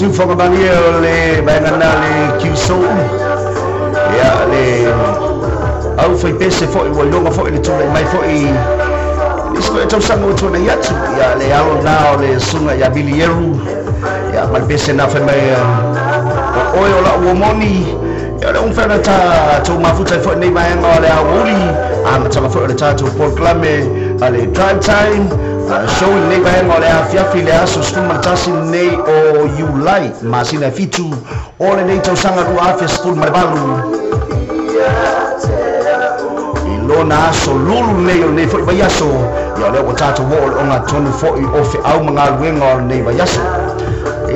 tu fonga bani le bangana le kiso ya le au foi pese foi o longa foi le tole mai foi isko tau sango tole yatu ya le alo na le sunga ya bilieru ya mal pese na foi mai o la uomoni ya le unfana ta to mafuta foi nei mai ngo le awuli ama foi le ta to proclame ale drive time showing nei vai ngole afia filea so school matasi nei o you like masina fitu ole nei tau sanga ru afia school marbalu ilona so lulu nei foi bayaso ya le watato wall onga 24 off au manga wengo nei bayaso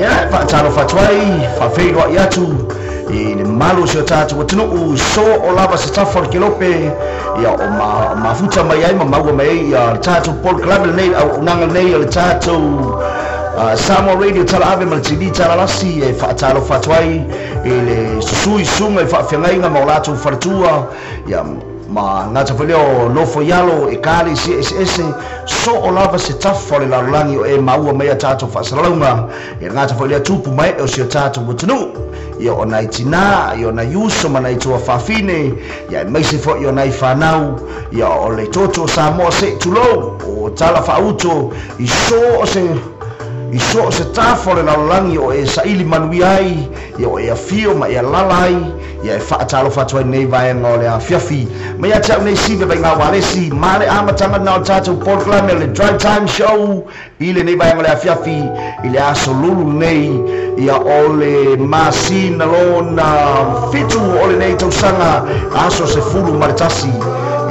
ya pa tano fatwai fa feiro yatu ni malu sio tatu watinu so olava stafford kilope ya mafuta mayai mamago mai ya tatu Paul Club nei au nanga nei ya tatu Samo Radio tala ave maltidi tala lasi e fatalo fatwai ile sui sunga fa fenga maulatu fartua ya ma ngata folio lofo yalo e kali CSS so olava stafford la langi e maua mai tatu fa salonga e ngata folio tupu mai o sio tatu watinu ya ona itina ya ona yuso manaitwa fafine ya maisi fo ya ona ifanau ya ole toto samo se tulo o tala fauto iso se tafole la langi o e saili manuiai ya o e fio ma ya lalai ya fa talo fatwa nei vai ngole a fiafi ma ya tau nei sibe ba ngawalesi male amatanga na tatu Paul Club le drive time show ile nei vai ngole a fiafi ile asolulu nei ya ole masina lona fitu ole nei tausanga aso se fulu maritasi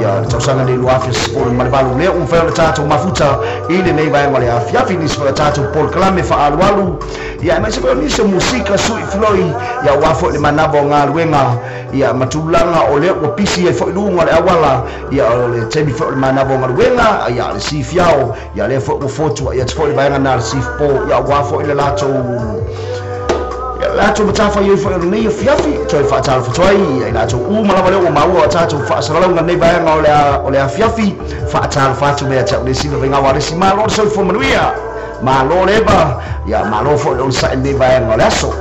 ya tausanga nei luafia sport maribalu le unfela tatu mafuta ile nei vai ngole a fiafi ni sport tatu Paul Club fa alwalu ya mai se ni musika sui floi ya wafo le manabo ngalwenga ya matulanga ole o pisi fo lunga le awala ya ole tebi fo manabo ngalwenga ya le sifiao ya le fo foto ya tfo le bayanga na sifpo ya wafo ile lato matafa yo fo nei fiafi to fa tal fo toi ila to mala wale o mawo tatu fa salonga nei bayanga ole fiafi fa tal fa tu me ta le sino venga wale si malo so fo manuia malo leba ya malo fo on sa nei bayanga ole aso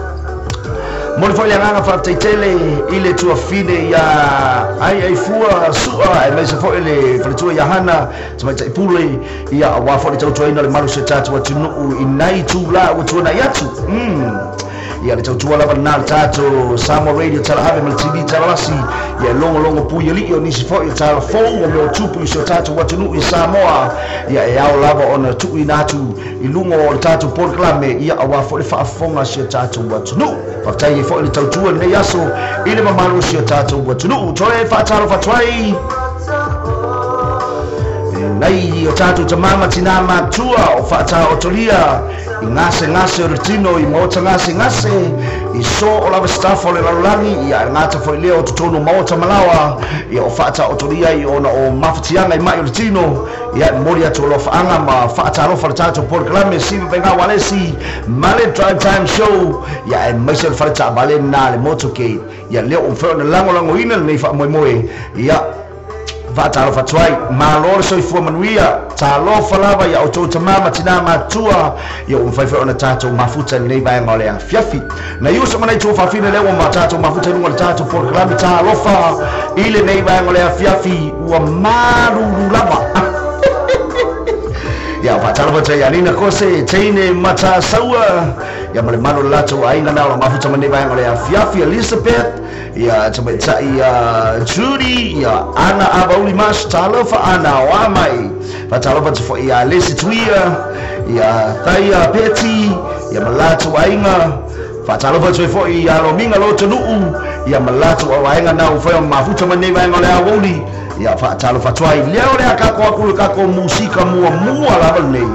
mon fo yanga fa tele ile tu afine ya ai fua sua e mese fo ile fo ya hana tuma tai pule ya wa fo le to ina le malo se tatu watu inai tu la watu na yatu ya le tautua lava na tato Samo Radio tala ave maltidi tala lasi ya longo puya li ni sifo ya tala fongo me tupu iso tato watunu i Samoa ya yao lava ona tu inatu ilungo tato Paul Club ya awafo le fa fonga sio tato watunu fatai fo le tautua ne yaso ile mamaru sio tato watunu tole fa tala fatwai nai o tatu tamama tinama tua o fata otolia ngase rutino i mota ngase iso o lava staff o le lalangi ya ngata fo leo tutono mota malawa ya o fata otolia i ona o mafatianga i mai rutino ya mori ato lo faanga ma fata lo fata Paul Club si venga walesi male drive time show ya e mesel fata bale na le motoke ya leo on fe na lango ina nei fa moe ya Vatalo fatwai malor so ifu manuia talo falava ya otota mama tinama tua ya umfaifa ona tatu mafuta nei vai ngole ya fiafi na yuso mana itu fafine lewo matatu mafuta ni ngole tatu Paul Club talo fa ile nei vai ngole ya fiafi wa maru lava ya vatalo fatwai ya nina kose teine mata sawa ya male malo lato ainga na mafuta nei vai ngole ya fiafi Elizabeth ya tabeta ya Judy ya ana abauli mas talofa ana wamai fatalofa fo ya lesi tuia ya taya peti ya malatu ainga fatalofa fo ya lominga lotonu ya malatu ainga na ufaya mafuta maneva ngale awuli ya fatalofa twai leo le akako akulu kako musika mua labalei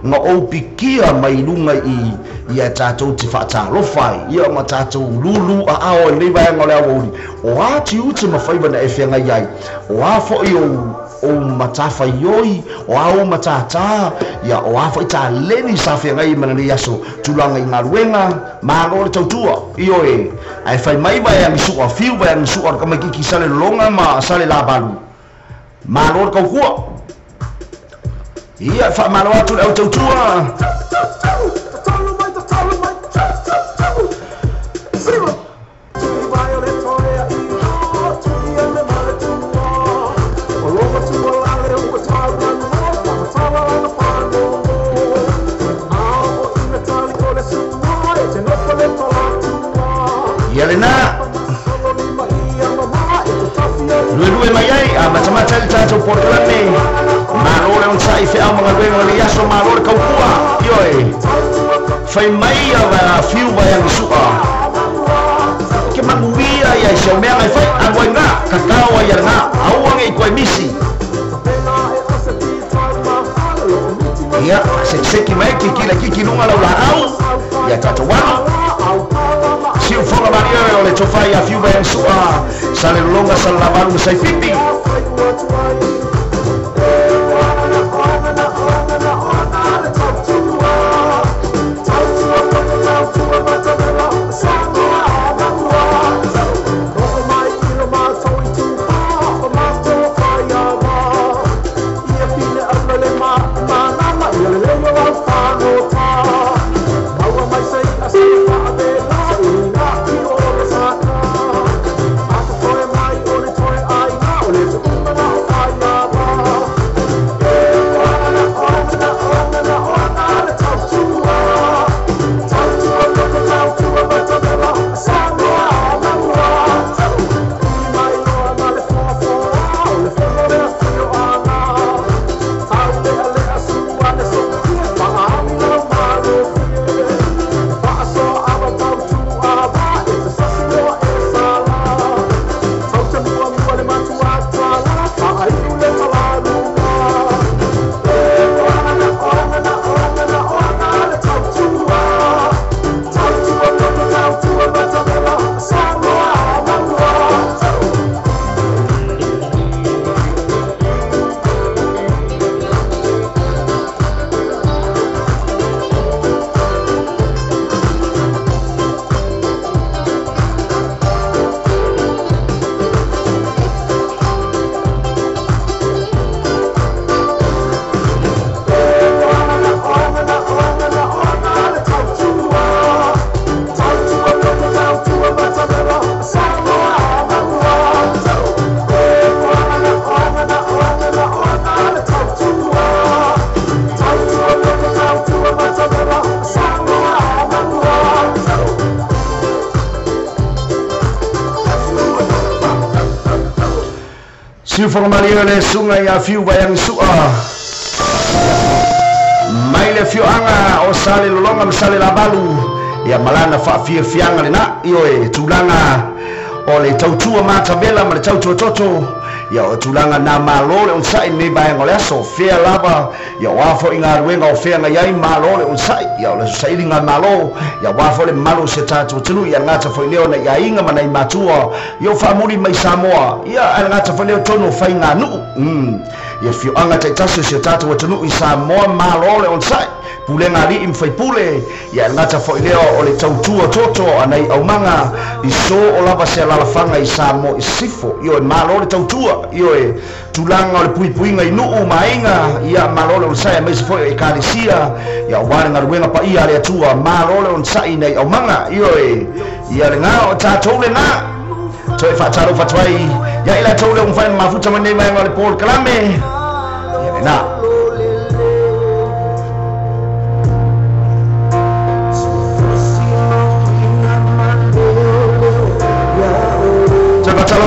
nga opikia mailunga i ya tato tifata lofai ya matato lulu ao leva ngole awodi o ati uti mafaiba na efenga yai o afo yo o matafa yoi o ao matata ya o afo ita leni safenga i manani yaso tulanga ingaruenga mangole tautua iyo ai fai maiba ya misuwa fiuba ya misuwa kama kiki sale longa ma sale labalu mangole kaukua iya fa malo atu au tautua Yelena Lue mai ai macam-macam caca porkelane malore on sai fe ama ngwe ngale yaso malore kau kua yoi fai mai ava fiu bayang suka ke manguia ya so me ai fai angoi nga kakao ya nga awang ai koi misi ya seki mai kiki lunga la au ya caca wano siu fonga maria ole tofai a fiu bayang suka sale longa sala balu sai pipi siu formalia le sungai a fiu bayang su'a mai le fiu anga o sale lolonga sale la balu ya malana fa fia fianga le na io e tulanga o le tautua mata bela ma le tautua toto ya o tulanga na malole on sai me bayang ole so fia lava ya wafo inga ruenga o fia ngai ai malole on sai ya le sai linga malo ya wafo le malo se tatu tulu ya ngata fo leo na ya inga manai matua yo famuli mai Samoa ya ngata fo leo tono fa inga nu ya fiu anga te tasu se tatu tulu i Samoa malole on sai pulenga li im fai pule ya ngata fo leo o le tautua toto anai au manga i so o lava se la fanga i Samoa i sifo yo malole tautua io e tulanga o le puipuinga i nuu mainga ia malole on sai mai sifo e kalisia ia wanga ruenga pa ia le atua malole on sai nei au manga io e ia le nga o tatou le nga toi fa taro fa twai ia ila tole un fa mafuta mane mai ngale Paul Kalame ia na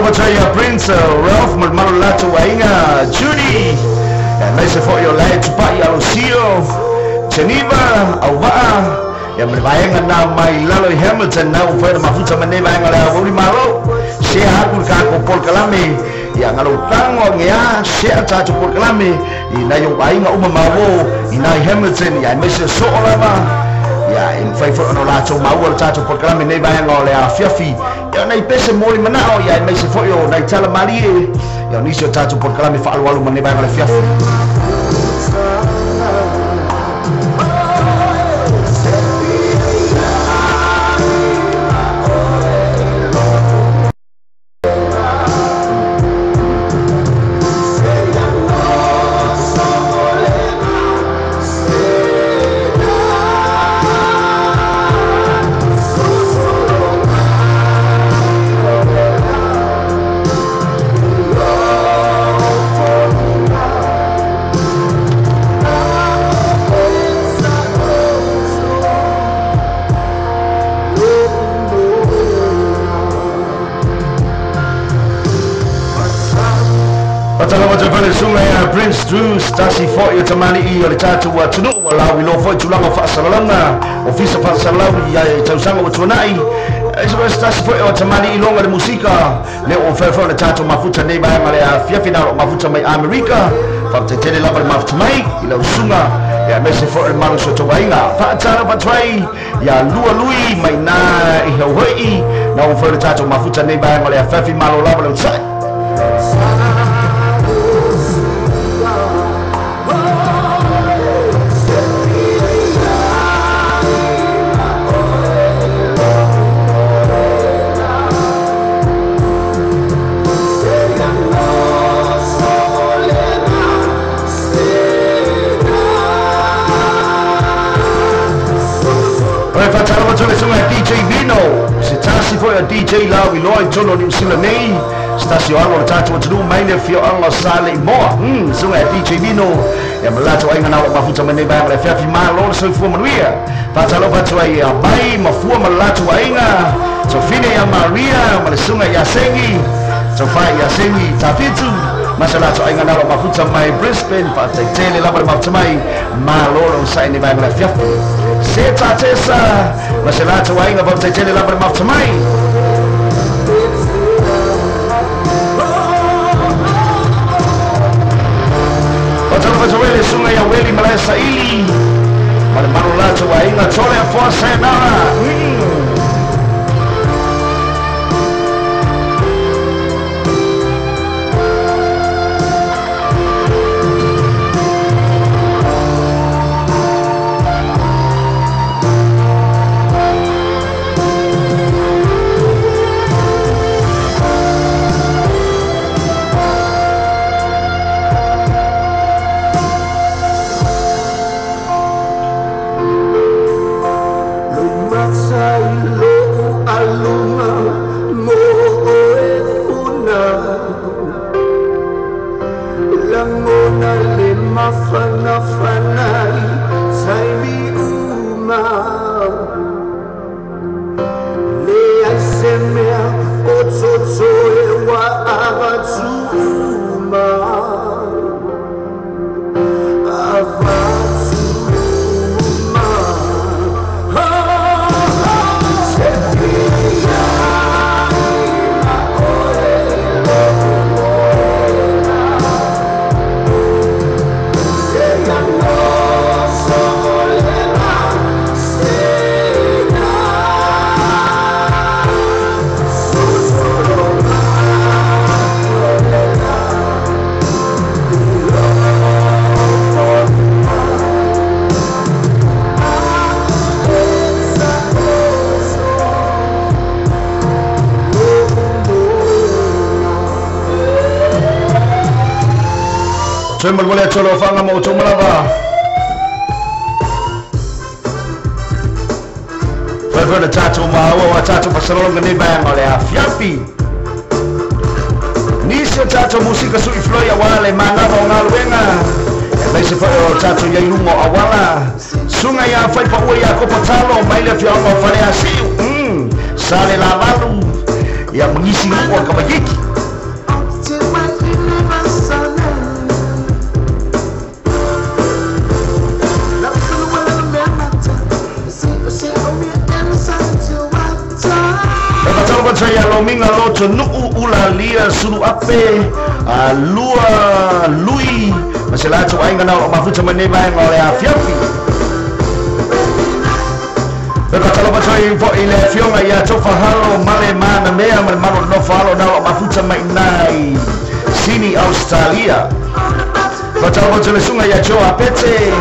Bataya Prince Ralph Malmalo Lato Wainga Judy and nice for your life to buy your Lucio Geneva Awa ya mbayanga na mai Lalo Hamilton na ufere mafuta manema ngala wuli maro share hakul ka ko Paul Kalame ya ngalo tango ngea share ta to Paul Kalame ina yo wainga umamawo ina Hamilton ya mesha so olava ya in favor on Lato Mawo ta to Paul Kalame ne bayanga ole afiafi ya nei pese mori manao ya nei se foyo nei tala malie ya nisio tatu Paul Kalame fa alwalu mane ba ngale fiafu Prince Drew Stasi foi o tamani I o le tatu wa tunu wa lau I lo foi tulanga whaasalalanga ofisa whaasalau ia e tausanga wa tuanai Stasi foi o tamani I longa de musika le o whewhau le tatu mafuta nei mai ngale a fiafina o mafuta mai Amerika whapte tele lapa le mafuta mai I lau sunga ia mese foi le manu so towainga whaatara patwai ia lua lui mai na I hau hoi na o whewhau le tatu mafuta nei mai ngale a fiafi malo lapa le utsai DJ Vino, se tasi foi a DJ Lau I loa I tono ni usila nei Stasio alo le tatu atunu mai le fio alo sale moa sunga e DJ Vino ya malato ai ngana wa mafuta mane ba le fiafi malo le soifua manuia patalo patu ai a mai mafua malato ai nga so fine ya Maria male sunga ya sengi so fai ya sengi tafitu masalato ai ngana wa mafuta mai Brisbane patetele la ba mafuta mai malo sai ne ba le fiafi Seta tesa masalato ai nga patetele la ba mafuta mai Wele sunga ya weli malaya saili Mane manu lato wa inga tole a fua sayonara Tembel boleh colo fanga mau cuma lava. Favourite tatu mawa tatu pasalong ni bang oleh Fiafi. Nisio tatu musika sui floy awale mana rongal wenga. Laisa fa tatu ya lungo awala. Sungai ya fai pa uya ko patalo mai le fianga fare asiu. Sale la lalu yang mengisi ruang kabajiki. Saya lominga loto nuu ulalia sulu ape lua lui masalato ainga na mafuta maneba ngole Fiafi Bekatalo batoi fo ile fionga ya tofa halo male mana mea male mano no falo na mafuta mainai sini Australia Bekatalo batoi sunga ya joa pete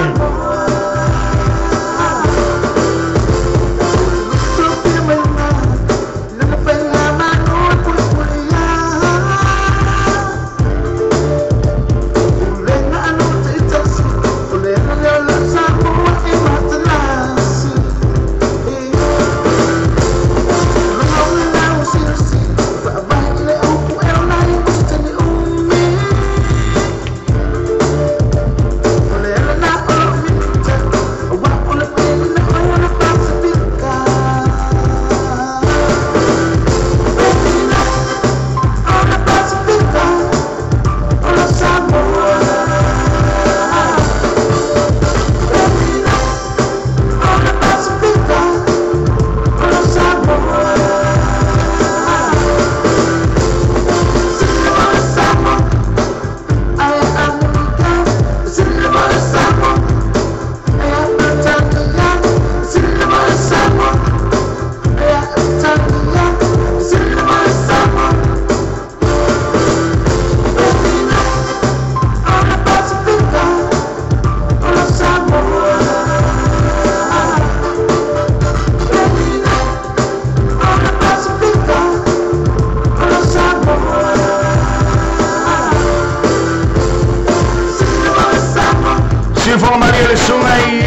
Sifo Maria le sungai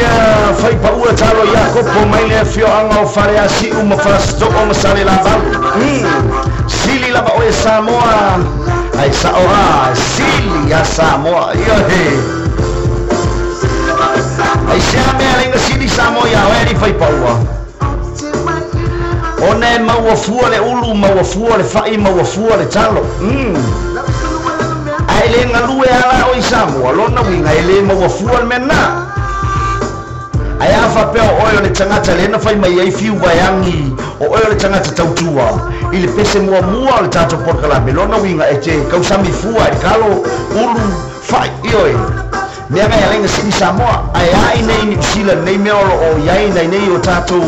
fai paua talo Jacopo mai le fio anga o fare asi uma fasto o masale la bal. Sili la ba o Samoa. Ai saoa sili ya Samoa. Yo he. Ai siame alenga sili Samoa ya weri fai paua. One maua fua le ulu maua fua le fai maua fua le talo. Ele ngalue ala o Samoa lona winga ele mo fua mena ai afa pe o le tangata le na fai mai ai fiu waiangi o le tangata tautua ile pese mua le tato porkala lona winga e te kausami fua e kalo ulu fai ioi mea ngai alenga sini Samoa ai nei ni sila nei meolo o yai nei o tato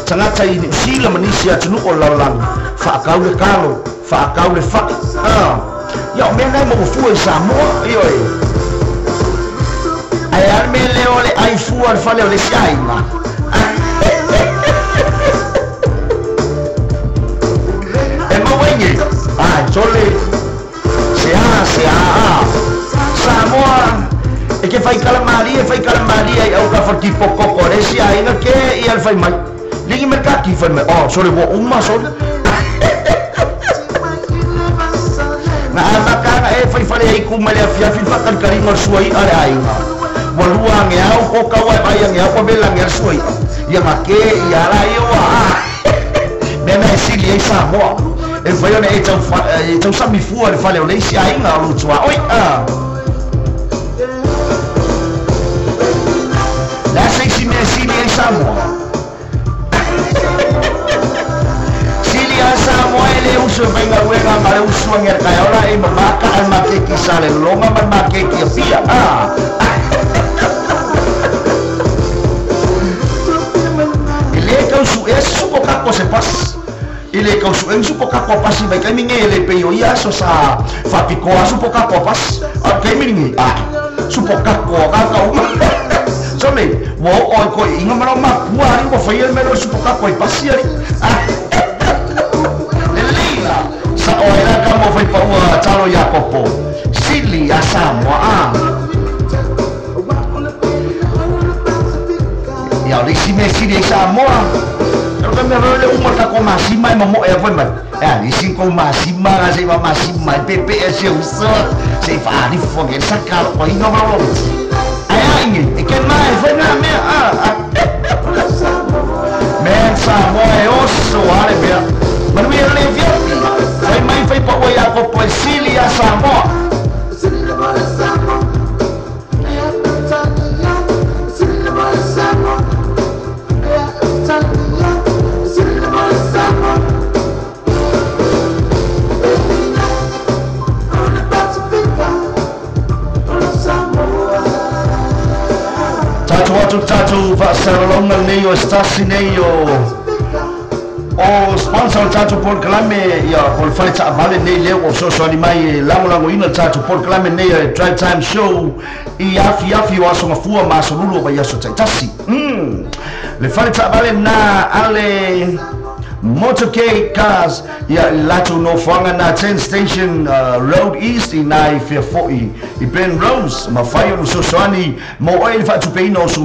tangata i ni sila manisi atunu o laulang fa kaule kalo fa kaule fai Yo, me nai mo fu Samoa, io ai arme le ole ai fu al fale ole siaima. E mo wengi, chole. Se Samoa e che fai calamari ai au ka fatti poco core siaina che i al fai mai. Ligi mercati fai mai. Sole wo umma sole. Makanga e fai fale ai kumale afia fi fakal karingo suai ale ai walua nge au ko kawa ai nge au bela nge suai ya make ya la yo me sili ai Samoa e fai ona e tau sami fu ale fale ole si ai nga lu tua oi la sei si me sili ai Samoa Samoa ele uso venga wenga mare uso nger kaya ora e maka al makeki sale longa man makeki pia ele kausu esu ko kako se pas ele kausu ensu ko kako pas vai kai minge ele pe yo ia so sa fa piko asu ko kako pas kai minge su ko kako so me wo o ko inga mara ma puari ko fa el mero su ko kako pas ali o era kamo fai paua talo Jacopo sili a Samoa ya le sili a Samoa pero me veo le uma ka ko masima mo e foi man ni sin ko masima se va masima pepe e se usa se fa di fogue sacar o ino va lo ai e che mai foi na me Samoa e osso ale bia ma mi le via Fai mai fai pa o Jacopo e sili a Samoa. Tatu Vasarolonga neyo stasi neyo o sponsor tatu por klame ya por falta vale nei leo o so animai lango ina tatu por klame nei drive time show I afi waso mafua masolulu ba yaso tasi le falta vale na ale motorcade cars ya lato no fanga na 10 station road east in 940 I Ben Rose ma faio so soani mo oil fa tu peino so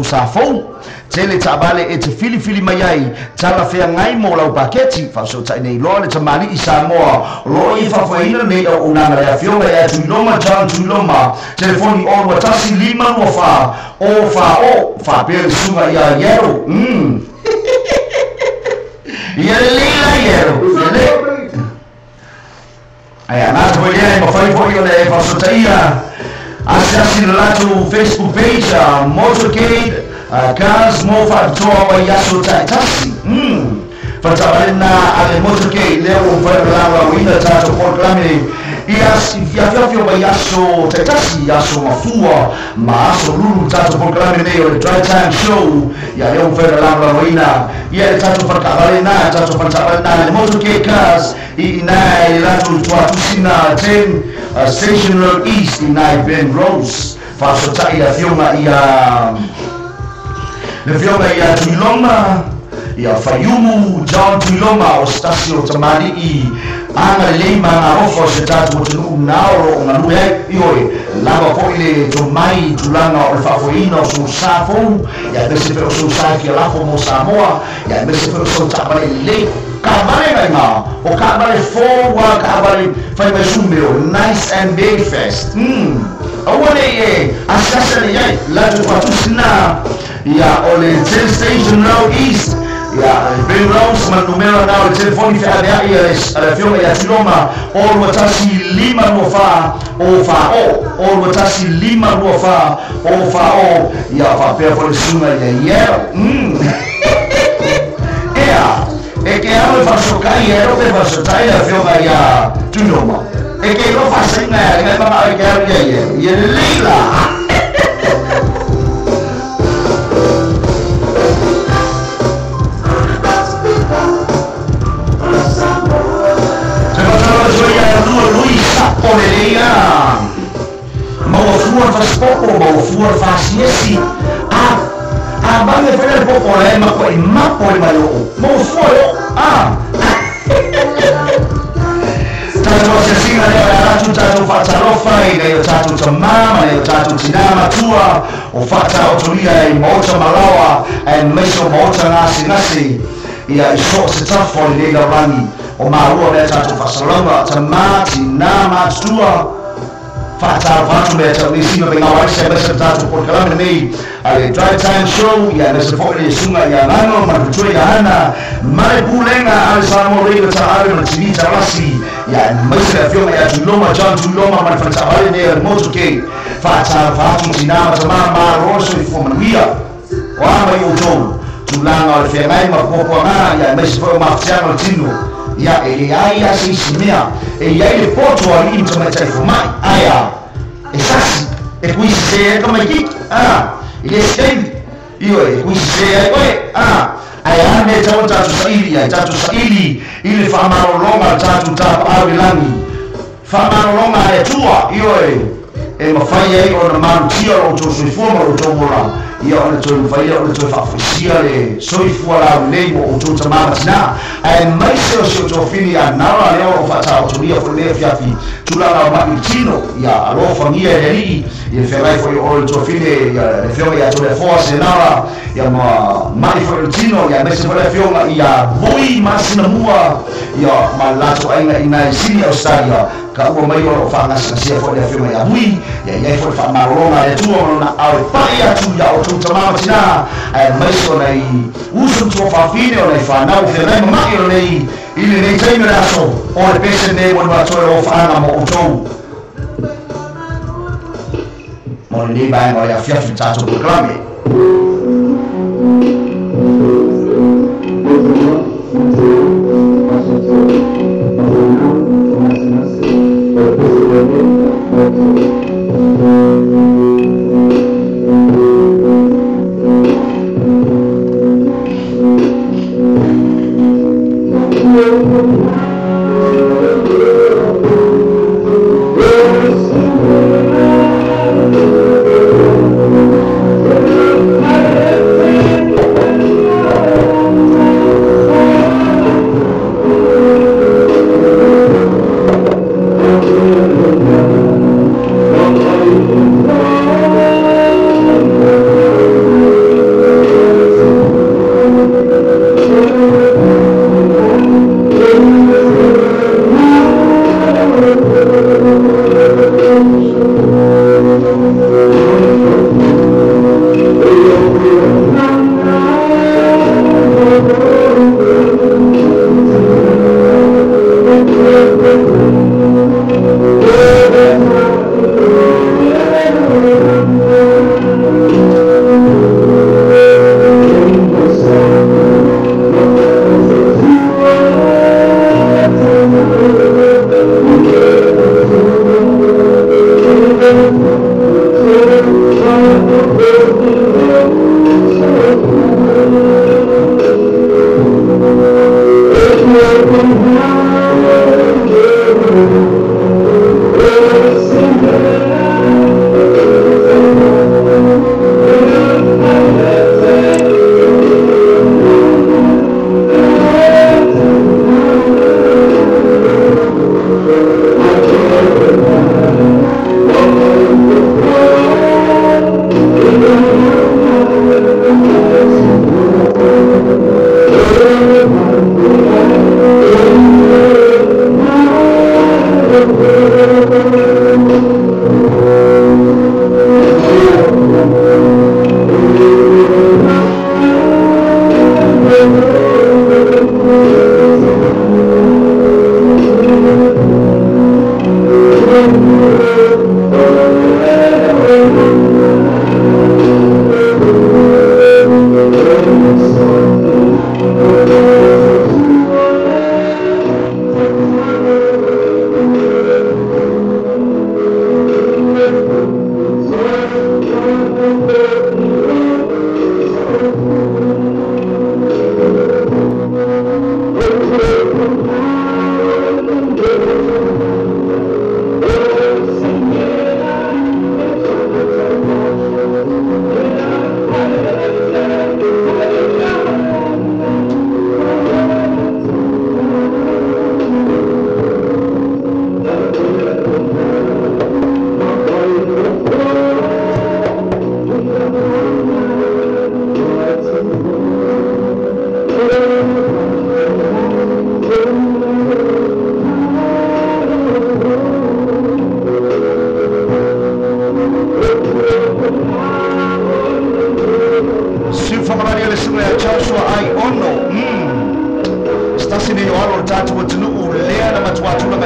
safo tele tabale e te fili mai tala fea ngai mo lau paketi fa so tai nei lo le tamani I Samoa lo I fa faina nei o una ya fionga ya tu loma telefoni on watasi lima o fa pe sunga ya yero Ai anato vogliamo fare fuori le passotaia assassin lato Facebook page motorcade cars mo fa toa yaso tasi fatalena ale motorcade leo fare la winda tato proclame Fio ba yaso tasi yaso mafua ma aso lulu tato proclame neo drive time show ya leo fare la wina ya tato fatalena le motorcade cars inai lato tuatu sina 10 station road east inai Ben Rose faso taia fioma le fioma Tuloma ia Fayumu John Tuloma o stasio tamari anga lima ofo se tatu mutunu naoro nganu ioi lava fo ile to mai tulanga o fafoina so safo ya bese pe so saki la fo mo Samoa ya bese pe so tapale le kabale nga o kabale fo wa kabale fai mai sumio nice and big fest awone ye asasa ne ya la to fatusina ya ole station now east ya bem Rose ma numero na o telefone fi ada ia filme ya Tiloma o watasi lima rofa o fa o watasi lima rofa o fa o ya fa pe for suma ya e che hanno fatto cagliere o per fatto tagliare filme ya Tiloma e che lo fa segnare che ma che ya lila mau fuor fasiesi bang fare poco ma poi malo mau fuor tanto se si ma era tanto faccia rofa e tanto tamama e tanto cinema tua o faccia autoria e molta malawa e messo molta nasi ia so se tafo le la rangi o marua le tanto faccia longa tamati nama tua Fata Fatu Beta, we see the Nawa Sebesatatu for Calamity, a drive time show, Yanas Sunga Yanano, Matuya Hana, Maripulenga, Alessamo Rega Taharan, Chivita Rassi, Yan Mesa Film Tuloma, John Tuloma, Manfatahari, Motoke, Fata Fatu Sinama, Tamama, Rosso, Fomanuia, Wama Yoto, Tulanga, Femai, Popoana, Yames Marciano Tino. Ya ai si simea e ai le foto ali mtamata ifumai aya esasi e qui se come chi ile stendi io e qui se aya ne tatu saili ile famaro longa tatu tap awilangi famaro longa e tua io e mafai ai ona manu tia o to soifoma o to mora ia ona to vai ona to fafusia le soifua le o to tamama tina ai mai se o to fini anara le o fata o tuia fo le fiafi tulala ma tino ia alo famia ri ia ferai fo o to fini ia le fio ia to le force nara ia ma mai fo tino ia mai se fo le fio ia boi masina mua ia ma lato ainga ina sini Australia ka o mai o fa ngas sia fo le fio ia bui ia fo fa marona e tu ona au paia tu ia o tu tamama tina ai mai so nei uso tu fa fine o nei fa na o ferai mai o nei ile nei time raso o le pese ne mo va to o fa na mo o to mo ni ba ngo ya fia fita to proclame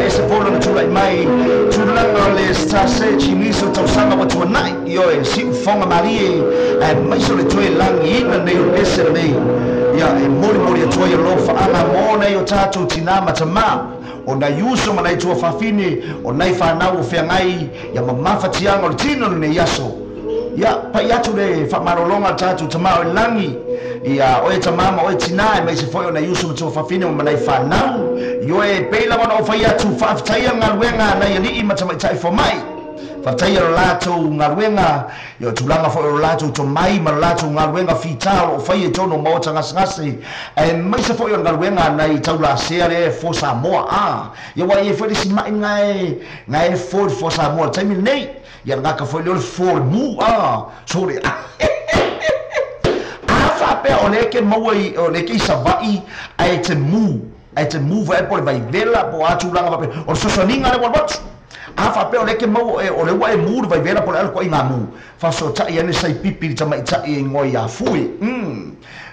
e se polo na tula mai tulanga le stase chimiso tausanga watu wanai yo e si fonga marie e maiso le tue langi ina ne ese nei ya e mori atu ya lo fa ana mona yo tatu tinama tama ona yuso manai tua fafini ona ifa na u feangai ya mamafa tianga le tino ne yaso ya pa yatu le fa marolonga tatu tama langi ya oe tamama oe tina mai se foi ona yuso tua fafini manai fa na yo e peila wana o fa yatu fa taia ngalwenga na yali matama tai for mai Fatai lato ngalwenga yo tulanga fo lato to mai malato ngalwenga fitalo fai tono mota ngasngasi e mai se fo yo ngalwenga nai taula sere fo Samoa yo wa ye fo disi mai ngai fo Samoa taimi nei ya ngaka fo lo fo mu sorry fa pe oleke mawai oleke savai ai te mu vai por vai vela po atulanga pape o sosoninga le bolbot afa pe ole ke mau e ole wa e mur vai vera por algo inga mu fa so ta ye ne sai pipi ta mai ta e ngoi ya fui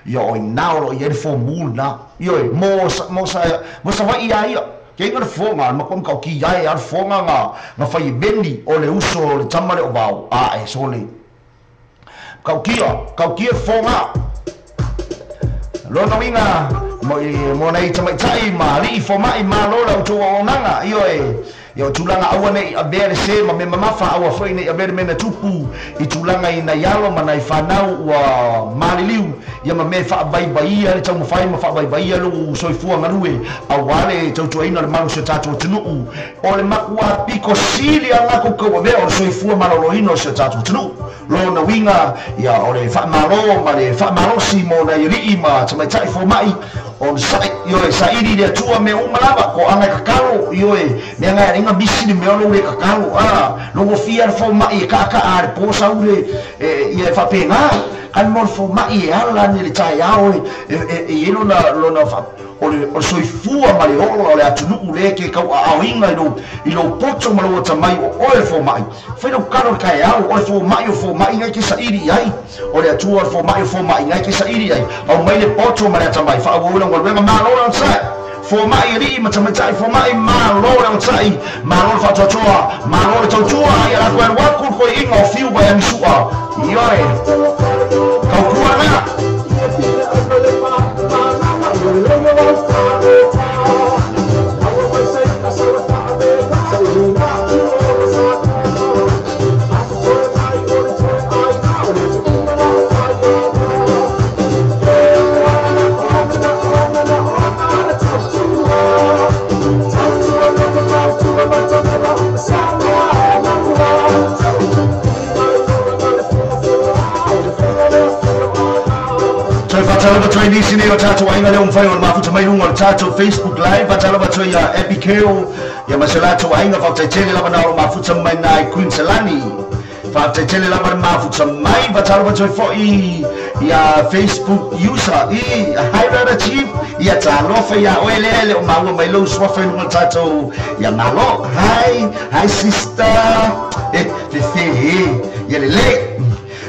yo inauro ye fo mu na yo mo sa wa ia ia ke ngar fo nga ma kom ka ki ya ya fo nga fa ye bendi ole uso le tamare o bau e so le ka ki fo nga lo no inga mo nei ta mai ta i ma ri fo mai ma lo la to nga yo tulanga awane abere se ma mafa awa foi ne abere mena tupu I tulanga ina yalo mana ifanau wa maliliu ya ma me fa bai ia le tamu fai ma fa bai ia lu soifua ngarue awale tautu ina le malu se tatu tunu ole makua piko sili anga ko ko be o soifua malolo ino se tatu tunu lo na winga ya ole fa malo si mo na iri ma tama tai fo mai on sai yo sai iri de tua me umalaba ko anga kakalo yo me anga inga bisi ni me ono le kakalo no go fiar fo mai ka ar po saule ye fa pena kan mor fo mai ala ni le tai ao e no na lo na fa o soifua mali o le atunu le ke ka a inga ilo poto malo tamai o fo mai fa no karo kai ao o fo mai ngai ke sai iri ai o le atua fo mai ngai ke sai iri ai au mai le poto mali tamai fa o lo ngol ma lo na sai fo mai ri ma tamai fo mai ma lo na sai ma lo fa toa ma lo toa ya la kwa wa ku ko inga fiu ba ya misua yo ka kuwa na Batalo batoi nisi ne o tatu ainga leo mfai o mafuta mai lunga o tatu Facebook live batalo batoi ya Epikeo ya masalato ainga fautaitele laba na o mafuta mai na Queen Selani fautaitele laba mafuta mai batalo batoi foi ya Facebook user Hairara Chief ya talofa ya oelele o maua mai lo swafa lunga tatu ya malo hi sister ya lele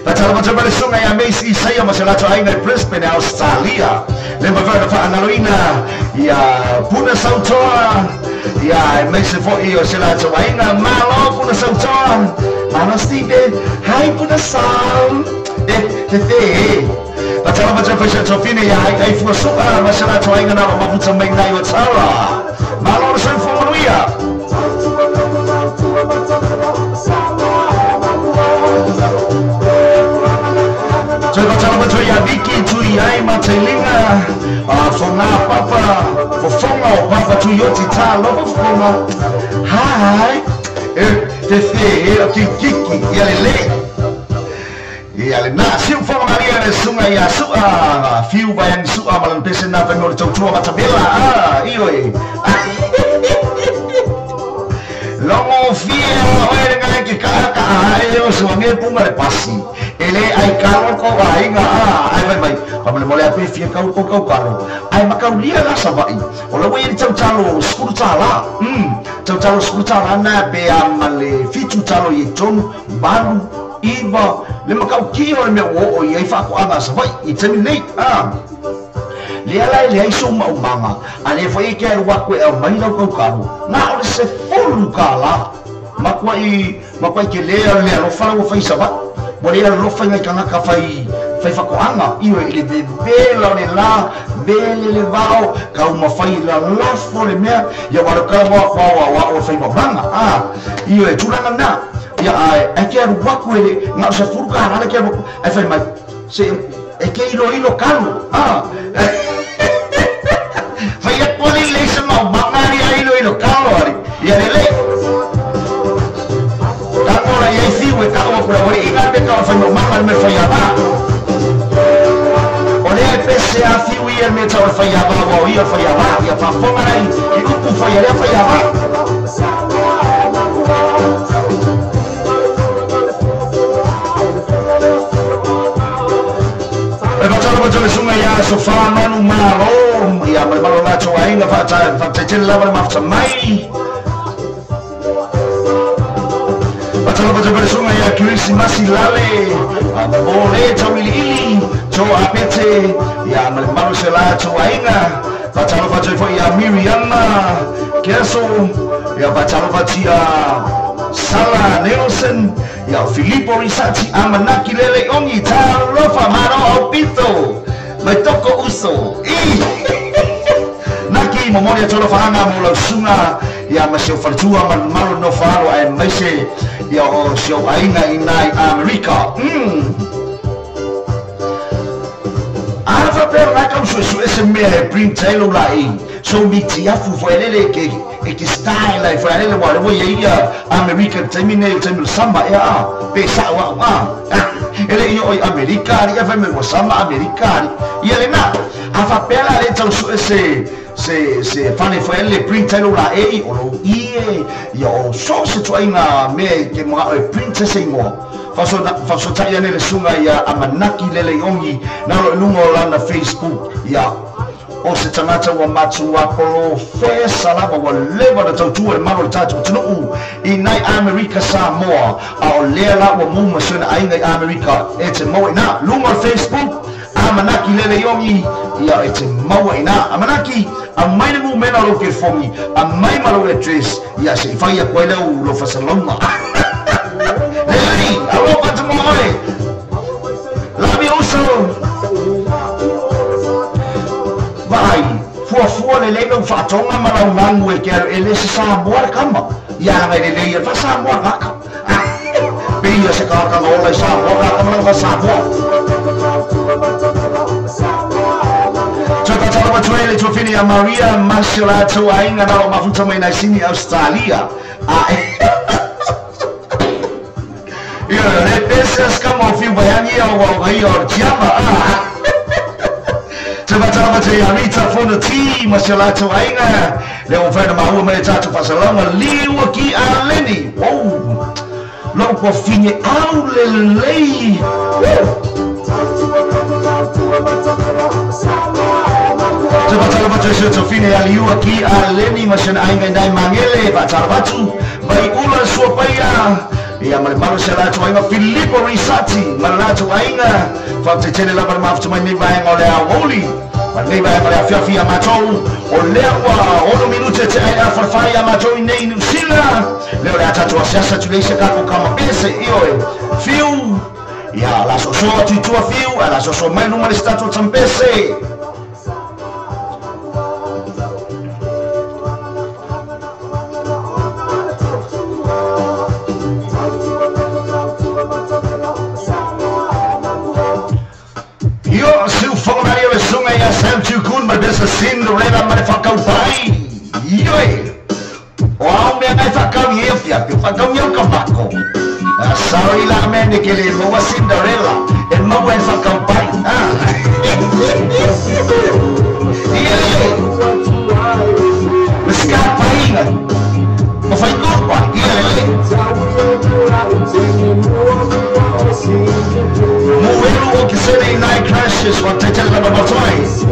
Batalo batalo sunga ya Macy saya masalato ainga Brisbane Australia lema vana fa analoina ya puna sautoa ya Macy fo iyo salato ainga malo puna sautoa malo Steve hi puna sam batalo batalo fa tofine ya ai fu sunga masalato ainga na mafuta menga yo tsara malo san fo manuia Batalo batoi ya Vicky tu ai matelinga fonga papa fonga papa tu yoti talo fonga hi te fe kiki ya le na si fonga maria le sunga ya su fiu bayang su malan pese na fa no tua matabela io longo fia oe ngai ki ka ai o so nge punga le pasi ele ai kalo ko ai nga ai vai pamle mole ape fia kau kalo ai makau lia la sabai o lo we tau talo skutala tau skutala na be amale fitu talo ye ton balu iba le makau ki o me o ye fa ko anga sabai I temi nei le ala le ai so maumanga ale foi ke al wa ko e mai lau kau karu na o se folu kala makwai ke le lo fa o fa saba mo le lo fa ngai kanga ka fai fakoanga iwe ile bela le la bele le vao ka uma fai la fo le mea ya wa ka wa o fai banga iwe tulanga na ya ai ke ru wa ko ele nga se furu ka na ke ai fai mai se e ke ilo kalu fai ya ko le se ma banga ni ilo kalu ari ya le ta ora ye si we ka o pro we inga be ka fai mama me fai ba pese a fiu ia me tau faiava wa ia faiava ia fa fonga nei I kupu faiava e batalo batalo sunga ia so fa manu malo ia malo la tau ainga fa te tele lava mafta mai batalo batalo sunga ia Krisi masi lale a bole tau ili so apete ya malo se la to ainga batalo batalo foi a Miriana Keso ya batalo batia Sala Nelson ya Filippo Risati amanaki lele ongi tarofa maro opito mai toko uso naki momoria tolo fanga mo la sunga ya masio fartua man malo no faro ai maise ya o sio ainga inai America Ava per la causa su esse me bring tailor lai so mi ti afu foi lele que style ai foi lele wa ia America termine samba ya pesa wa ele io America ia fa me samba America ia le na ava per la le su esse se fane foi le bring tailor lai o ie yo so se tu ainga me que mo princess ingo faso tai nele sunga ya amanaki lele ongi na lo lungo lana Facebook ya o se tangata wa matu wa polo fe salama wa leva da tautua le maro tatu tunu inai America Samoa o lela wa muma suna ainga America ete mo na lungo Facebook amanaki lele ongi ya ete mo na amanaki amai mu mena lo ke fomi amai malo address ya se fai ya kwela lo fasaloma Alô, Patamore! Labioso! Vai! Fua lele não fatonga malau nangu e quero ele se samboa kama. Ya ngai lele fa samboa kaka. Pia se kaka ngola samboa kaka malau fa samboa. Chaka chaka batwele tofini ya Maria Marcela to ainga na mafuta mai na sini Australia. Le peces como fi bayani o gaio chama te batava te Anita for the team mashala to ainga le oferta ma o me tatu fasalama liu aqui a Leni lo ko fine au le lei te batava te to fine a liu aqui a Leni mashala ainga dai mangele batava tu bai ula sua paia ia malo se la toinga Filippo Risati la toinga fa te tele la ma fa mai vai ngole a woli ma nei vai para fia matou o lewa o no minute te ai fa fai a matou nei no sila le ora tatu asa tu le se ka ko kama pese io fiu ia la so tu tua fiu la so mai numero stato tampese mas dessa Cinderela mas facão pai ioi o me vai facão e eu facão e eu cavaco sorry la mene que ele não é Cinderela ele não é facão pai mas capa ainda não faz culpa Moelo que se nem night crashes what they tell them about twice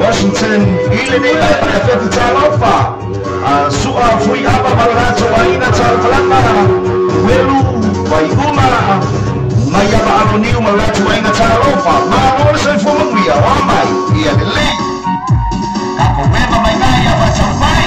Washington, Illinois, FF Talofa, Sua Fui Aba Malato, Aina Talfalama, Welu, Waiguma, Mayaba Amoniu Malato, Aina Talofa, Marosa Fumia, Wamai, Yadele, Capowema, Mainaya, Vatalfai.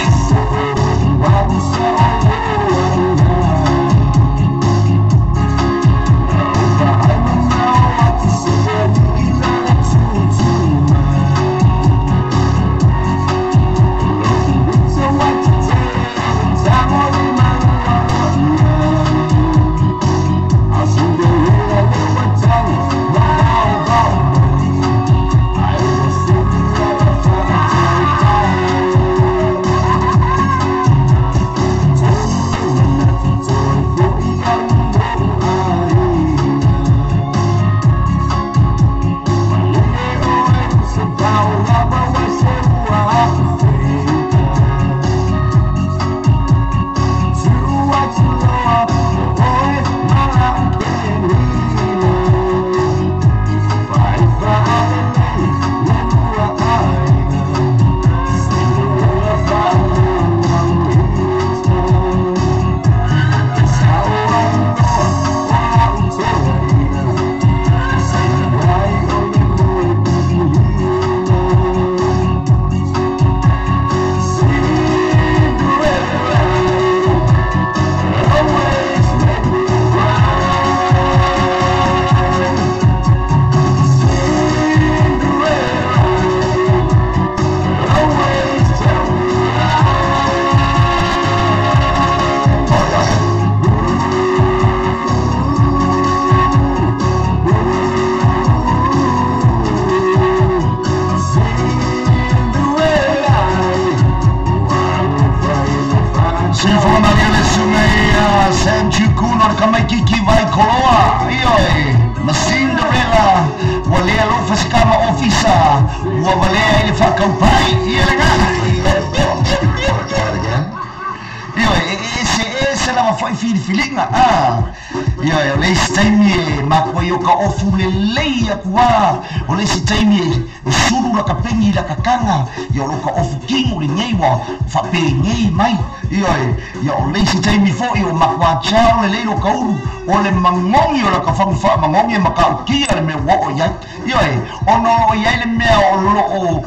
Chao le lelo kauru o le mangongi o la ka whangwha mangongi makau kia le mea wao iai ioi ono o iai le mea o lo o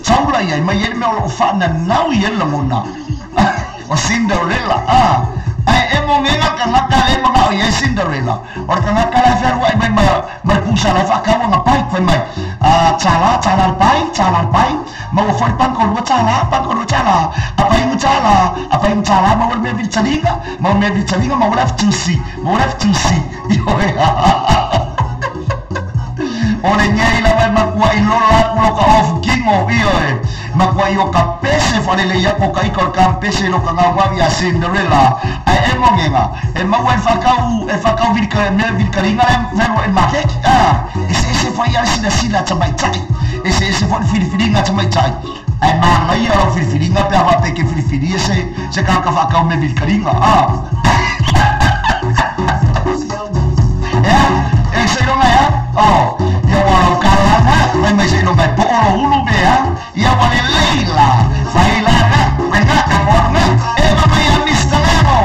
taula iai mai iai le mea o lo o whaana nau iai la mona o Cinderella ai e mo ngenga ka ngaka le mga o iai Cinderella o ka ngaka le wherua i mai pusa le whakaua nga pai whai mai tala pai ma o whai panko lua tala apai mu tala ma o mea vitalinga ma o left to see ioi o le nyei la mai makua i lola kulo ka ofu kingo ioi makua i o ka pese whale le iako ka iko ka pese lo ka ngawawi a Cinderella ai e mongenga e maua e whakau virikaringa le mero e makeki ese whai ala sila tamai tai ese whai whiriwhiringa tamai tai ai maanga i aro whiriwhiringa pe awa peke whiriwhiri se ka whakau me virikaringa e se ronga ia waro kalanga mai se ronga po oro ulu bea ia wale leila whailanga wenga e morna e mamai a Mr. Lemo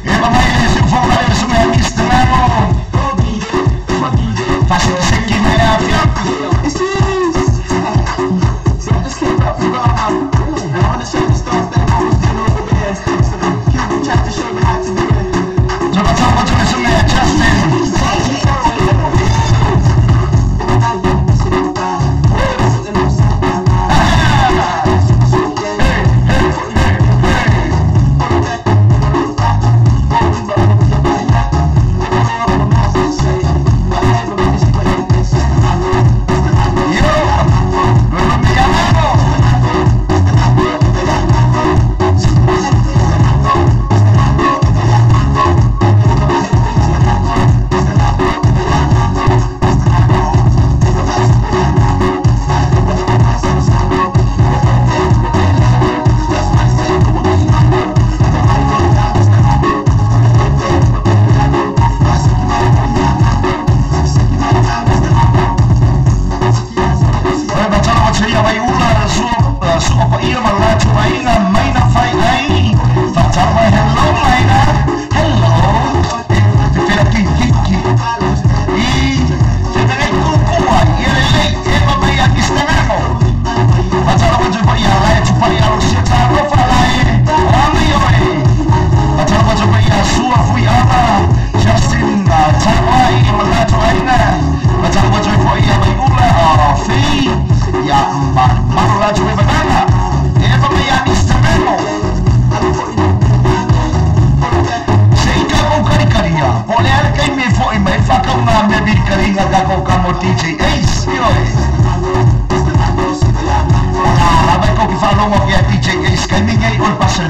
e mamai e se ufonga e se mea Mr. Lemo fasi se ki mea fianco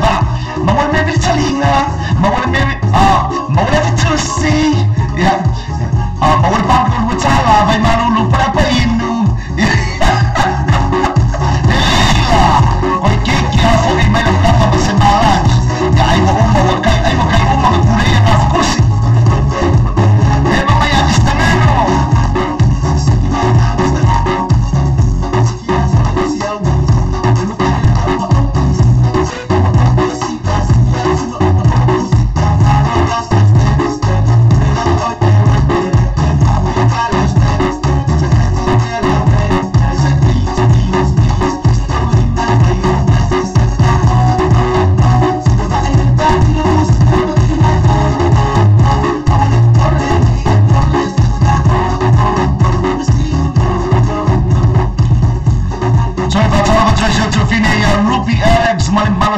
ba mawala me bilitalinga mawala me mawala vitusi ya mawala pa ko tala vai malulu para pa inu oi que a foi mai lo capa pa semanas ya ai mo kai uma kuleya na fukusi e ba mai avistamento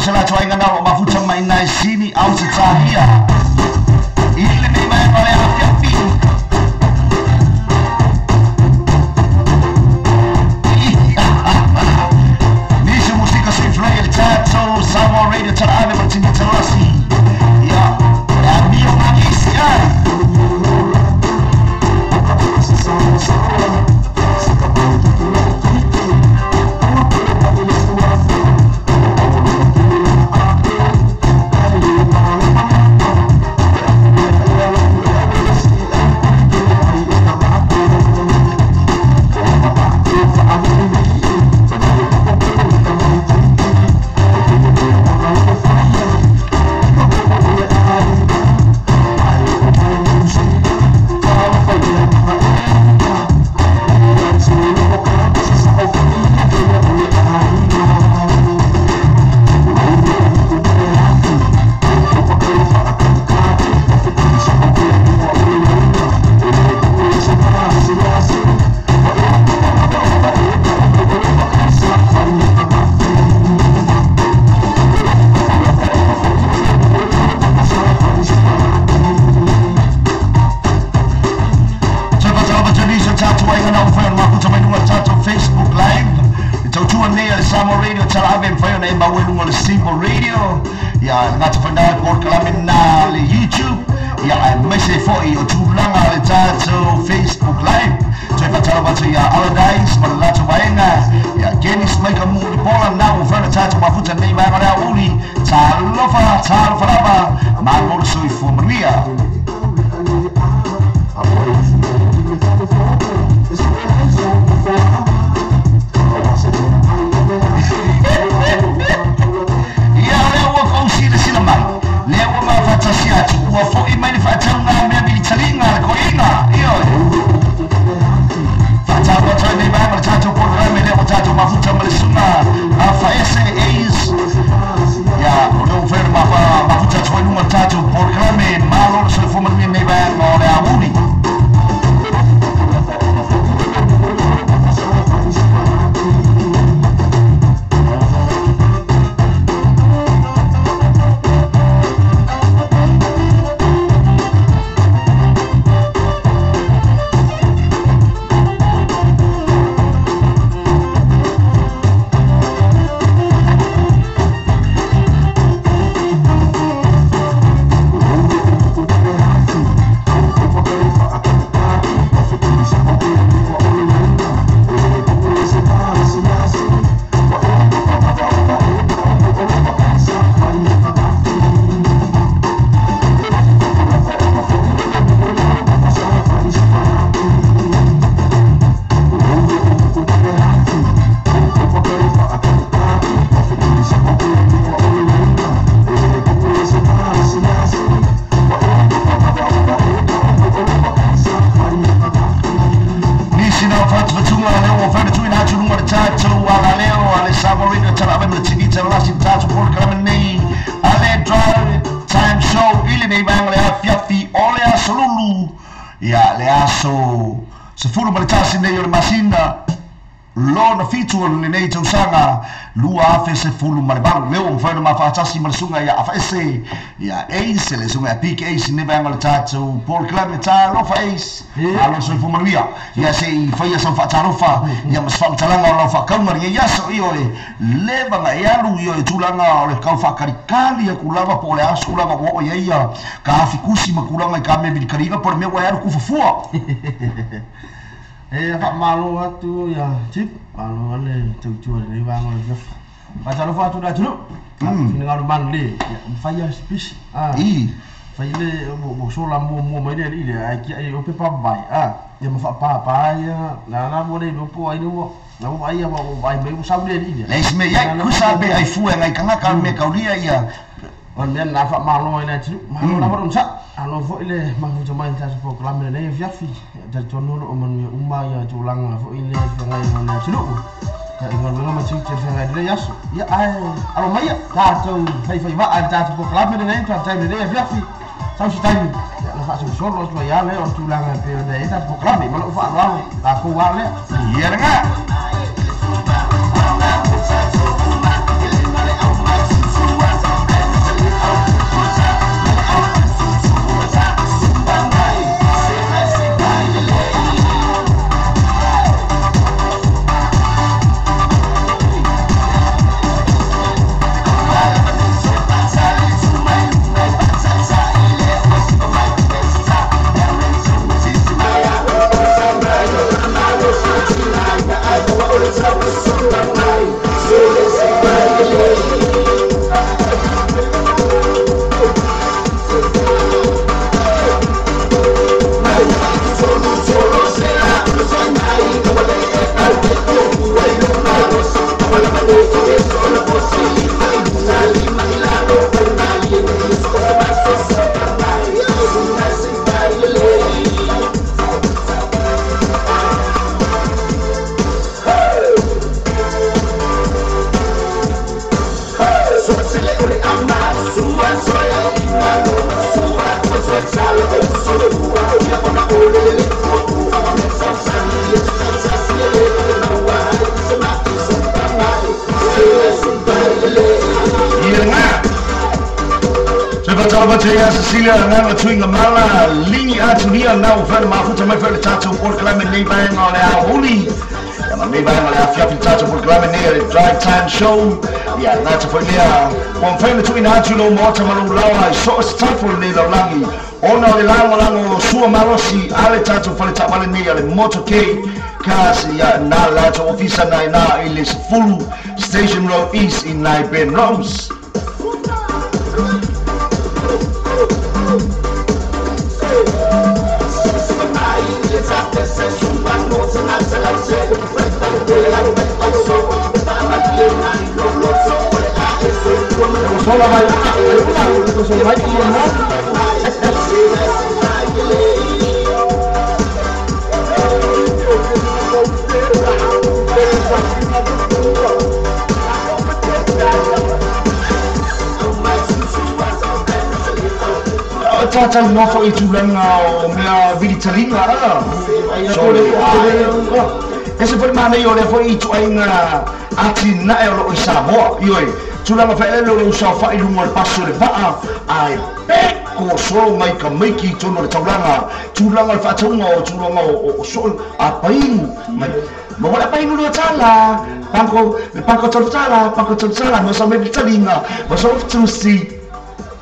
Sala tu ainda não mafuta mai na sini au tsahia ile ni mai pale happy nisho música sem freio tato Samo Radio tarave matini tarasi ya mio magisia Ya le aso se furu maltasi nei masina lo na fitu le nei tau sanga lua afe se fulu mare balu leo mfano mafatasi malsunga ya afese ya ace le sunga pik ace ne banga le tatu Paul Clementa lo fa ace alo so fumanuia ya se faya sa fa tarofa ya masfa talanga lo fa kalmar ya so io le banga ya lu io tulanga le kau fa karikali ya kulava po le asu kulanga wo ya ka afikusi makulanga ka me bilkarina por me wa ya ku fufua Pak malu atu ya cip malu ale tujuan ni bang le baca lu fatu dah dulu dengan mandi ya faya spis faya le bo so lambo mo mai le ile ai ope pa bai ya ma pa ya na bo le po ai no na bo ai ya bo bai mai usau le ile leis me ya ku sabe ai fu ngai kanga kan me kaulia ya on men na fa malu ina cip malu na bo sa ano fo ile mahu jamain ta fo klam le ne fiafi da tono o man umma ya tulang fo ile ngai na cilu ya ngal ngal ma cilu ngai le yasu ya ai alo mai ya ta to fai ba ai ta fo klam le ne ta ta le fiafi sau si tai ya na fa so solo so ya le o tulang pe de ta fo klam ma lo fa lo ta ko wa le ya nga Saya Cecilia nang tuing mala lini atunia nau fer mafu tamai fer tatu por klame nei bang ole a holi ya mai bang ole a fiapi tatu por klame nei le drive time show ya na tu fer dia one fer tuing atulo mo tamalu lawa so staful nei lo langi ona le lango sua malosi ale tatu fer tamale nei ale motoke kasi ya na la to ofisa na ilis full station road east in Naiben Rose. Solo vai solo vai Tata no itu lang mea vilitaringa so ese foi mana yo le foi itu ainga ati na lo isamo yo tulanga fa lo so fa ilunga passo le va ai peko so mai ka maiki tono le taulanga tulanga fa tongo tulanga so apain mai mo wala pa inu lo tala pangko tala mo sa me vilitaringa mo so tusi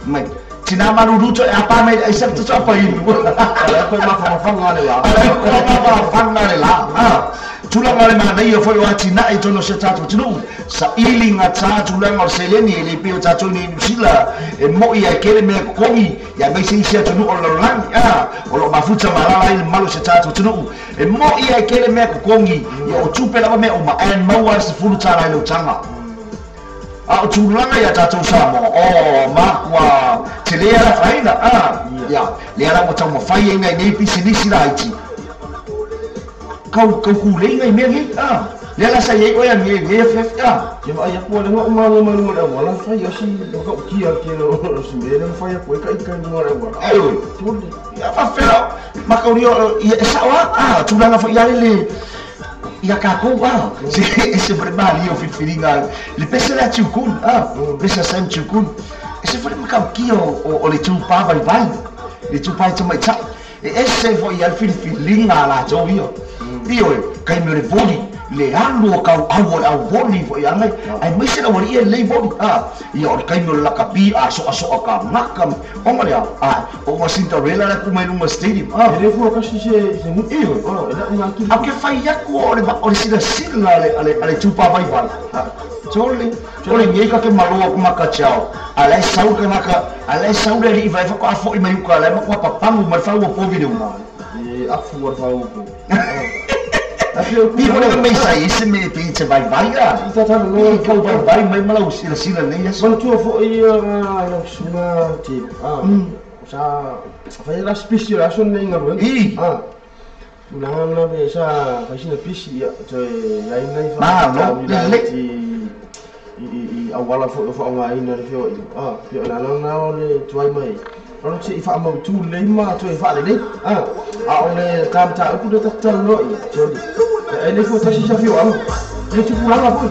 mai Cina malu tu apa mai aisyah tu apa ini? Apa mafang ngale lah. Mafang ngale lah. Tulang ngale mana ia foi wa Cina itu no setatu tu. Sa iling ata tulang ngale seleni lipi tatu ni sila. Mo ia kele me kongi ya mai sia tu no lang. Olo mafuta malala il malu setatu tu. Mo ia kele me kongi ya utupe la me o ma en mo wa se fulu tara lo tanga. Tulanga ya tatu samo makwa telera faina ya lera mo tamo fai ngai nei pisinisi laiti kau hule ngai me lera sa ye oya me ff ya ya ko le malu wala fai ya si ko kia kilo sembilan fai ko ikan ngora wala ayo ya fa fela makau rio ya sawa tulanga fa ya le ia kako se fare mali o filinga le pesa la chukun pesa sam chukun se fare makau o le tupa vai le tupa tama cha se fo ia filinga la jovio io kai me le voli le alo kau au voli fo ia ngai ai mai se na wali le voli io kai me la kapi so ka nakam o male o Cinderella la kuma no stadium ele fo kasi se mu io a che fai ya ko o sila ale tupa vai Tole ngai ka ke malo kuma ka chao ale sau ka naka ale sau le i vai fa ko fo i mai ka ale ma ko papangu mai fa wo po video ma afu wa fa wo Pi pole mai sai se me pinche vai ita ta no ka vai mai malo sila nei ya so tu fo i no suma ti sa fa la specialization nei ngaro ulangan na be sa fa sina pisi ya to ya nai fa i awala fo nga ina fio fio na le tuai mai ro se fa ma tu le ma to fa le ole tam ta ku de ta no i jodi ele fo ta si sa fio le tu pula ma po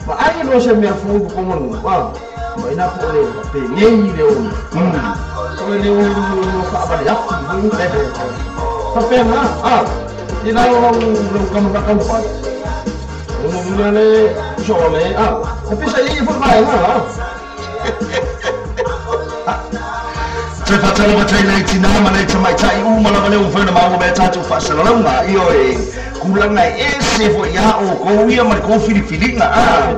ma ai no se me fo ko mo ma ina po le pe nei le o so le o fa ba ya ni fa pe ma ina lo kam ba kam pa Umumnya soalnya tapi saya ini pun main Cepat macam ini Cina mana cuma cai malah mana ufana mau baca tu fasa lalu nggak iyo kulang ngai fo ya kau ia mar kau Filipina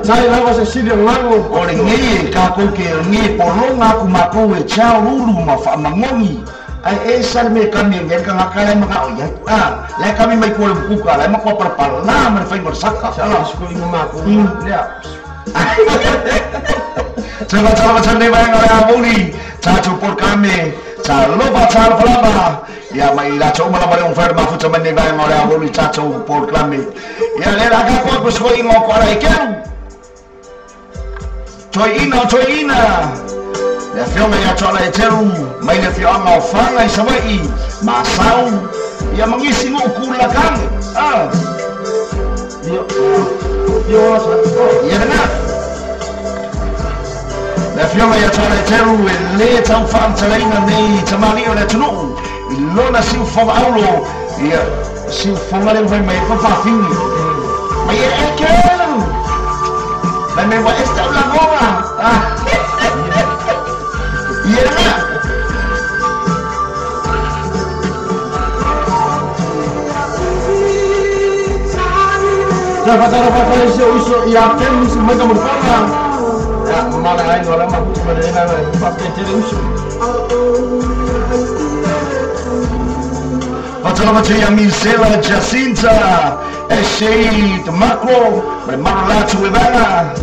saya lawa saya sini lalu orang ni kau ke polong aku maku cau lulu mafa mangongi ai sal me kami yang kan akala maka ya la kami mai ko buka la mako perpal na mer fai bersaka salah sekolah maku ya Coba cari bayang oleh abuli, cacu por kami, lupa cal pelaba, ya mai la cuma la boleh ungfer mafu cuma ni bayang oleh abuli cacu por kami, ya le agak kuat berskoi ngok orang ikan, coy ina, le film ya cola eteru, mai le film ngau fangai samai, masau, ya mengisi ngukul lakan, yo satu, ya dengar. La fiona ya tole teru e le tau whaantaraina nei tamari o le tunu i lona siu whawa aulo ia siu whangare vai mai whawhawhingi mai e kēlu mai me wa esta ula ngora ia nga Dapat iso ia tem semoga berfara mana lain orang mampu cuma dengan pakai television. Macam yang Misela Jacinta, Shade Macro, bermakna lah cuci bana.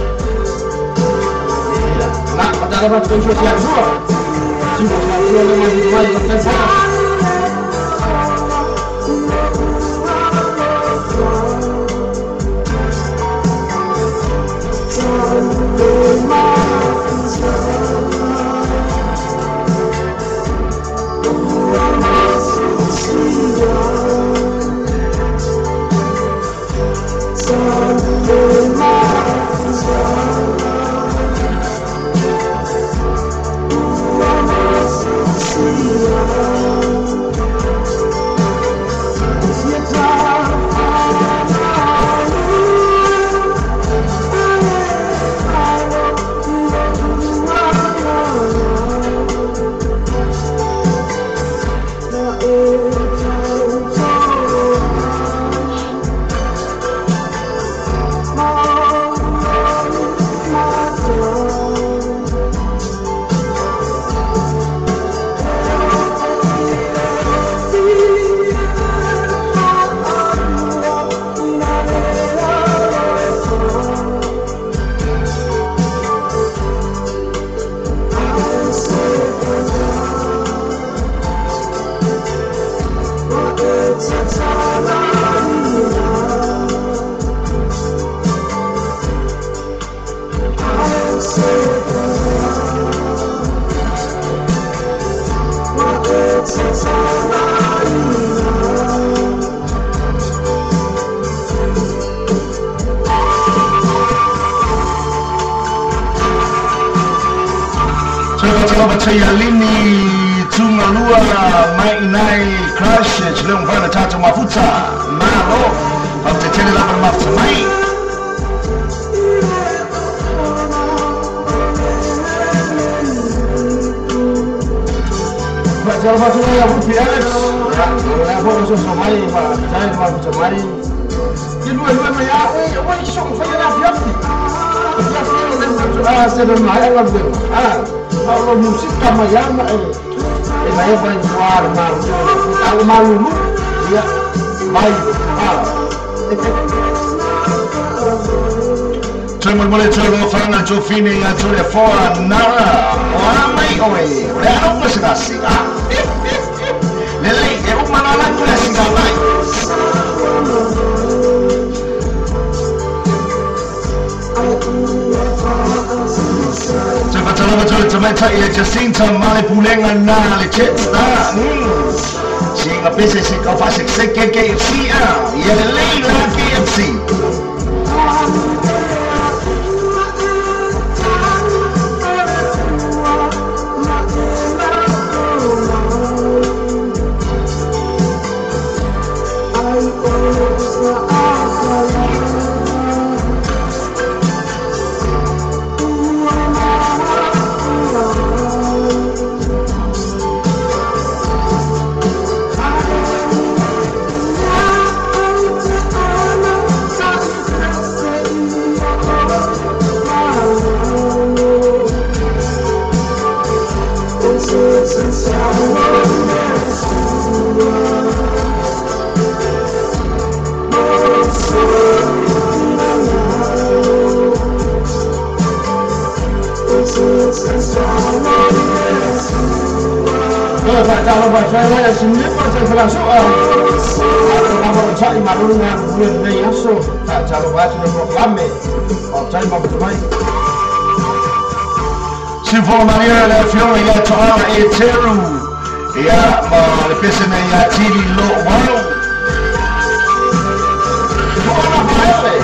Nak pada dapat konsumsi yang semua. Semua orang masih bertanya. Bataya lini tungalua mai nai crash chileo mbana tatu mafuta malo hatetele la mafuta mai Baca baca ya bupias ya boleh susu mai saya mafuta mai dua ya woi song saya dah fiafi sedang mai agak kalau musik sama yang saya paling keluar kalau malu dia baik Cuma boleh coba fana Jofine ya coba fora nara ramai oi dah apa sekali lelai mana lagi nasi galai Coba ya Jacinta male pulengan na le cetsta singa pese se kau fasik se KFC ya le la KFC Kalau bahasa saya sendiri saya langsung kalau cari malunya bulan Mei aso kalau bahasa proklame cari malu baik Sifo Maria la fiore ya toa eteru ya ma le pesena ya tiri lo wao Bona baile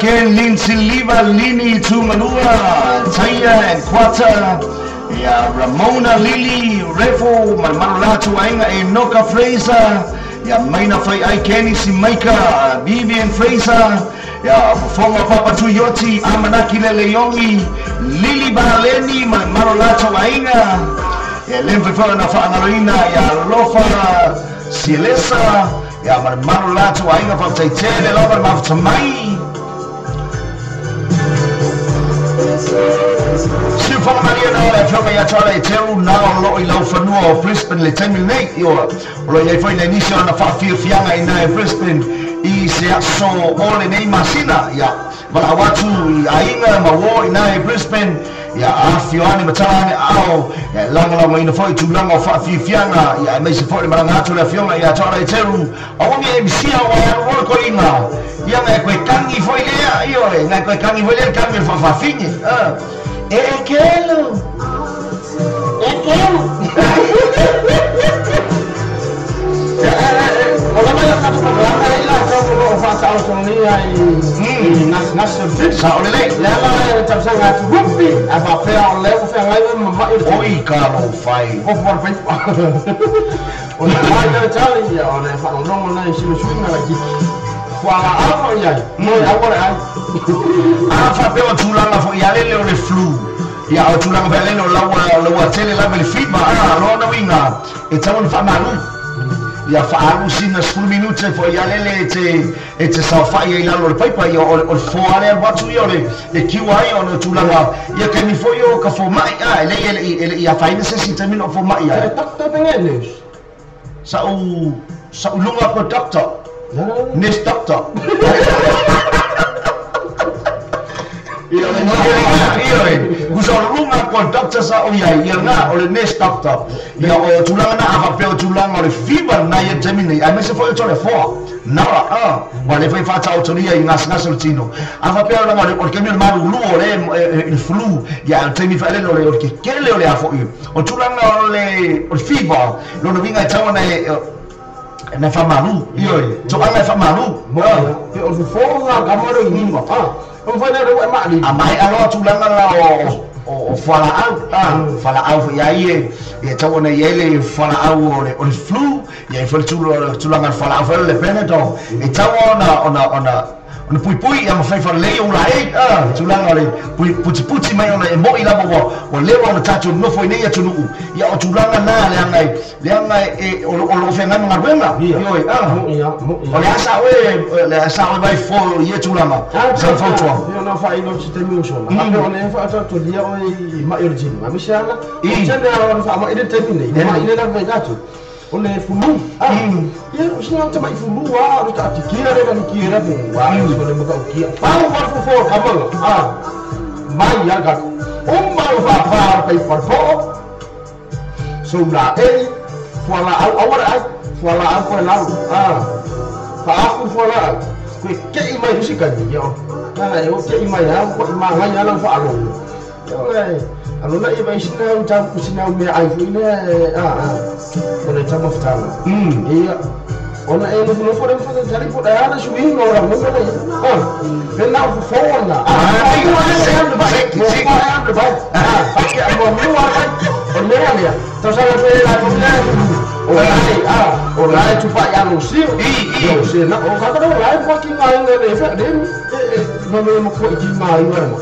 again Lindsay Liva Lini Tumanua Taya and Quata ya Ramona Lily Revo Marmalatu Ainga Enoka Fraser ya Maina Fai I Kenny Simaika Vivian Fraser ya Fonga Papa Tuyoti Amanaki Leleongi Lily Baleni Marmalatu Ainga ya Lemfe Fana Fangarina ya Lofa Silesa ya Marmalatu Ainga Faitele Lofa Maftamai Sifo Maria na fiona ya tala eteru na lo I lau fanua o Brisbane le taimi nei yo lo ia foi na inicio na fafia fianga ina e Brisbane I se aso ole nei masina ya wala watu ainga mawo ina e Brisbane ya afio ani matane ao ya langa ina foi tu langa fafia fianga ya me se foi maranga atu le fiona ya tala eteru awongi e bisia o ro ko inga ya me ko kangi foi le yo na ko kangi foi le kangi fafafinye Ekelo. Kalau banyak satu program lah kalau fasa autonomia nas sao le la tam sangat rupi apa fair le fair ngai ma oi karo fai ko por pen ona mai challenge ya ona fa no na sinu sinu lagi Kuala apa ya? Moi agora ai. Afa pelo tulanga fo ya lele o le flu. Ya o tulanga pele no lawa tele la bel feedma lo na winga. E tawon fa malu. ia fa'alusina 10 minute fo ia lele te saofai ai lalo le paipa ia o foa le watu ia le kiua ai o le tulaga ia ke mi foi o ka fomai ele ia faina se si termino fomai ia Doctor pengen Sa ulunga ko doctor. Nis doctor. Iya, gusto ulunga ko doctor sa uyai, iya nga ole nis doctor. Ia o tulanga na aka pe o tulanga ole fever na ia Gemini. Ai mese foi o tole fo. Nara wale foi fata o tolia ngas o tino. Aka pe o ngale o kemil maru lu ole il flu. Ya temi fa le ole o ke kele ole afo. O tulanga ole o fever. Lo no vinga tawana na famalu iyo to anga famalu pe o fo nga kamaro inima o fa na ro ma li amai alo tulanga la o fala au ya ye tawana yele fala au o flu ya fo tulanga fala au le penedo tawana ona pui ia mafai fa lei o lai tulanga le puti mai ona e mo ila bo o lewa ona tatu no foi nei atu nu ia o tulanga na le anga e o fenga nga ruenga ia o le asa o vai fo ia tulanga sa fo to ia na fa ino te mi so ma pe ona fa to dia o ma urgin ma mishala o tene o fa ma ide te ni ma ide na vai tatu o le fulu ia o singa te mai fulu o ta tikira le na kira be wa so le mo kia pa o fo kamalo mai ya ga o ma va pa pe por po so la voilà voilà ko la fa aku voilà ko ke mai musika ni yo o ke mai ha ko ma nga ya la fa alo alo na iba isina uta usina me ai fine ona tama futana ia ona e no fo fa tali po da ana shuwi no ra no me na fo ona Olai tu pak yang usia, usia nak orang kata olai fucking main le efek dia, nama mau kau ikut main mana?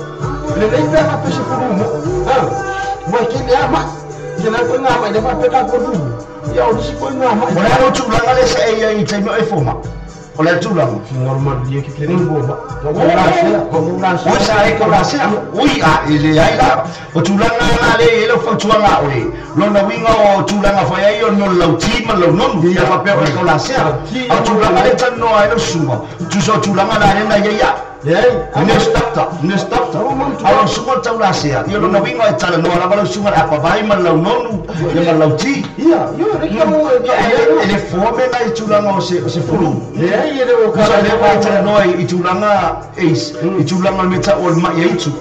Lepas itu apa sih perlu? Mungkin dia mak, jangan kau ngamai dia apa tak perlu. Ya udah sih kau ngamai. Boleh aku cuba kali saya yang cuma iPhone mak. Oleh tulang normal dia kita ni bomba. Oh saya kolase. Ui ile ai la. O tulang na le lo fa tuanga oi. Lo na winga o tulang fa ai no lo tima lo non dia fa pe kolase. O tulang le tan no ai lo suma. Tu so tulang na le na ya. Ne stop. Alo suma kolase. Yo lo na winga tan no la lo suma apa vai ma lo non. Ya ma lo ti. Iya, yo ele fome na tulang o se fulu. Ia le o kala le wa tana noi I tulanga ace I tulanga meta o ma ya itu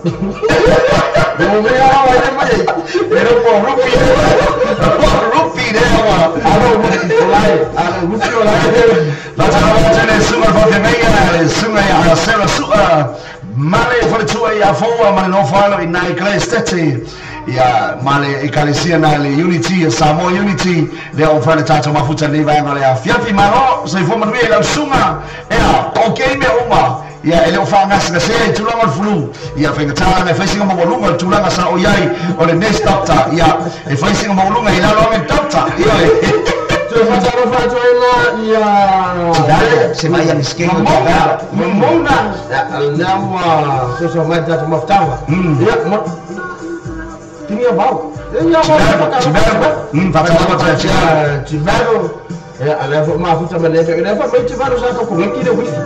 no me ha wa le mai pero por rupi de wa rupi olai la tana suma for de meia suma ya sera su male for tu ya fo ma no falo in nai klestete ya male ikalesia na le unity Samoa unity le o fana tata mafuta ni vai ngale a fiafi maro se fo manu la sunga ya okay me uma ya ele o fanga se se tulanga flu ya fenga tala me facing mo volunga tulanga sa o yai o le next doctor ya e facing mo volunga ila lo me doctor ya tu fa ya se vai a skate mona alama so mai tata mafuta ya tinha bal. Tiveram, a leva uma fruta maneira, leva bem tiveram já com aqui de whisky.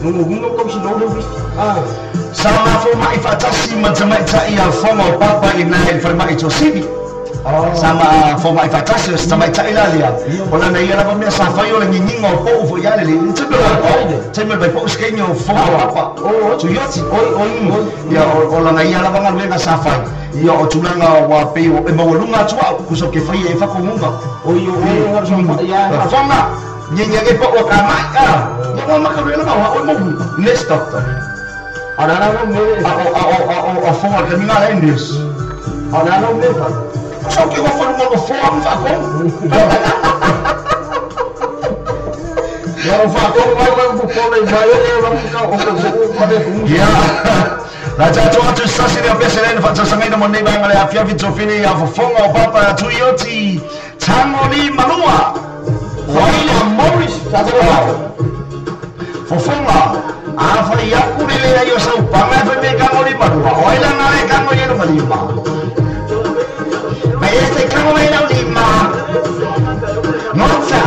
Não continuou de whisky. Sama forma ifatasi macam ia forma papa ina forma itu sibi. Sama forma ifatasi sama ila dia. Ola na ia lava me sa faio le ningo po fo ya le. Teme bai po skenyo forma papa. Tu yoti oi. Ya ola na ia lava ngal venga sa fai. Ia o tulanga wa pe o mawalunga tua kuso ke fai e fa komunga. Oi ya fonga. Nyenye ke po o kamai ya mo makarela ma o mo next doctor. Ada me o fonga ke minga endis. Ada me fa. Só que eu vou falar uma forma, facão. Eu facão vai pro polo e vai ficar o yeah. Raja tu sasi dia peselen faca sangai na moni bang ale afia vitsofini ya fonga o papa tu yoti. Tangoli malua. Faina Morris Fofonga afa yaku lele ayo sa upanga fa me kango di marua oila ngale kango yeno malima ma este kango ina lima ngotsa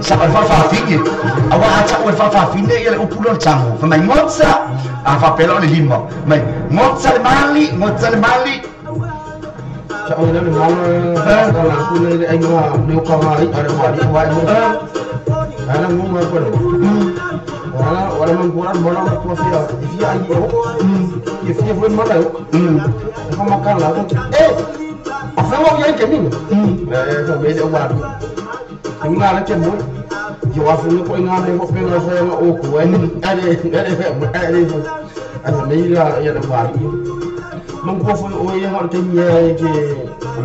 sa fa fingi awa acha o fa fingi ele upulo chango fa mai ngotsa afa pelo ni lima mai ngotsa le mali sa o le malo la pule ai nga no ka mai ara wa ana mo ma ko wala man kuran bola ko fia ifia ai ko ifia foi mala ko makala afa mo ya ke min to be de wa nga la ke mo yo afu ko nga ne ko pe nga fa nga o ko ai ade ana me ya da wa man ko fo o ye hon tan ye ke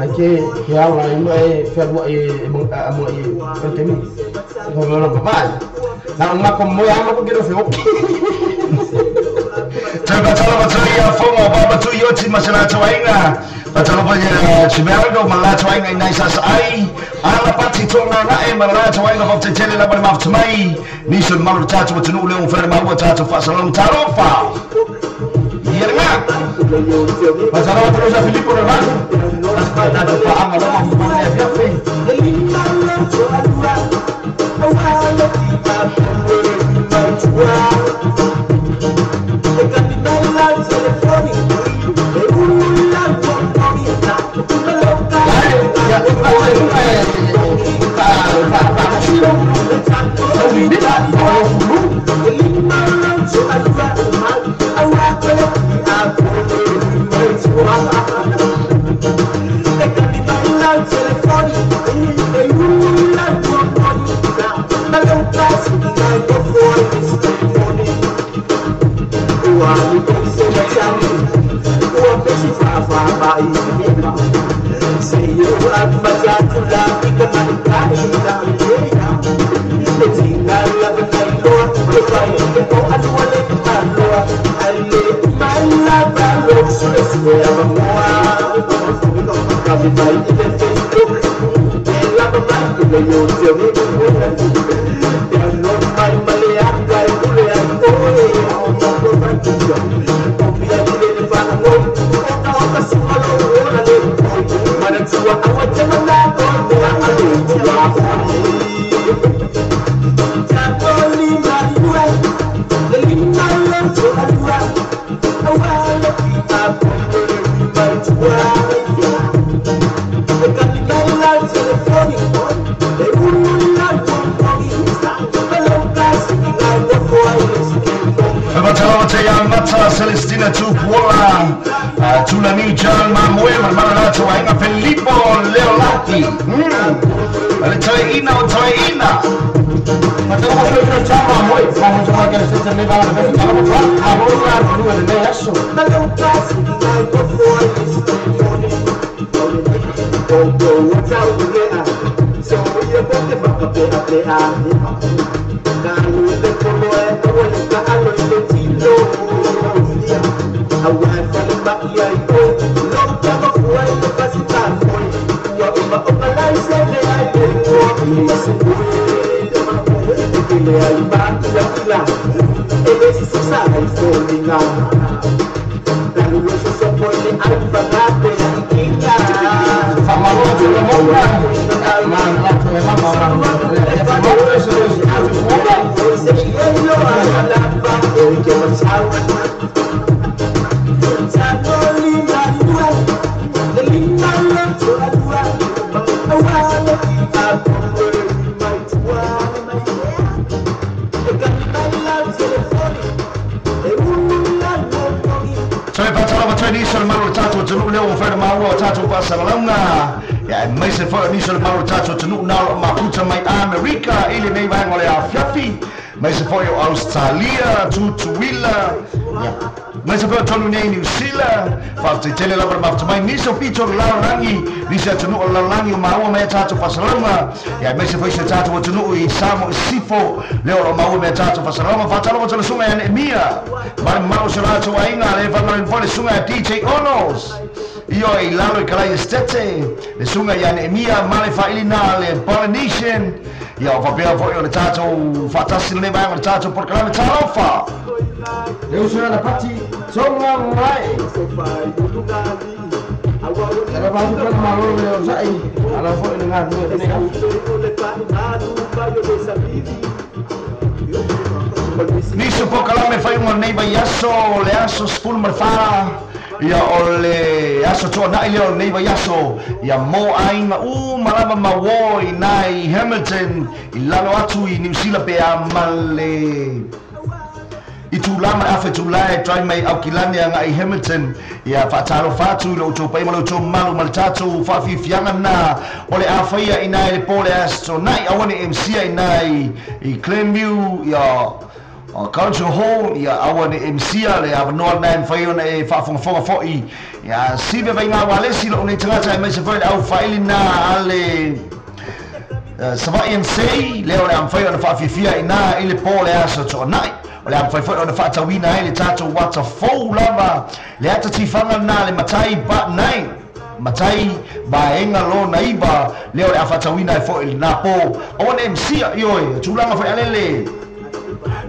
la ke ya la no e fer mo e mo e ke min ko no ba na ma ko mo ya ma ko gero fe o Batalo batalo ya fongo baba tu yoti masala twainga batalo ba ya chimergo mala twainga nai sasa ai ala pati tonga na e mala twainga ba tele la ba maftumai niso malu tatu watunu le umfere ma wa tatu fa salon tarofa yerga batalo batalo za Filipo de Vaso aspa da pa anga la ma ne ya fe Celestina Tupuola Tulani John Manuel Maranato Ainga Filipo Leolati Toina Mateo ko sa chama mo fa mo sa ka sa me ba na ka mo fa amo na ko na ne aso na ko class na ko for this what's out there so you got the back up there ka lu de ko lo e ko le ka alo de tilo awan fa le ba ya ko lo ka ko wa ko ka si ta ko wa ba lai se le ai ko ni se le alibaki ya kila elesi sasa haifolinga kaluweso sopole alibagape ya ikinga famarojo ya monga mama Nisal maru tatu tunu leo fer maru tatu pasalanga ya mai se fer nisal maru tatu tunu na maputa mai America ile nei vai ngole afiafi mai se fer Australia tutuila ya mai se fer tonu nei New Zealand Fafte tele la mafte mai niso pito la rangi nisa tunu la rangi maua me tatu fasalama ya mese foi se tatu tunu I samo sifo leo maua me tatu fasalama fatalo tunu sunga ya Nehemia mar malo shalatu wa inga le vangalin fole sunga ya DJ Onos io I lalo kala estete le sunga ya Nehemia male failina le Polynesian ya fabia foi le tatu fatasi le ba le tatu por kala talofa leo sura la pati songa mai Ada baru kan malu leo sai ala foi dengan Niso po kalame fai un neighbor yaso le aso spul marfara ya ole aso to na ile neighbor yaso ya mo ainga malama mawoi nai Hamilton ilalo atu I New Zealand pe amale Itulama afetulai try mai aukilani nga I Hamilton ya fatalo fatu lo to pai malo to malu maltatu fa fi fianga na ole afaya ina le pole asto nai awani MC ina I claim you ya Council Hall ya awani MC le avno na fayo na fa fonga foi ya sibe vai nga wale silo ni tanga mai se foi au failina ale Savai MC leo le amfayo na fa fi fia ina ile pole asto to nai Ole am fai ona fata wina ele tato wata fou lava le ata tifanga na le matai ba nai matai ba enga lo naiba le ole afata wina e fo il napo on MC yo tulanga fai alele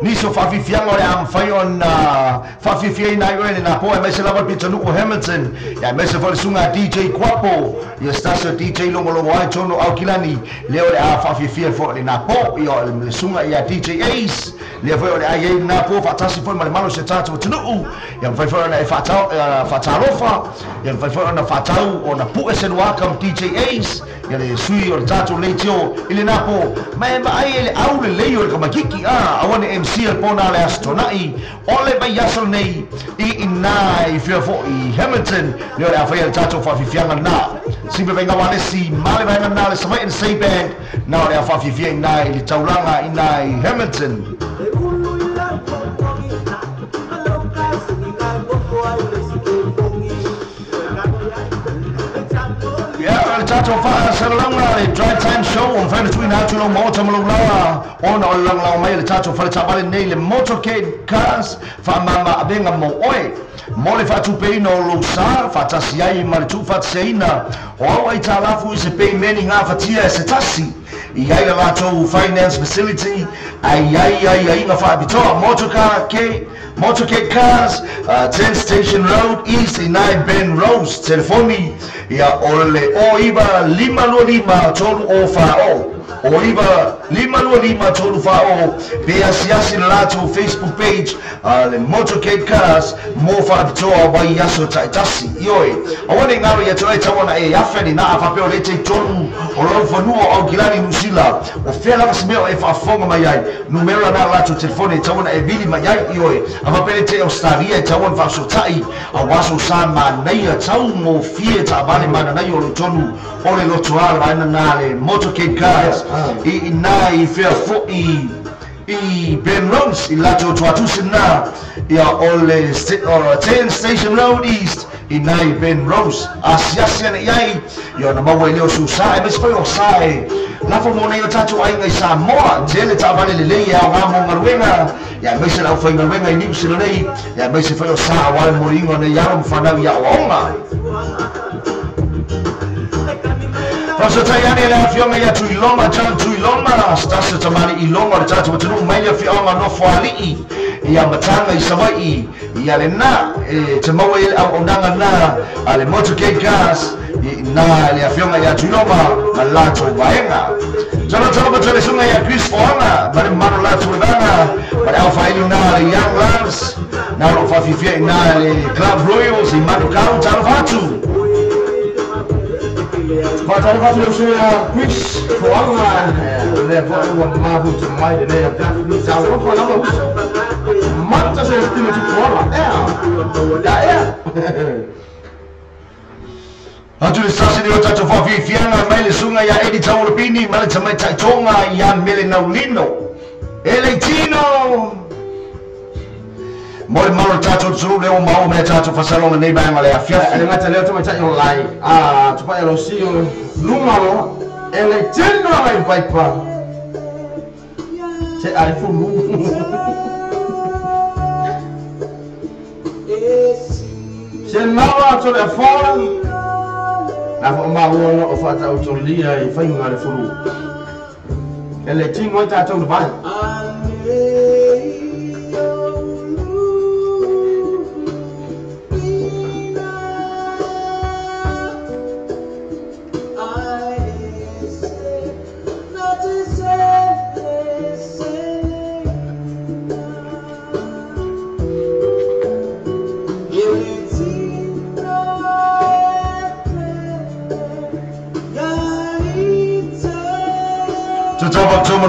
Niso fa fianga ole am fai ona fa fia ina yo na po e mese lava pitanu Hamilton ya mese fo sunga DJ Kwapo ya stasa DJ longo ai tono au kilani le ole a fa fia fo le napo yo le sunga ya DJ Ace le foi ole ai na po fatasi foi malo se tatu tunu ya foi foi na fatalofa ya foi foi na fatau ona pu ese welcome DJ Ace ya le sui o tatu leitio ile na po mai ai ele au le leio kama kiki awane MC el pona le astonai ole ba yasol nei I inai fia fo I Hamilton le ole afai el tatu fa fianga na sibe venga wale si male venga na le sama in say band na ole afa fia nai le taulanga inai Hamilton Tato fa salanga le drive time show on Friday between now to no motor malawa on all long mai le tato fa tabale nei le motorcade cars fa mama abenga mo oi mole fa tu pei no lo sa fa tasiai mal tu fa seina o ai talafu se pei meni nga fa tia se tasi Iai la to finance facility ai nga fa bitoa motorcade cars 10 Station Road East Inai Ben Rose telefoni ya ole oiba 555 tolu ofao oiba 555 tolu fao pe asiasi la to Facebook page le motorcade cars mo fa bitoa bai yaso taitasi yoi awone ngaro ya try tawana e afeni na afa pe ole te tolu olo fonu au kilani musila o fela smeo e fa fonga mai ai numero na la to telefoni tawana e bili mai ai yoi afa pe te Australia tawan fa so tai awaso sama nei tau mo fie ta bale mana nei o tonu ole lo toala bana nale motorcade cars I nai fair fo I Ben Rose I lato to atusina ya ole 10 Station Road East I nai Ben Rose asiasia yai yo na mawe leo susai mes foi osai la fo mo nei tatu ai ngai Samoa jele ta vale le ya wa mo ngarwenga ya mese la foi ngarwenga I New Zealand nei ya mese foi osai wa mo ringo ne ya mo fana ya onga Paso tayani la fionga ya tuiloma chan tuiloma stasa tamani iloma le tatu tunu mai ya fionga no foali ya matanga isawai ya le na tamawa ile au ondanga na ale motorcade cars na le fionga ya tuiloma malato baenga Jalo batale sunga ya Chris Foanga bale mano la tuilanga bale au failu na le Young Lambs na lo fa fifia na le Club Royals I mano kau talo fatu Fatale fatu le sunga Chris Foanga le fa wa mabu to mai de le dafu sa wo fa na uso mata se estimo tu Foanga ya Atu sasa ni watato fa fianga mai sunga ya Eddie Taurpini mala tamai tonga ya Mele Naulino Eletino Mole malo tato tsu leo mau me tato fasalonga nei ba ngale afia. Ele ngata leo tuma cha online. Tupa ya losio lumalo ele tendo ai vai pa. Che ai fu lu. Se nawa to le fora. Na fo ma wono o fata o to lia I fai ngale fu lu. Ele tingo tato no vai.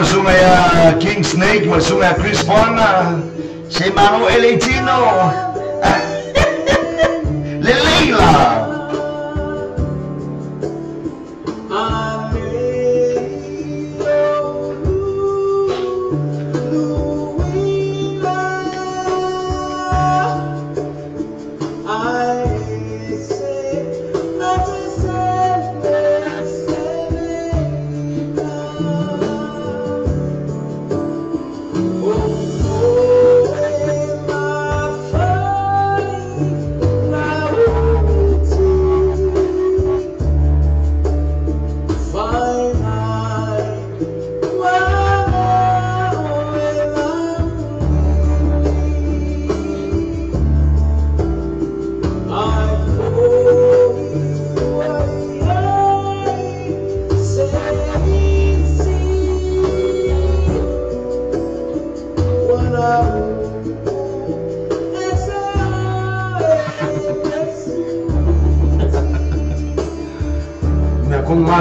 Sunga ya King Snake, sunga ya Chris Bonner, Semano Eletino, Leila.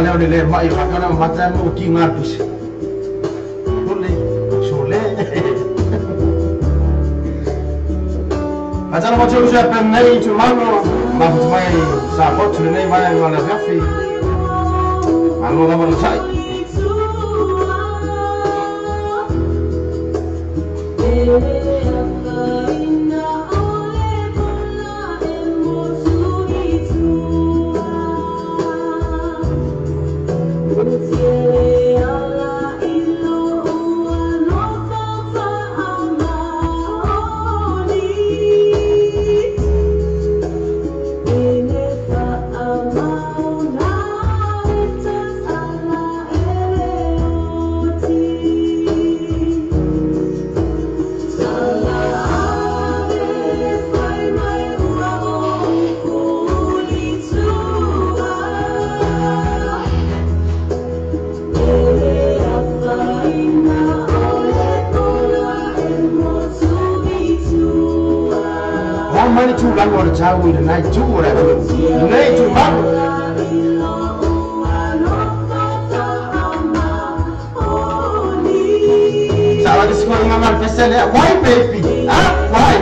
Leo le mai fakana mata mo ki ngapis. Sole. Atana mo tulu sa pen nei tu mano, ma mai sa pot nei mai ngala kafi. Alo la mo sai. Tahu ina naik tu orang tu, naik tu baru. Salah di sekolah ngamar pesel ya, why baby? Why?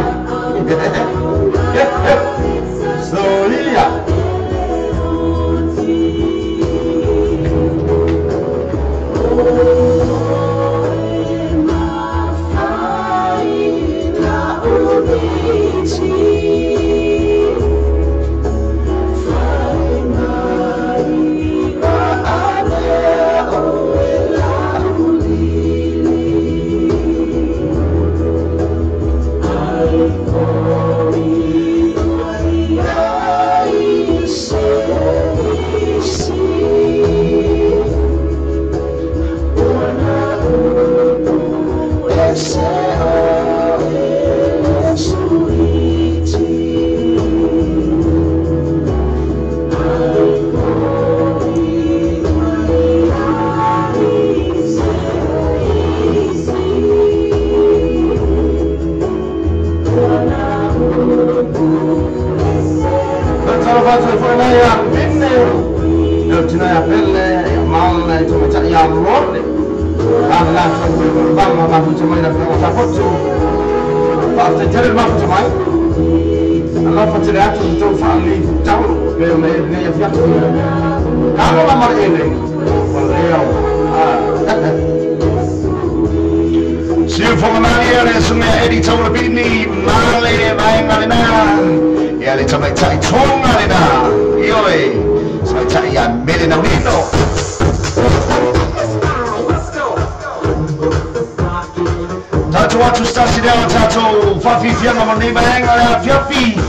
So Lilia. fonga mali ale sunga edi taula bini male vai ngalena ya le tamai tai tonga lena ioi sai tai ya mele na wino tato watu stasi dela tato fafi fianga moneba ngala fiafi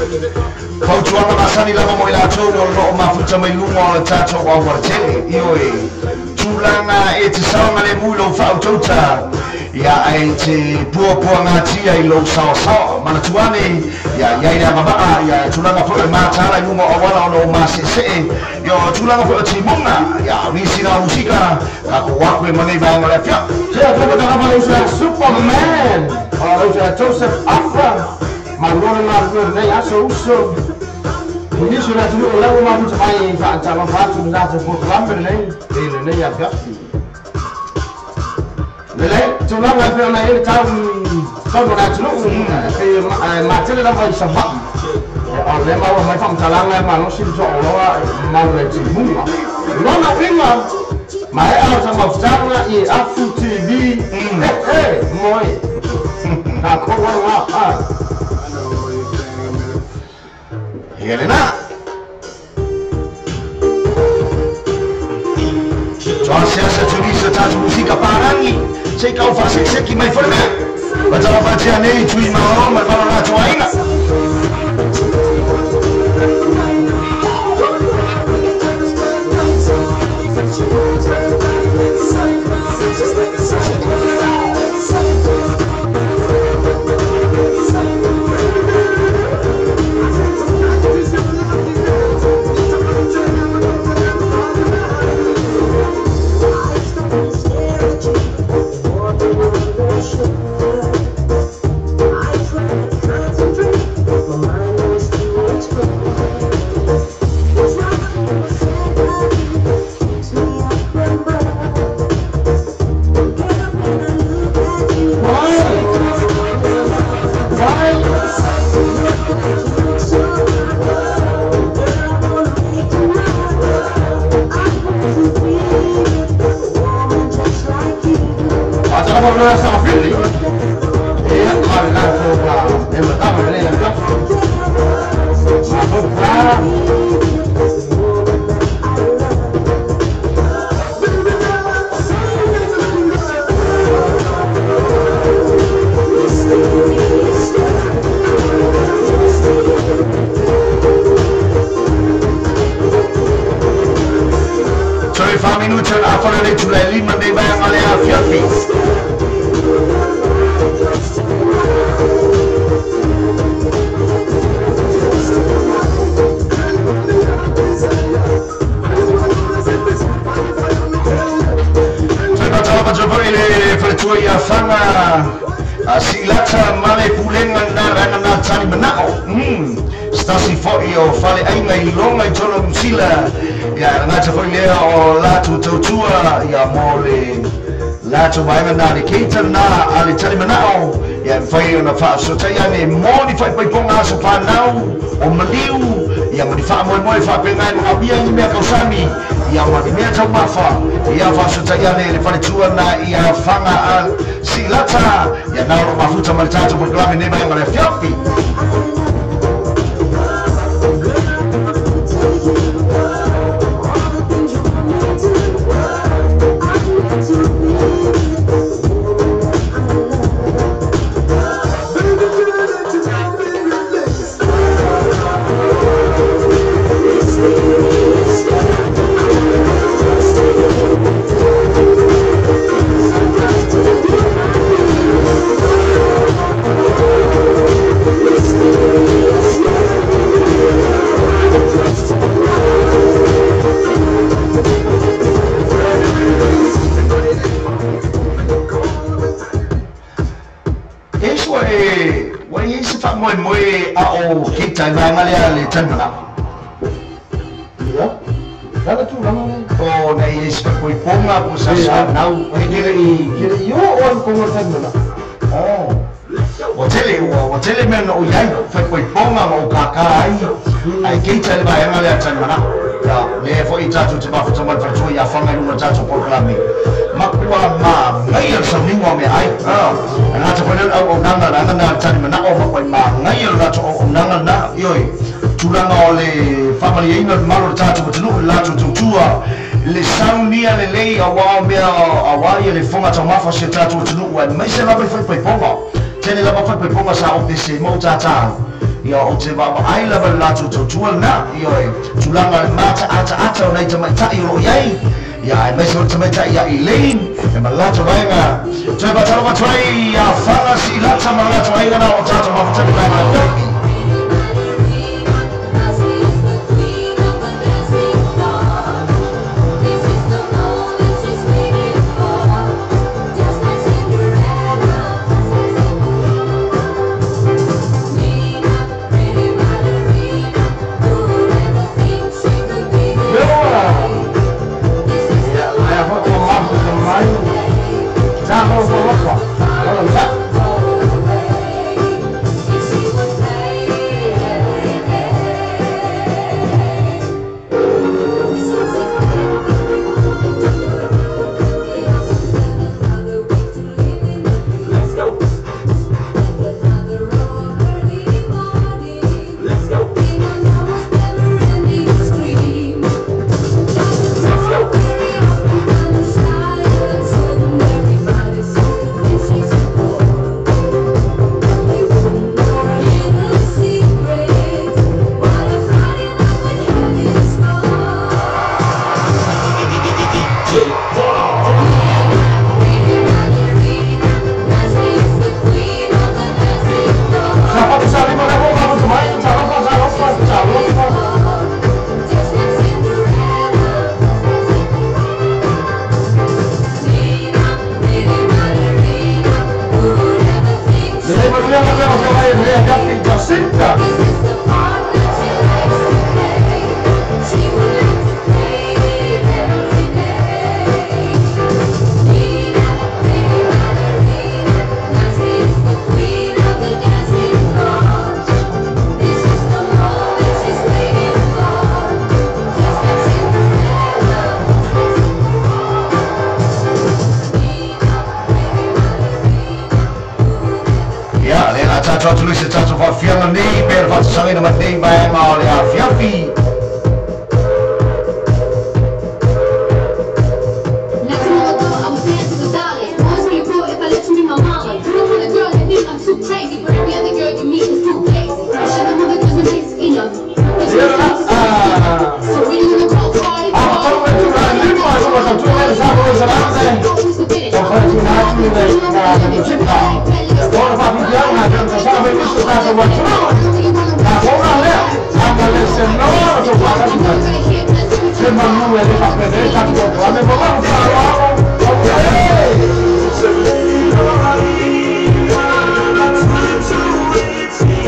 Fautu ana masani lama mo ila tono no mafuta mai lungo ala tato wa wartele ioi tulanga e te saunga le mulo fautota ya ai te pua ngatia i lo sao mana tuane ya ina mabaa ya tulanga po mata ala lungo awala no masese yo tulanga po timunga ya visi na musika kako wakwe maneba ngala pia ya kwa kama usa Superman ala Joseph Afra Malona na ya so ini sudah dulu lalu mau sampai Pak Calon Batu sudah sebut lamber ini ya Pak. Lele, cuma lamber ini tahun nak dulu macam dalam bahasa sebab. Oleh mau macam jalan mau sih soalnya mau lagi bunga. Nona bunga, mai harus sama sejarah i Afu TV. Moi. Tak kau Helena Joan siasa Teresa tatu musika parangi sei kau fase seki mai forma batala batia nei tui mao mai bala na toaina Silata male pulenga na tani manao stasi foi o fale ainga I longa I tono musila ya ngata foi lea o latu tautua ya mole latu vainga na de keita na ale tani manao ya fai ona fa so tayane moni fai pai ponga so pa nau o maliu ya moni fa moi fa penga no abia ni me kausami ya moni me tau mafa ya fa so tayane le fale tua na ya fanga silata ya nao mafuta matatu kwa klabu neba yangu ya fiafi moi au kita vanga le tanna ya kada tu lama oh nei is koi ponga po sa nau kiri yo on ponga tanna oh hotel men o yai foi ponga o kakai ai kita vanga le tanna Ya, le foi tatu te mafu te mai fatu ya fanga lunga tatu proklami. Makua ma ngai al samingo me ai. Na te pone au nanga na tani mana o makoi ma ngai al ratu o nanga na yoi. Tulanga o le family inga malo tatu tunu latu tutua. Le saunia le lei awa mea awa ia le fonga tau mafa se tatu tunu wa mai se lava fai ponga. Tene lava fai ponga sa o se mo tata. Ia o te baba ai lava latu tutua na yoi. Tulanga mata ata o nei te mai tai o iai. Ia ai mai se te mai tai ia i lein. E ma latu vaenga. Te batalo batwai ia fanga si lata ma latu vaenga na o tatu mafa tani vaenga. Tatu lise tatu fa fianga nei per fa sangina ma nei mai ma le a fiafi.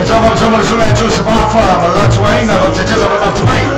Someone who's going to survive for a lot to aim, I'll tell you about tonight.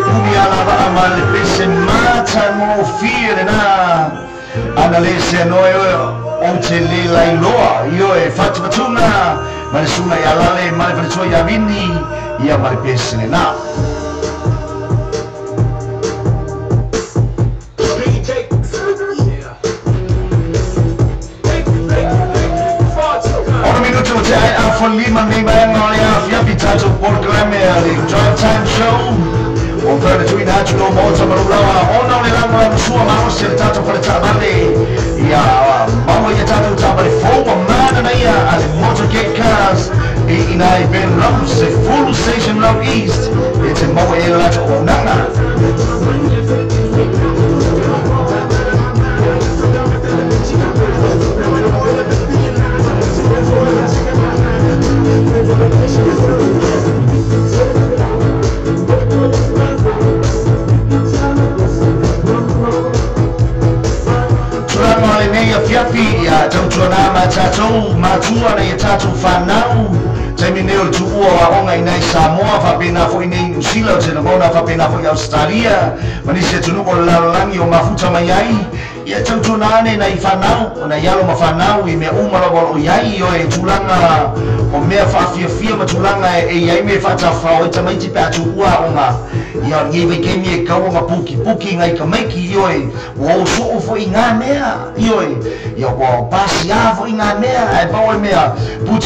pumiala va male pese mata mo fiere na analese noi onte le la iloa io e fatto fatuna ma nessuno ya lale male per suoi avini ia male pese na Lima ni Mangolia, Fiapi Tato, Portland, Drive Time Show, on Thursday between National Malta, Marulawa, on only Language, Suama, still Tato for the Tabale, Mama Yatato Tabale, Four Man and Aya, as motorcade cars, 89 Ben Lows, a full station low east, it's in Moa Elato, Nana. Fiapi ya tautuana matatu matua na yatatu fanau termineo tuua waonga inai Samoa fapena fo inai New Zealand tena mona fapena fo Australia manise tunuko lalangi o mafuta mayai ya tautuana na ifanau na yalo mafanau imeuma lo yai yo e tulanga o mea fafia matulanga e yai me fata fa o tamaiti pa tuua onga ya ngive kemi ka o puki ngai ka maiki yo e wo so fo ingamea yo ya ko pasi avo ingamea e bawe mea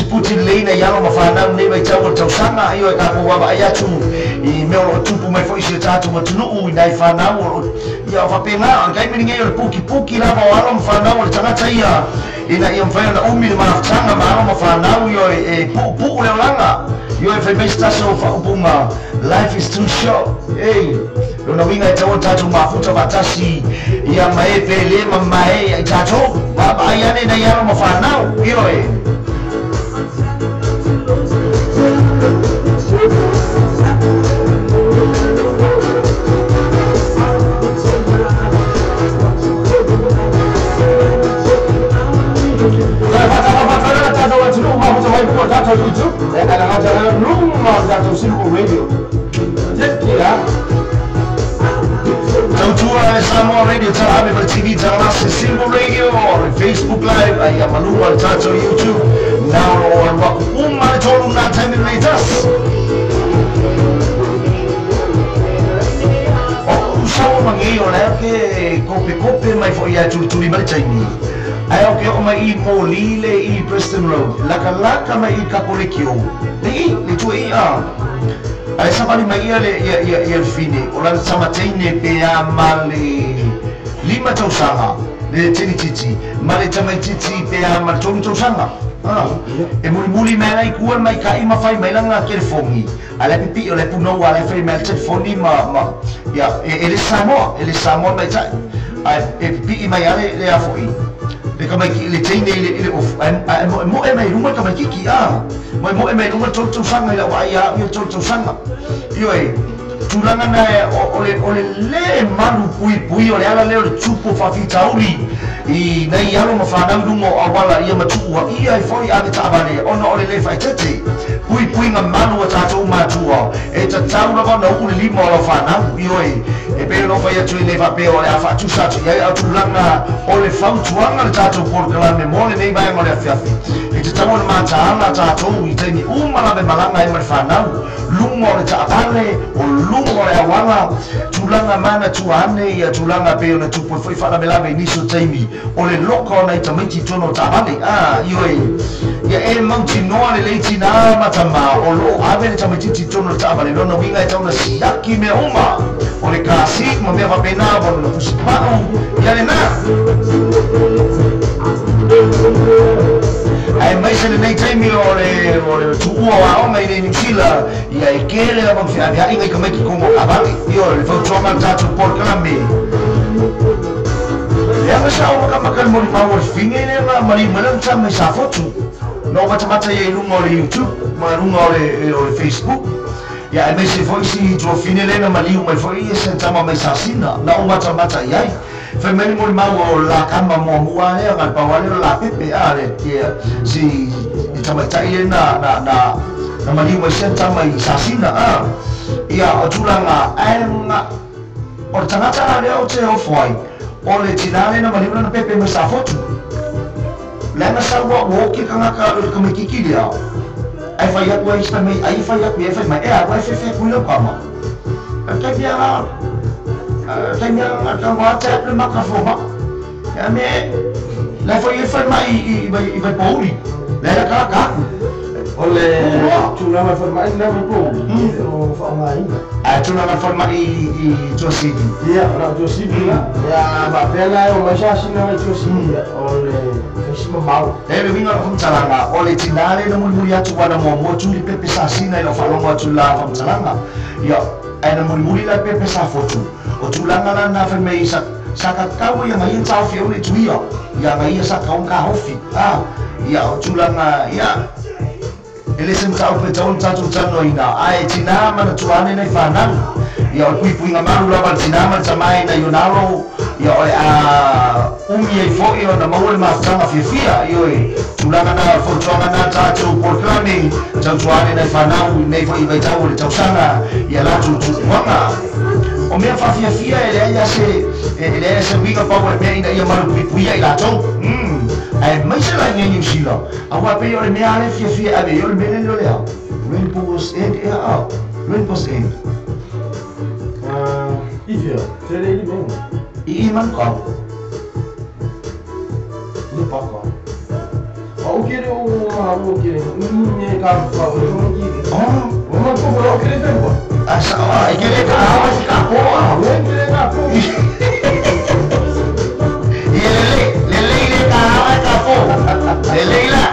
puti leina yalo mafanau ne mai tau tausanga yo e ka ko wa ayatu I meo tupu mai fo isi tatu matunu inai fanau ya fapena ngai mininge yo puki la ba wala mfanau le tangata ia ina ia mfanya na umi mafutanga maaro mafanau yo e pu le langa yo e femesta so fa upunga life is too short hey una winga itawo tatu mafuta batasi ya maepe lema mae itato baba yane na yaro mafanau yo e YouTube and I had a room of that simple radio. Tautua Samoa Radio Tahabe for TV Talasi Simple Radio or Facebook Live. I am Maluma Tato YouTube. Now or Umatolu not time in latest. Oh, so many on copy my for ya to liberty. Ayaw kaya ko mai mo lile I Preston Road laka mai Kapolikyo ni tu ia ay sabali mai le fini ola sama teine pe amali lima tausanga le titi mali tamai titi pe amal tausanga e muli mai ku mai kai mafai mai langa telefongi ala pipi ole puno ala fai mai telefoni ma ya ele Samoa mai tai ai pipi mai ale le afoi kama le teine ile of mo e mai runga kama kiki mo e mai runga tau sanga la wa ya yo tau sanga yo e tulanga na ole le manu pui ole ala le chupo fa fitauri I nei yalo mafana lungo awala ia matua ia I foi ave tabane ono ole le fai tete pui nga manu tato matua e tatau na no ule limo ala fana yo e pe no fai atu le va pe ole afa tu sa ia atulanga ole fautuanga le tato por kala memore nei vai ngole afiafi e tatau na mata tato I teni umala be malanga e marfana lungo le tabane o lungo le awala tulanga mana tuane ia tulanga pe ona tupo foi fala belave iniso taimi ole loko na itamiti tono tabale yo ya e mauti noa le leiti na matama o lo ave le tamiti tono tabale no winga itauna siaki me uma ole kasi mo me va pena bo no pusipao ya le na ai mai se nei taimi ole tuua wa o mai nei New ya e kele la bonfia ya inga come ki como abali yo le fo troma tatu por clambe ya masao kama mo ma fingene ma mari malam tam sa foto no mata ye lungo le YouTube ma lungo le Facebook ya e mai se foi si tro finele na mali mai foi se tama mai sa sina na o mata yai fe meni mo ma la kama mo mua le ngal pa wale la pepe ale tia si tama tai na mali mo se tama sa sina ia o tulanga ainga o tangata leo te o foi o le tinale na malibra na pepe ma sa fotu le na sa wa woki kanga ka ka me kiki dia ai fa ya kwa ista me ai fa ya kwa fa ma e a wa fe fe kulo kama ka dia tanya ka WhatsApp le makafo ya me la fa ya fa mai i vai pauli le ka ka oleh cuma forma ini nama pun, forma ini. Cuma forma i Josip. Iya, orang Josip lah. Ya, bapela yang masih asing nama Josip. Oleh Kasih mau. Winga kum calanga, oleh cindale na mulia cuba na mo culi pepe sasi na ilo falong mo cula kum calanga. Ya, na mulia la pepe sa fotu. O culanga na fermei sakat kau yang ayin tau fiu ni cuia, yang ayin sa kaum kahofi. Ya, o culanga ya. Ele sem tau pe tau tatu tano ina ai tina mana tuane nei fanang ya o pui ngamaru la bal tina mana samai na yonalo ya o umi e fo yo na maule ma tanga fifia yo e tulanga na fo tonga na tatu proclaiming tau tuane nei fanang nei fo i vai tau le tau sanga ya la tu wanga o me fa fifia ele ya se winga pa wa me ina ya maru pui ai la tau ai mai se la ngi sila awa pe yo le me ale fia ave yo le me le le Rainbows End Rainbows End iya saya ini bang iman kau lupa kau kira kira ini kan kau memang kau kalau kira kan asal kira kau kapo kira kapo Leila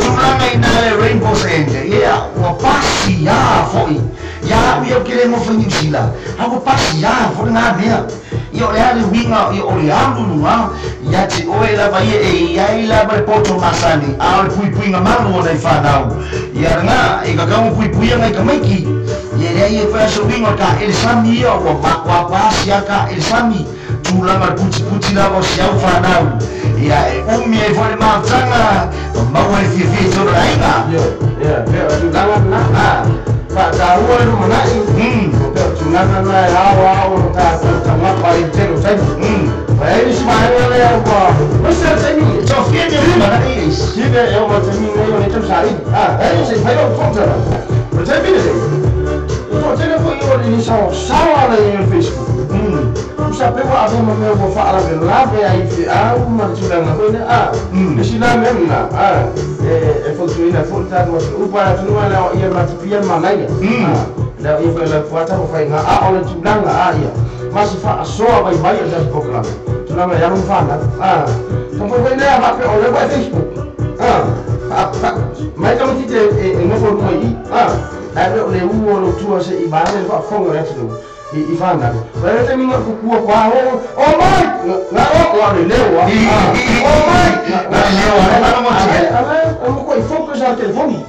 tulanga inale Rainbows End ya wapasi ya foi ya eu queremos fazer sila aku pasi ya foi na dia yo le ale winga yo le andu nunga ya ti oela vai ya ila ba poto masani al pui ngamalu na ifanau ya nga ikakamu pui ngai kamaiki ya le fa so winga ka el sami yo wa pasi ya ka el sami tulanga puti na bo sia ufanau ya umi e foi matanga mau e fi to rainga ya tulanga na Pak tahu itu mana ini? Tunangan lah, awal tak sama paling terus saja. Ini semuanya ya apa? Mesti ini. Sofia ni mana ni? Jika yang macam ini yang itu sari. Ini saya perlu fokus. Macam ini sih. Macam apa ini sawa lah yang Facebook. Sampai apa yang mau faala berlaba ya itu macam apa ini di sini memang foto ini foto masih upaya semua lah ia masih pian mana ya dah ia kalau foto apa enggak oleh tudang ya masih soal baik-baik dan program tudang yang faala sampai ini apa oleh Facebook mereka mesti ngomong lagi ada oleh umur tua seibadah pak fong itu Ivana, pero este mingo kukua kwa oh my, ngao le lewa. Oh my, lewa, ana mo tie. Ana mo ko focus al telefoni.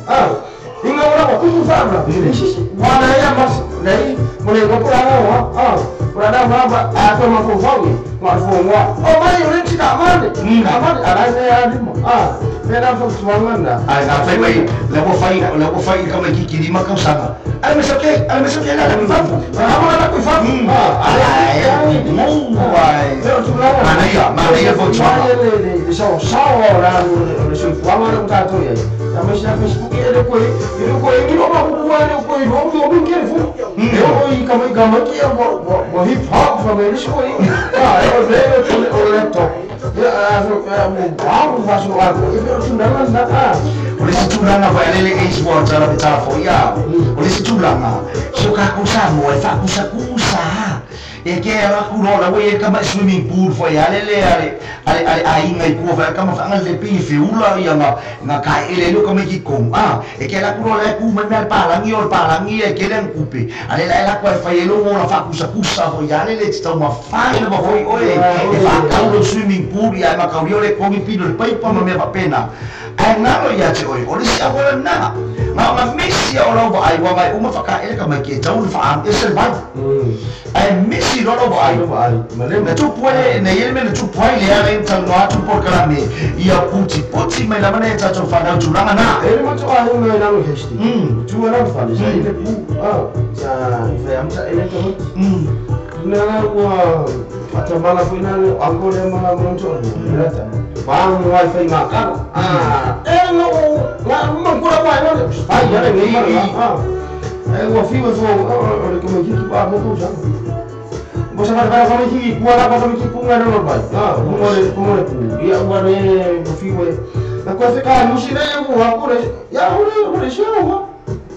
Inga ora ko kuku fabra. Wala ya mas, dai mo le ko ra ora da baba to ma ko fawi. Ma fo mo. Oh my, ore ti ka mane. Ka mane ara ne ya dimo. Pera fo tuangana. Ai na fai mai, le ko fai ka mai kiki di makausa. Alam mo sakay na lang fafu. Ana ko fafu. Manaya fo chwa. Le sawa ra le so fuama no tato ya. Ya mas na Facebook ele ko ni ba ko le ko ro bin ke fu. Eu i kama ki bo hip hop from ele ko i. Eu vejo o laptop. Vamos fazer o arco. Eu tunangan na Oleh si tulanga fa ele ke sport cara bicara fo ya. Oleh si tulanga suka kusa mo fa kusa. E ke ala kuno la we ka ma swimming pool fo ya le ai ngai ku fa ka ma fa ngal le pi fiula ya nga ka ele lo ka me ki kom e ke ala kuno la ku ma mer palangi e ke len kupe ale la kwa fa yelo mo la fa kusa fo ya le sta ma fa le ba foi oe e fa ka lo swimming pool ya ma ka le ko mi pi do pai pa ma me pa pena ai ngalo ya che oi ole si apola na ma misi o lo ai wa mai uma faka ele ka mai ke tau fa am ese vai ai misi lo ai ma le na tu puai na ele me na tu puai le ale tau no atu por kala me ia puti mai la mana ta tu fa na tu langa na ele ma tu ai mai na no hesti tu era fa le sai le pu ja fa am sa ele to na wa ata mala foi na ango le ma mo to rata bang wifi ngaka no ma kura wa no ai ya le ma wa fi wa so le ko me ki pa mo to ja bo sa ba fa me ki ku ala ba me ki pu ngana no ba mo le pu ya wa ne bo fi wa na ko se ka mushi na ya wa ko ya ho le sho wa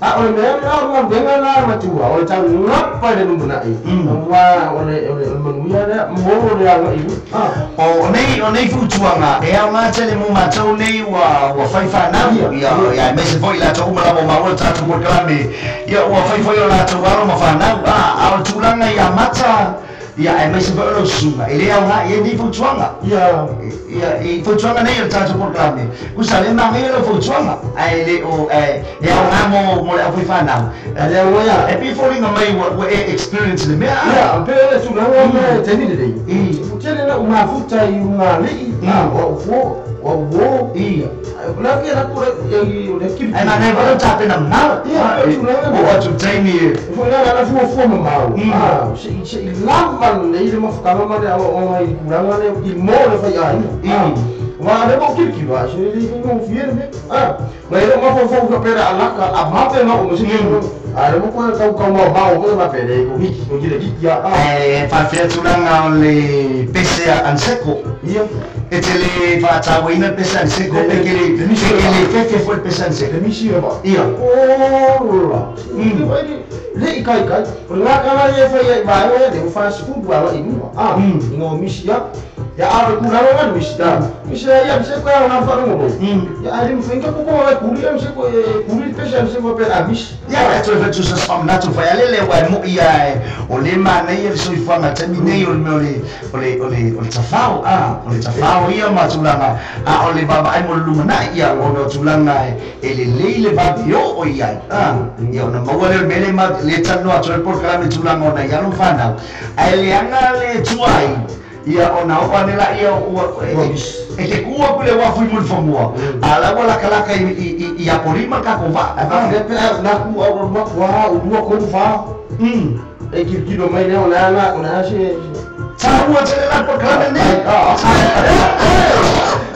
oleh mereka orang dengan lama tua, oleh tahu ngapa dia nunggu naik. Wah, oleh menguya dia mau dia nggak ibu. Onei futuanga, macam ni macam ni wa faifa na ya mesi foi la tu mala mau ta tu programe ya wa faifa la tu waro mafana au tulanga ya mata ya mesi foi lo sunga ile ya ni futuanga ya futuanga nei ta tu programe usale na ngelo futuanga ile o ya ngamo mo la faifa na ya wa ya e foi ngamai wa experience le ya pele sunanga me teni dei futele na umafuta yungali wo iya lagi aku lagi ana ne baru capek na mal iya o tu tani foi na fu mau se lamban ne ile mafukama mane o mai kuranga ne imole fa ya ma ne mo kirki ba se ile no firme ma ile mo fo ka pera alaka amape ma o musiki ale mo ko ka mau ko ma pere ko hiki ko gile ya fa feturanga le pese anseko iya etele fa tawina pese anseko pekele fefe foi pese anseko misi ba iya le ikai nga kana ye fa ye ba ye de fast food ba ini ngo misi ya ave kuranga nga misi ya bisa ko ya na fa ngo ya ali mfenga ko ko wa kuri ya mse ko kuri pese anseko pe amis ya to fa tu sa fam na to fa ya le wa mo ya o le mana ye so fa na termine o le tafao o le tafao ia matulanga o le baba ai mo lumana ia o no tulanga le babio o ia ia na mo le mele ma le tano a tro programa tulanga na ia no fana ai le anga le tuai ia ona o panela ia o te kua kule wa fui mun famua ala wala kalaka i apolima ka ko va na ku o wa ko fa kirkido mai ne ona se tahu aja la programa ne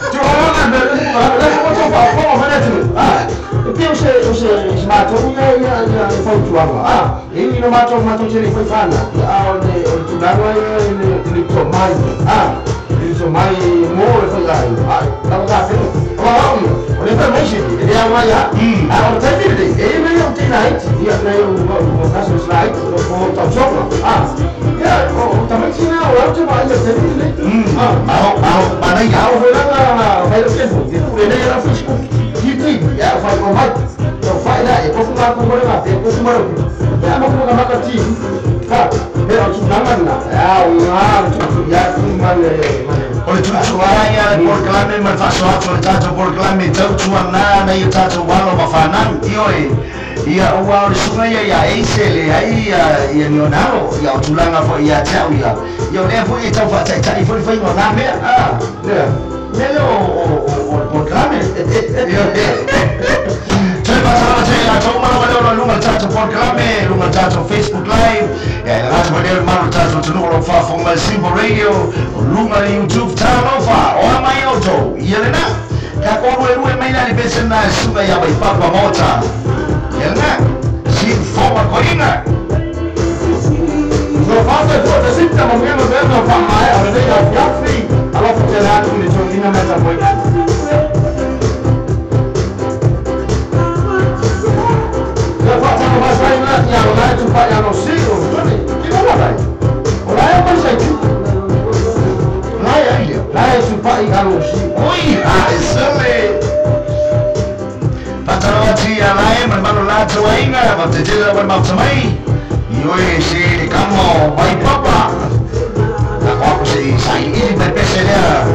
Joana na ko to fa ko mana tu Pio se smato ya foi tuanga ini no mato se foi fana ne tu dava ele to mai ele to mai mo foi lá tava tá olha para mais ele é uma ya o tá dele ele não tem night e o caso slide o tá jogo ya o também tinha o outro mais dele mana ya foi lá vai o que ele era Facebook ya fai ko mai to fai da e ko kuma ko gore ma te ko kuma ro ya ma ko ma ka ti ka pero tu nangana ya ya kuma le oleh tu suaya proclame mal faso atro tato proclame tau tuana na ia tato walo mafanan ioi ia wa sungai ya eisele ai ia nionalo ia tulanga fo ia tau ia le fo ia tau fa tai fo no na me Nele o proclame Saya pasal saya tahu mana mana lunga tato proclame lunga tato Facebook live ya lazima badal mara tato tunulo fa from Simple Radio lunga YouTube channel fa o mai auto yelena ka ko ruwe mai na pesa na suga ya bai papa mota yelena si forma coinga no falta de sinta momento mesmo para mai a ver ya free alo futela tu ni chondina meta boy mas vai lá tu vai no sigo que não vai ora é mais aqui lá é tu vai no sigo oi isale patrawati alai mano la tuainga batejela wa mautamai yoi si kamo bai papa na kwa si sai ili pepeselea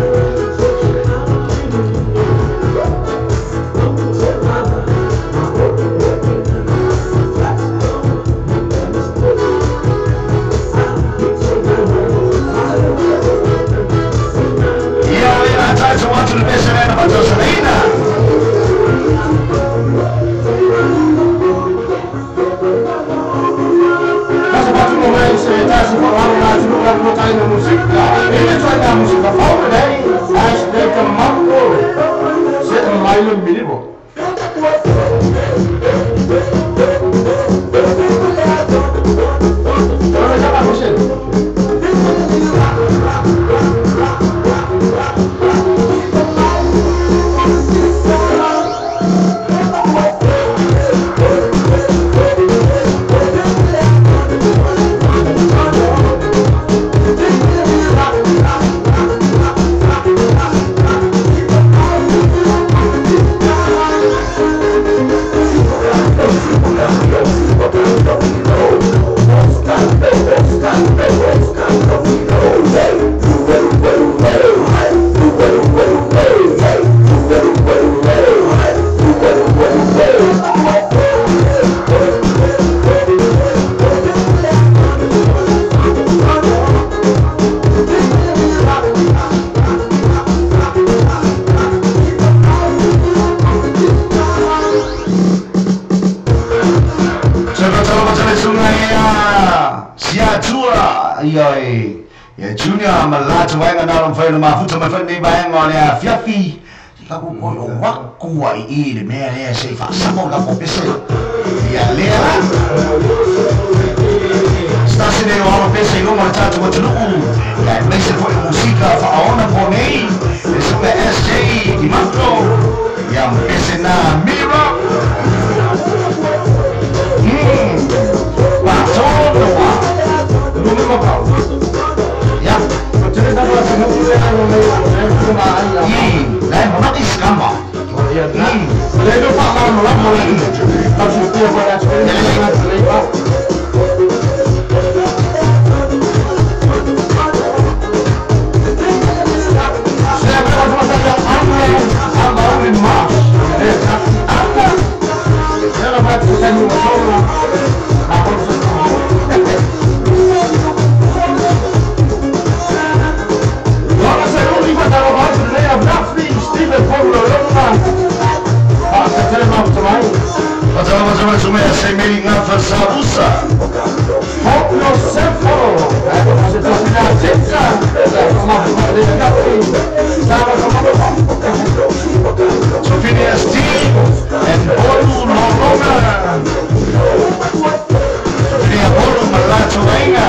en vivo. Ahora ya va, José. Junior malato wanga na long fai mafuta mafani bayang oleh Fiafi lagu koyo waku ai ile me ale se fa samo la popese ya lera stasi de ono pese no ma tatu watu ya mese foi musika fa ona ponei eso é SJ di Marco ya pese na mira pa todo wa no me va ya lain mati skamba lain pak lama harus dia pada Macam-macam semua saya meringat versabusa. Hoplo Sefo. Sudah cinta. Sophia Steve and Bolu Noroma. Sophia Bolu Malacho Venga.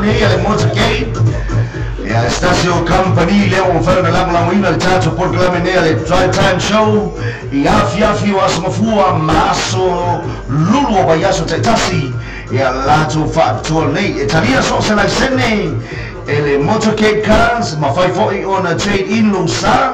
nei le motorcade ya stasio company leo mfano la mwina tatu program nei le drive time show ya fiafi wasmafua maso lulu wa yaso tatasi ya lato factor nei italia so se la sene ele motorcade cars mafai foi ona trade in lusa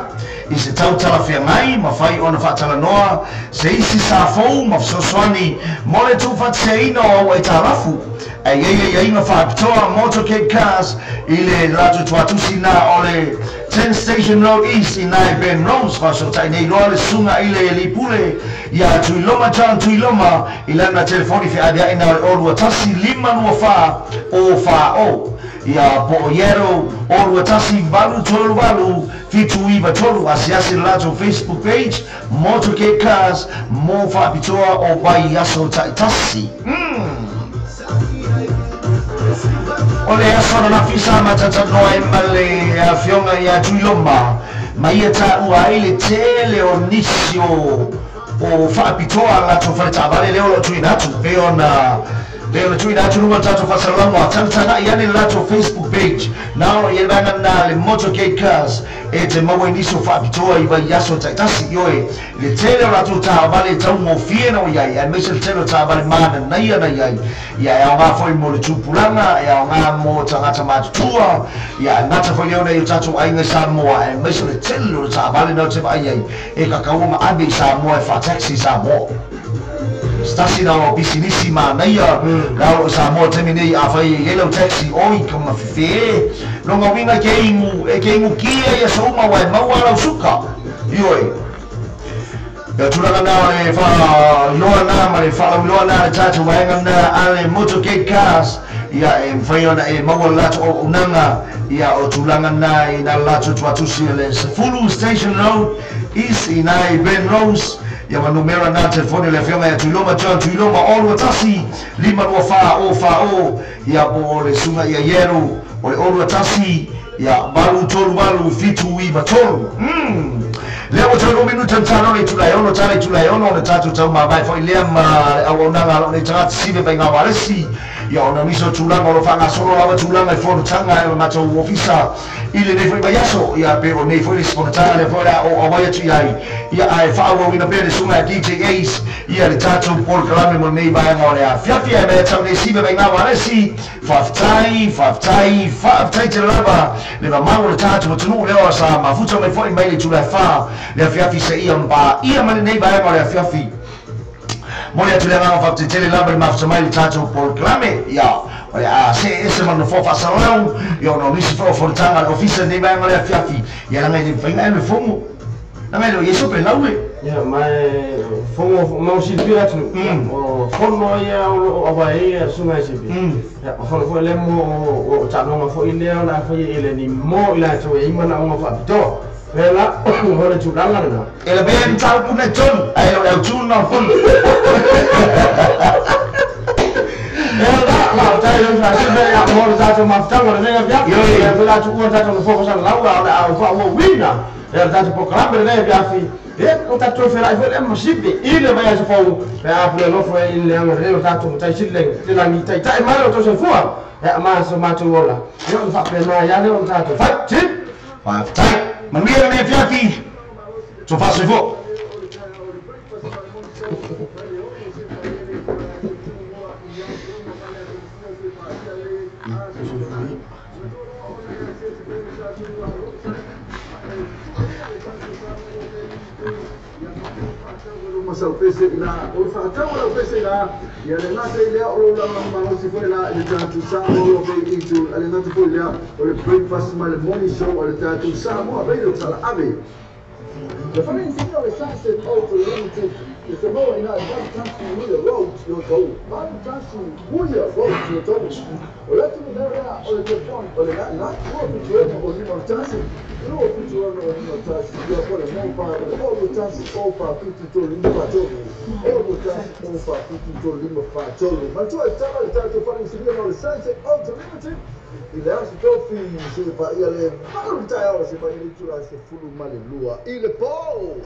isi tau talafia ngai mafai ona fatala noa se isi sa fou mafsoswani mole tu fatseino wa itarafu ai inga factor motorcade cars ile lato tuatusi na ole 10 Station Road East inai Ben Rose faso tai nei roale sunga ile lipule ya tuiloma chan tuiloma ilana telefoni fi adia ina olua tasi lima nuafa o fa o ya poyero olua tasi balu tolu balu fitu iba tolu asiasi lato Facebook page motorcade cars mofa pitoa o bai yaso tai tasi ole asona na fisa matata noe male ya fionga ya tuiloma maia ta ua ile tele onisio o fapitoa la tofata vale leo lo tuinatu peona leo tuinatu numa tatu fasalama tantana yani lato Facebook page now yelanga na le motorcade cars ete mawe niso fapitoa iba yaso taitasi yoe le tele la tuta vale taumo fiena o yai ya mesel tele ta vale mana na yai ya nga foi mo le tupulanga ya nga mo tangata matua ya nata foi leona yo tatu ainga Samoa e mesel tele ta vale no te ai e kakauma abi Samoa fa taxi Samoa stasi na obisinisi na ia na Samoa temini afai yellow taxi oi kama fe no nga winga keingu kia ya soma wa mawala suka yoi ya tulanga na fa loana mare fa loana tatu waenga na ale motorcade cars ya mfayona mawala to unanga ya otulanga na ina lato tuatusi le Full Station Road is inai Ben Rose ya manumera na telefoni le fianga ya tuiloma John tuiloma olwa tasi lima fa o ya ole sunga ya yero ole olwa tasi ya balu tolu balu fitu iba tolu leo tolu minuto tano ni tulayono tale tulayono na tatu tama bai foi lema awonanga le tatu sibe benga walesi ya ona miso tulanga lo fanga solo aba tulanga fo tanga ya mato ofisa ile ne foi bayaso ya pero ne foi spontane le fora o abaya tu ya ai fawo wina bele suma DJ Ace ya le tatu por kalame mo nei bai mo ya fia me tau ne sibe benga walesi faftai te lava le mamango le tatu mo tunu leo sa mafuta me foi mai le tulafa le fiafi se ia mane nei bai mo le fiafi moja tulianga fakti tele lamba mafuta mai tatu por clame ya se ese mano fofa salão yo no nisi fo fortanga ofisa nei bai mo le fiafi ya ngai ni faina me fomo ngai lo yeso pe lawe ya mai fomo mau si pira tu o fono ya o vai sunga si ya fono fo le mo o tano ma fo ile na fo ile ni mo ila to e mana o fa to vela hore tulanga na ele ben tau kuna ton ai o tun na fon la ta yo sa se ya mo sa to ma tanga ne ya ya vela tu ko ta to fo sa la wa fa wo wina ya ta po krambe ne ya fi o ta to fera fo em sibe ile ba ya so fo ya pule no fo ile ang re o ta to ta sile tila ni ta ma to so fo ya ma so ma to wola yo fa pe na ya le o ta to fa tip fa tai mangia me fiafi so fa se fo masa pese ila o fa tawa pese ila ya le nata ile o la mama o si foi la ile tatu samo o be itu ale nata foi la o le breakfast mal morning show o le tatu samo a be o sala ave the funny thing is sunset auto limited is the more in one country with the road you go one country with the road you go o la tu nera o le telefone o le la o tu o ni mortasi no tu o ni mortasi yo por el mo pa o mortasi o pa tu limbo pa todo o mortasi o pa tu limbo pa todo ma tu estaba el tanto para inscribir no sunset auto limited il a si tofi se fa ile valuta ora se fa ile tu la se fulu male lua il po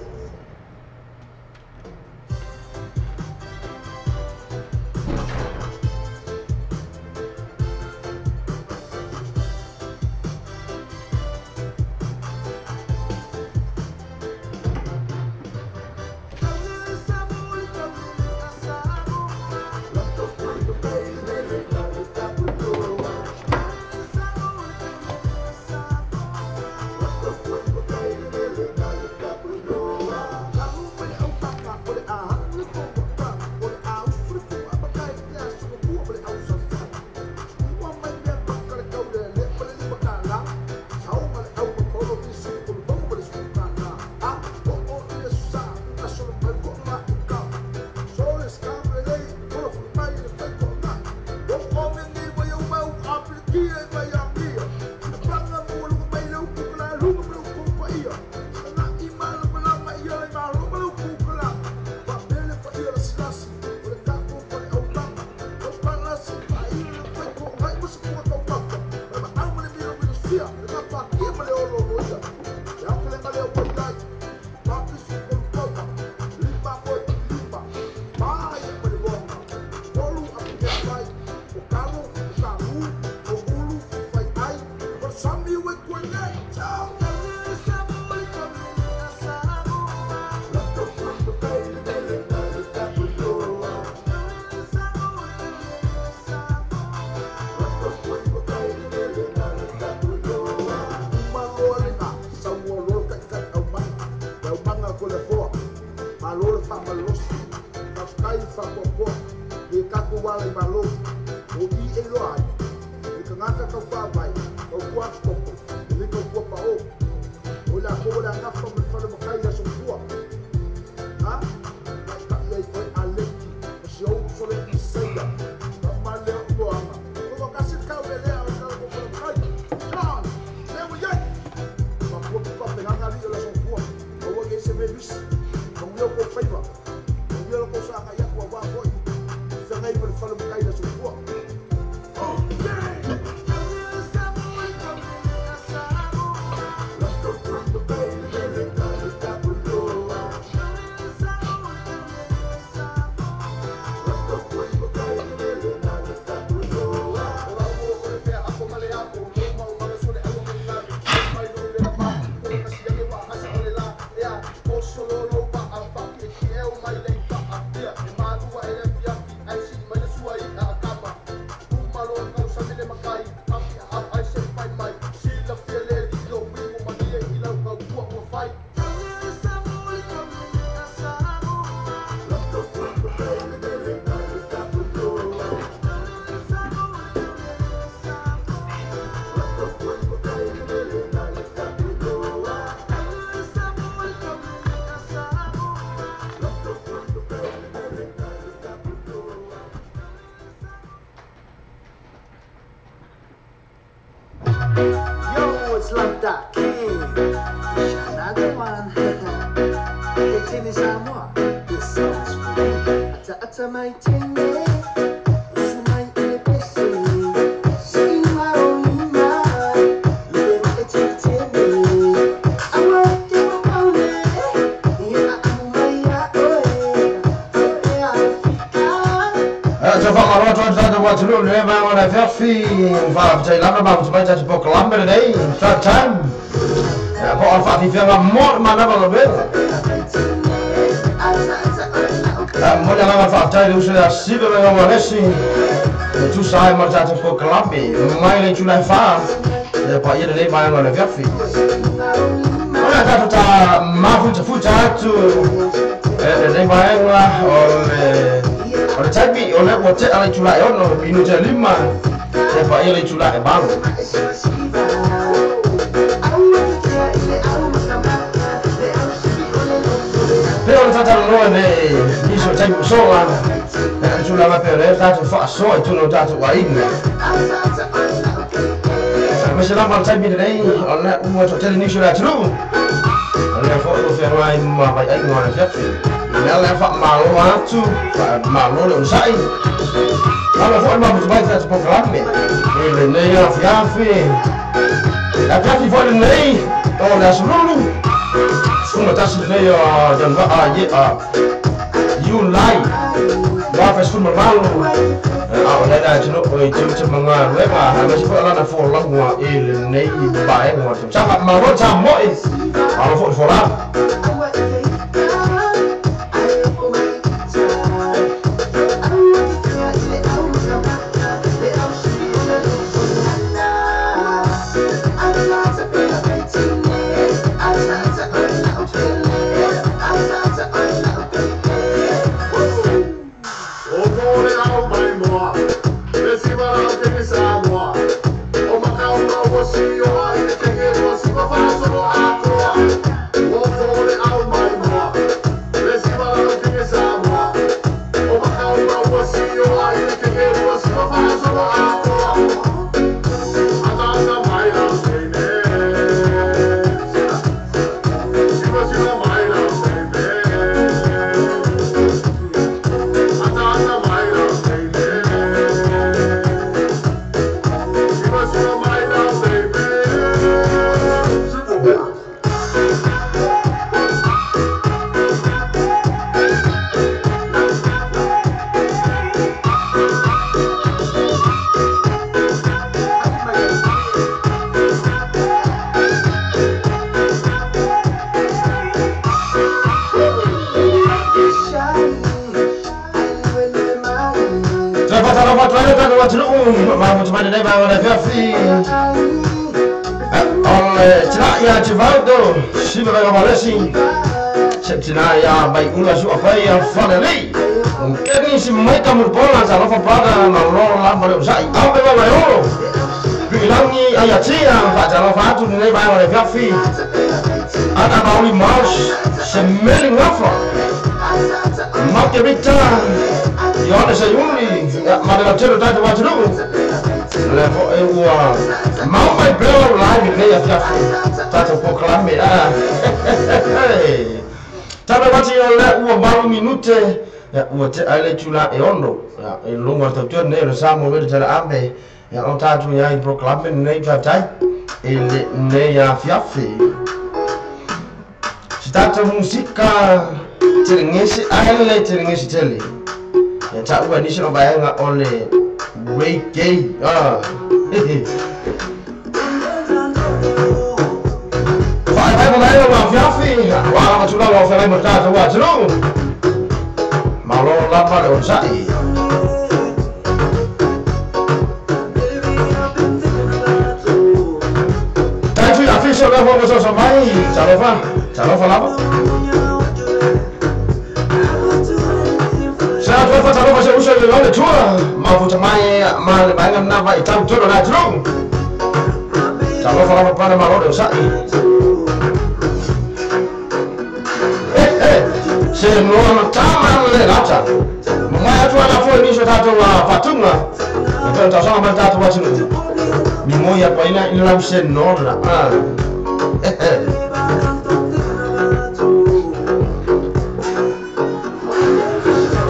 Tu sai marciato sul club, mai le ciulai fa, e poi io ne vai a una fiaffi. Non è dato da ma fuciato, e ne vai a o le tabi o le voce alle ciulai o no minuto lima, e poi io le ciulai e bang. Però non fatto non è mi sono già solo sulla mappa dato fa so e tu non dato qua in ma se la malta mi dai alla un moto all'inizio da tru alla foto ferma in ma vai ai non è nella fa malo tu malo non sai alla forma di sbagliare da programmi e le nei fiaffi la fiaffi fuori nei o la sulu sono tassi nei dan va a you lie Wah, semua malu. Awalnya dah cuma cuma mereka harus sekolah nak follow semua ini baik semua. Sangat malu sama kalau follow. nei vai ora fiaffi tira ya Givaldo si va a Valesi tina ya bai ula su apa ya finally kini si mai kamu bola sa lofa pada na lo la ba sai au be ba yo bilangi ayatia fa ja lofa tu nei vai ora fiaffi ana bauli marsh semelling afa Margarita Yona Sayuni Madame Tero Tata Watru Levo Ewa Mama Bell live in there Tata Proclame Tata Wati Ole Uwa Baru Minute Uwa Te Ale Chula Eondo Lunga Tokyo Nero Samo Vede Tera Ambe On Tatu Ya Proclame Nei Tatai Ele Neia Fiafi Tata Musica Tirengesi ahele tirengesi tele. Ya tak uan ni sino bayang oleh reggae. Fai mulai wa fiafi. Wa macula wa fai bertata wa jero. Malo lama le onsai. Tapi official level macam samai. Calofa lama. Saya masih usaha dengan tua, mahu camai, mal bangun nama hitam tu dah terung. Kalau kalau pada malu dah usai. Semua taman le laca. Mengaya tu ada foto ini sudah tu patung lah. Itu tak sama macam tu macam tu. Mimo ya kau ini lau senor lah.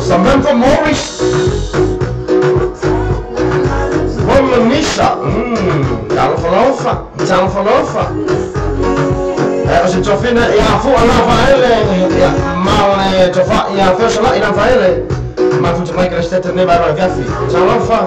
Sampai ke Morris Bolonisa Jangan verlofa Als je toch vindt, ja, voor een afhaling ja, maar toch ja, veel zo lang in afhaling maar goed, mij krijgt het niet bij mijn gaffie Jangan verlofa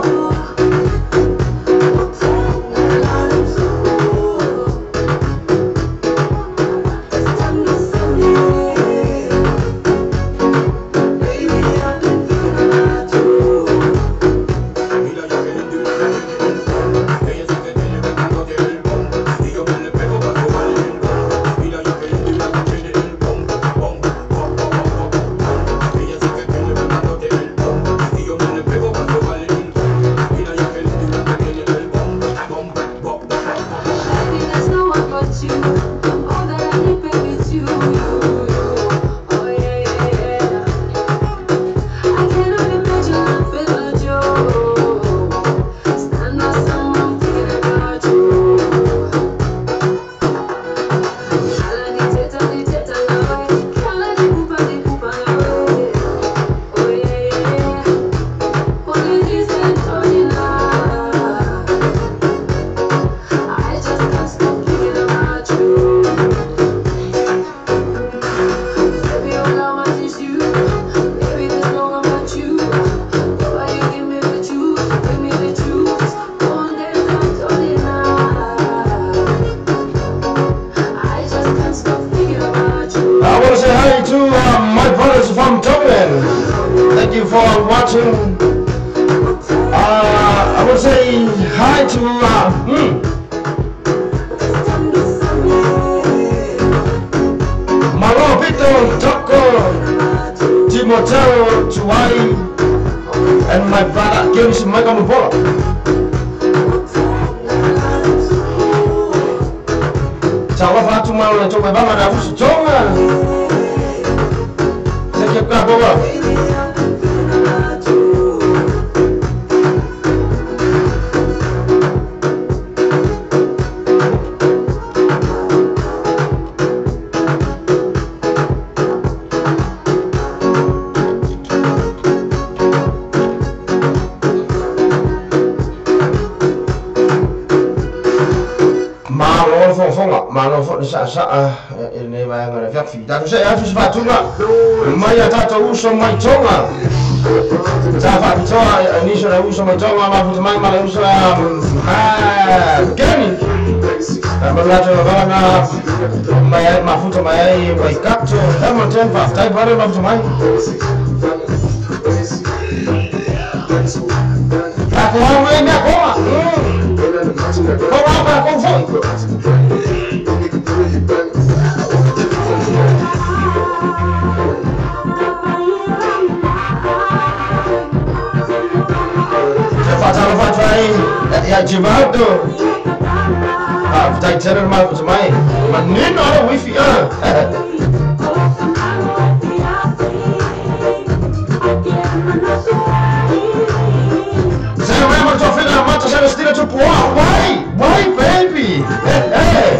Thank you for watching. I would say hi to Malo Pito, Toko, Timoteo, Chuai, and my brother James Magamubola. Sawa fatu mau na coba bama na usu chonga. Sekep ka boba. Malo fo sa ini bayang ada fiak fi. Dan saya harus patuna. Maya tata uso mai tonga. Tafa toa ni so uso mai tonga ma fu mai mala uso gani. Melato bana mai ma fu mai mai kapto. Hamo tempa tai bare ma fu mai. Aku mau ini aku. Ya Jimaldo, tak cara malu semai, mana ada wifi Saya memang tu film mata saya still tu puas. Why baby? Hey.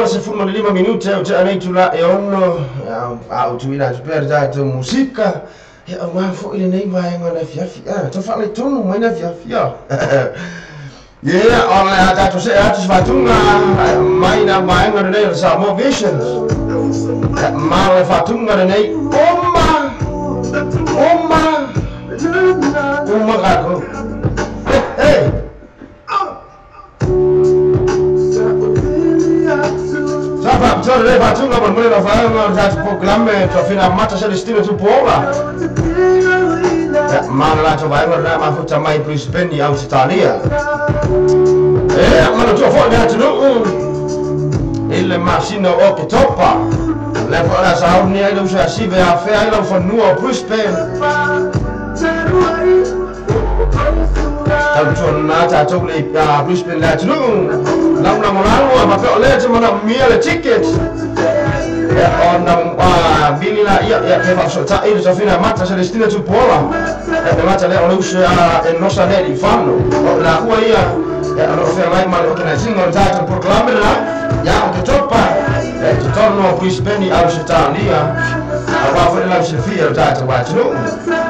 Se fuma 5 minuti o te anei tula e ono au tuina super da to musica e ma fo ile nei vai ngana fiafi to fa le tonu mai na fiafi ona da to se atu fatunga mai na mai ngana nei sa mo visions ma le fatunga nei oma gato hey Sorry, fatunga per me la fare già programma to fino mata se destino tu pola. Ma la to vai ma futa mai Brisbane Australia. Ma lo to fuori da tu. Il macchino o che toppa. La fora sa un ne lo sa si va a fare lo fa nuovo Brisbane. Tornata to le Brisbane la tu. La una moralo ma per legge ma mia le tickets. Ona bilila ia che fa solta e so fino a mata se destina tu pola e mata le ono usa e nostra ne di fanno la qua ia e allora se mai mal organizzing on data proclamare ja on toppa e to torno a Brisbane Australia a va fare la Sofia data va tu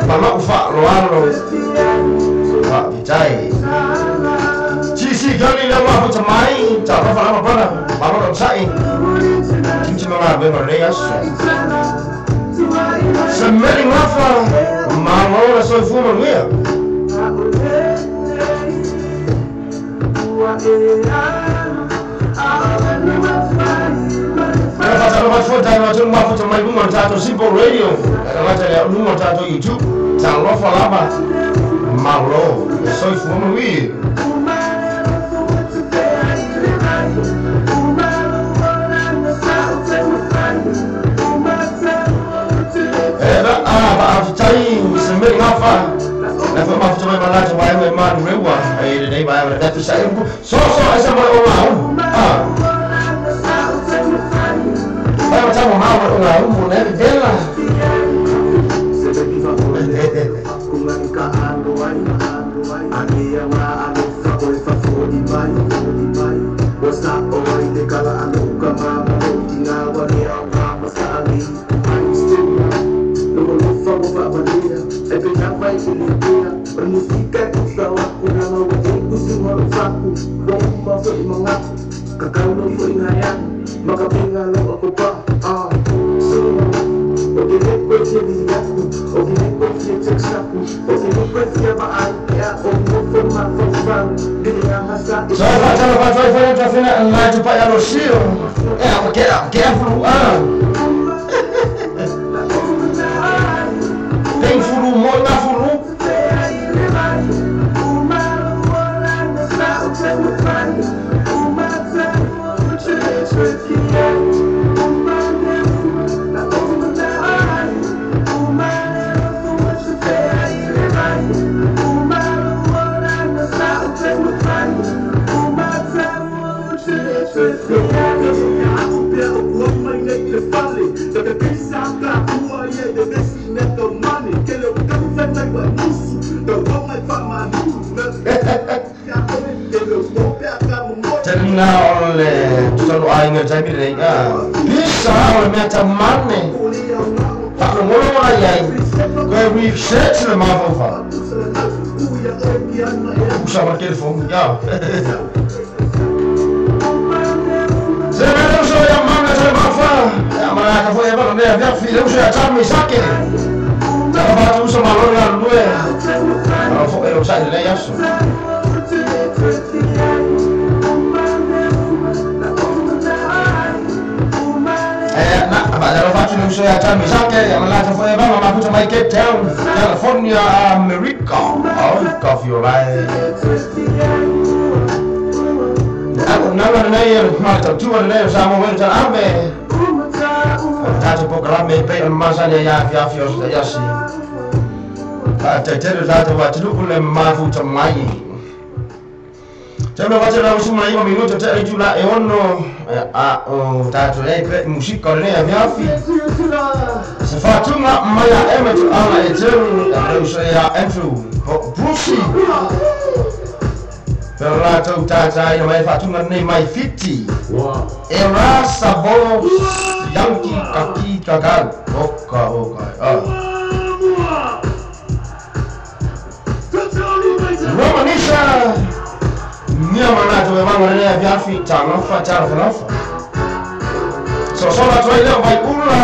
ma lo fa lo hanno fa vitai si kali la ma puta mai ta fa la para ma lo sai Tinti mga Bemarias Sa meling rafa Mga so fuman wea Kaya fa tayo natin mafuta may bungan tato Simple Radio Kaya tayo bungan tato YouTube Sa rafa laba Malo so fuman wea Sembari ngapa? Lepas maaf cuma malah cuma yang memang mewah. Ini bayar berapa tu saya sosok sama orang. Bayar macam mana orang mulai bela. Agi yang anu favori favori mai was not oi de kala anu kama mo tinggal wali Allah masali still no favori favori e penava ini dia bermusika sawa kuna mau ikut semua faku bomba foi mengaku kakalo foi ngayang maka pingalo ako pa okay ko siya aku okay ko siya seksaku okay ko siya baay ya o mo forma formal dia hasa Vai tá vendo lá de pai Alocio careful tem furu moita furu Terminal oleh selalu aing ngerjain mereka bisa oleh macam mana tak ngomong orang yang gue research le mava bisa marquer fome ya Zero yang mana saya mava ya mana kau yang mana dia biar film saya cari sakit kalau baru sama orang luar kalau fokus saya dia ya so saya akan misalnya yang melata foi bang aku sama Cape Town California America coffee right aku nama nair mata tua nair sama wanita abe tadi program pe masa ya fios ya si tadi waktu dulu mafu temai Jangan baca dalam semua lima minit jadi juga ono tato pe musik Korea viafi sefatuma maya emet ala eteru saya Andrew Brucey Perlato tata ina mai fatuma nei mai fiti era sabos yanki kaki kakal oka Romanisha Nia mana tu memang ada biafi jangan fajar kenapa? Soalnya tu ini baik pula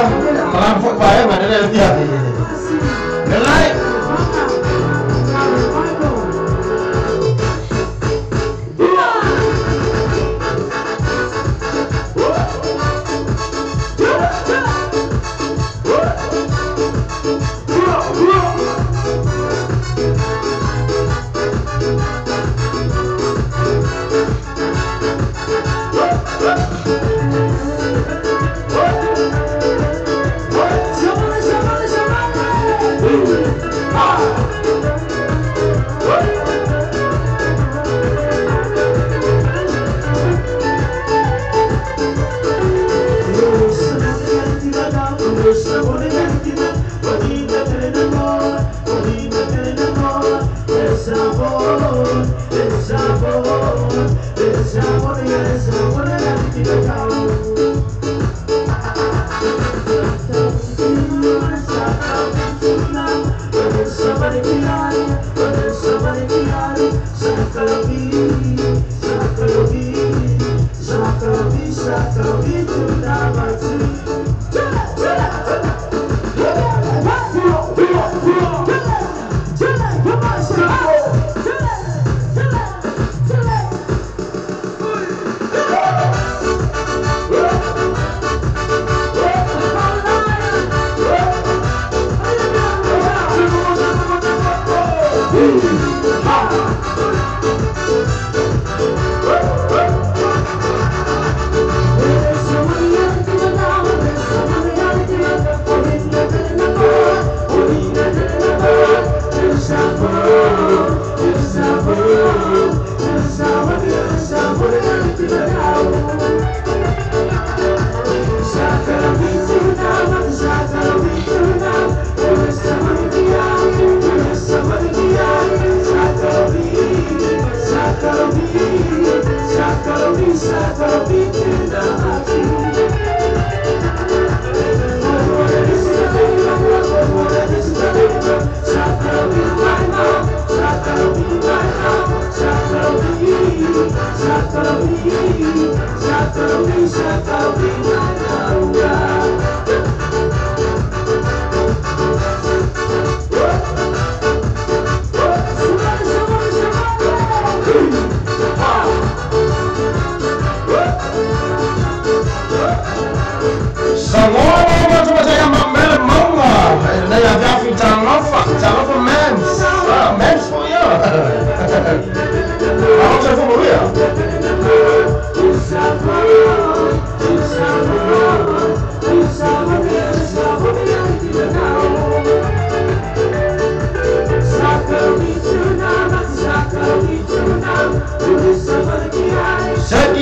malam pun baik mana ada biafi. Nelai.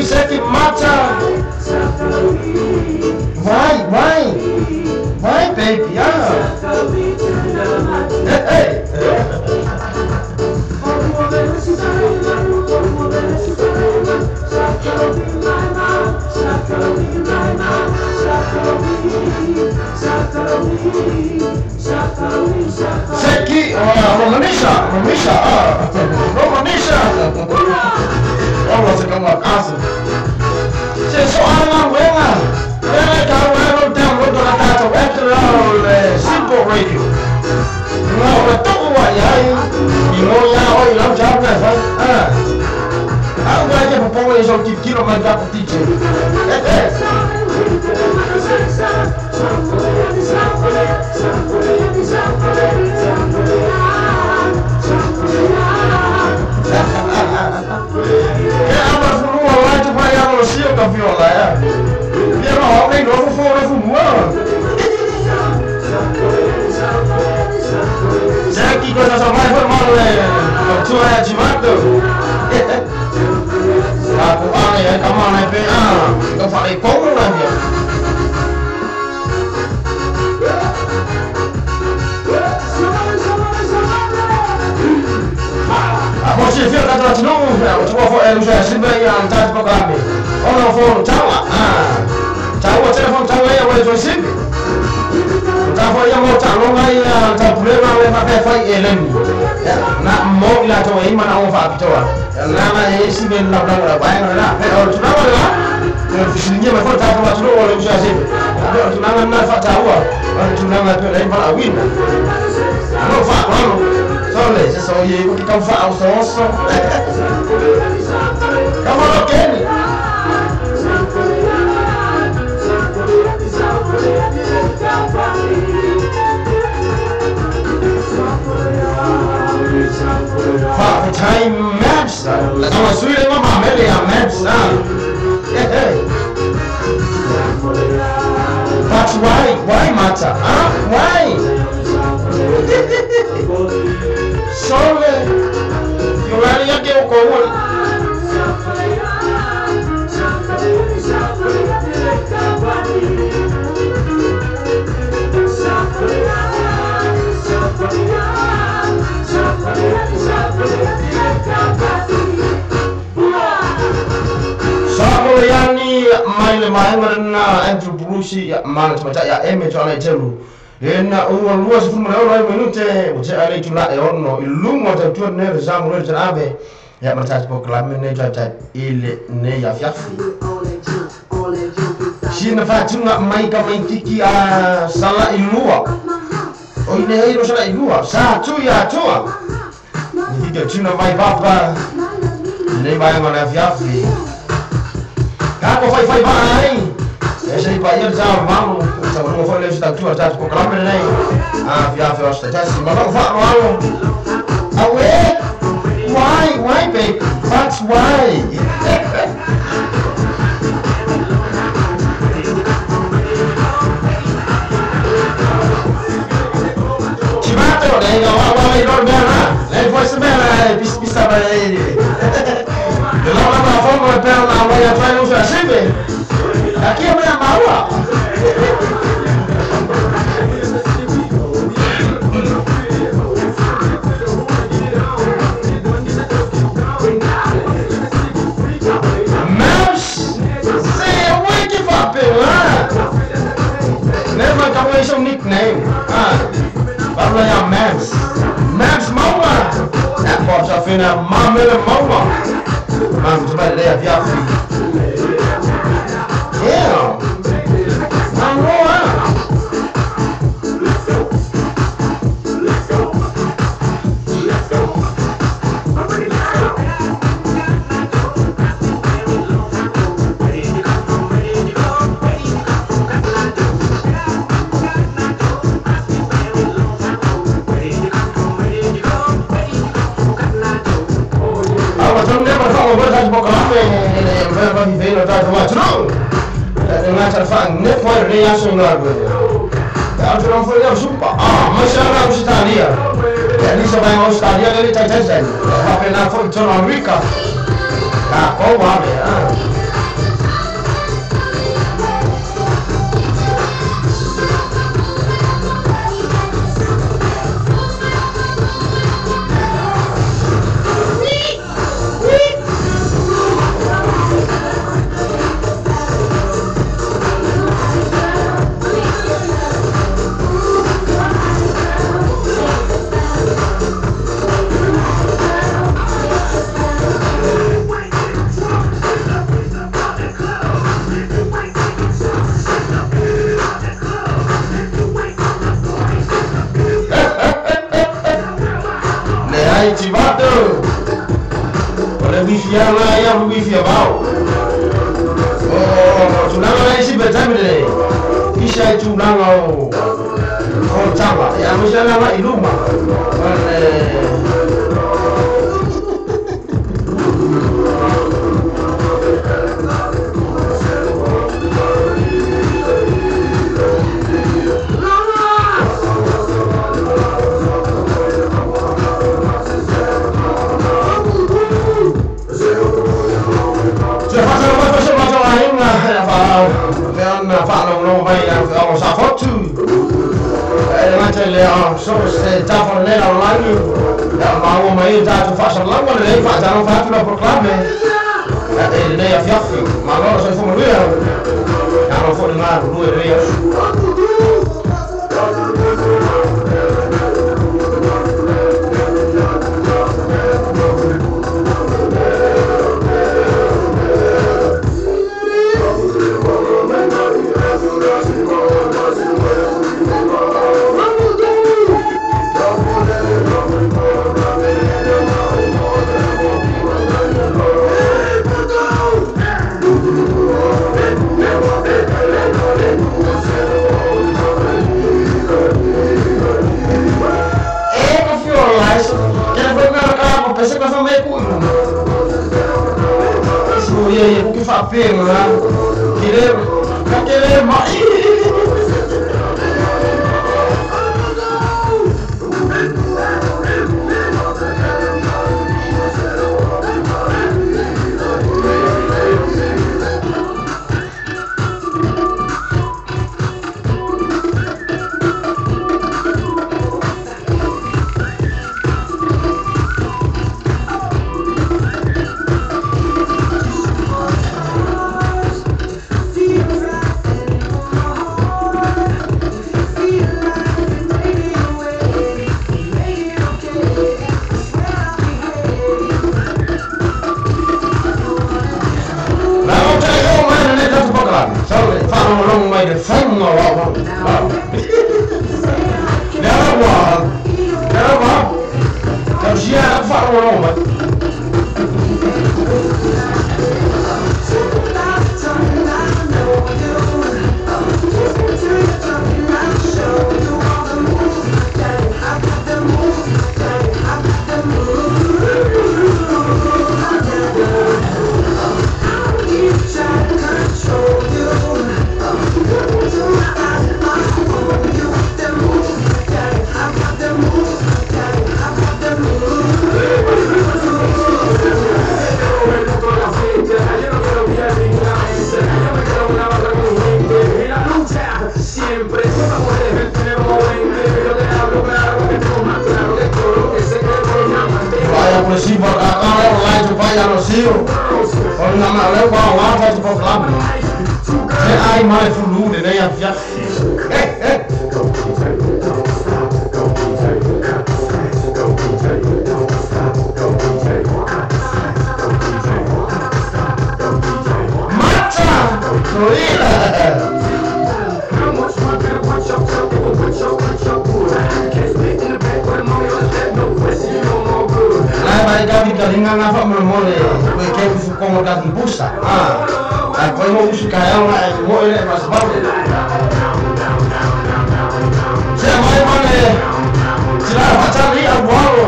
Seki mata. Why, baby? Yeah. Hey. Seki, Romanisha. Allah sekarang kasih. Sesoalan wenga. Kalau download data Simple Radio. Nggak betul ya. Imonya orang jawab aku aja berpokoknya soal kilo mantap DJ. Da viola, Dia mau homem novo fora fumando. Já que coisa só vai formar tu é de mato. Aku aneh kemana PA? Kau falei como lah dia. Aku sih feel kata jenuh, cuma foto saya sendiri yang tak berkami. Ono phone chawa chawa telephone chawa ya wa jo sim ta fo ya mo ta lo ngai ya ta problema le ma pe fai elen na mo la to e mana o fa to na ma e si ben la ba na pe o tu na wala ne fi ni ma fo ta fa tu lo le jo sim tu na na fa ta wa tu na ma pe le fa win no fa no so le se so ye ko ka fa o so come on again. Father time maps. I'm sweet mama Mary maps. But why matter? Why? Sorry. You really are getting cold. Yani maile anthropology mana macam ya macam itu. Ena luas fumana orang minute uce ale tula ono ilungo ta tu ne zamu ne tanabe ya macam program ne jata ile ne ya fiafi. Sina fatunga mai ka mai tiki a sala ilua. O ine hiro sala ilua sa tu ya tua. Ni tuna mai papa. Ne mai ngana fiafi. Kako fai vai. Essa aí vai já vamos. Só não foi leve da tua tá com câmera nem. Via first test. Mas não faz mal. Away. Why baby? That's why. Chimato, lei non bene. Lei foi bene, pista bene. Não na forma per la vai a fare un sempre. Aqui é minha mala. Maps, say wake it up, never come with some nickname. Fala ya Maps, Maps mama. That pops up in a mama and mama. Mam coba dia Fiafi. Yeah. Mang Roa. nganga fa mo mo le ke fu ko da busa ko mo usu ka ya mo ile mas ba se mai mane sila patali abwalo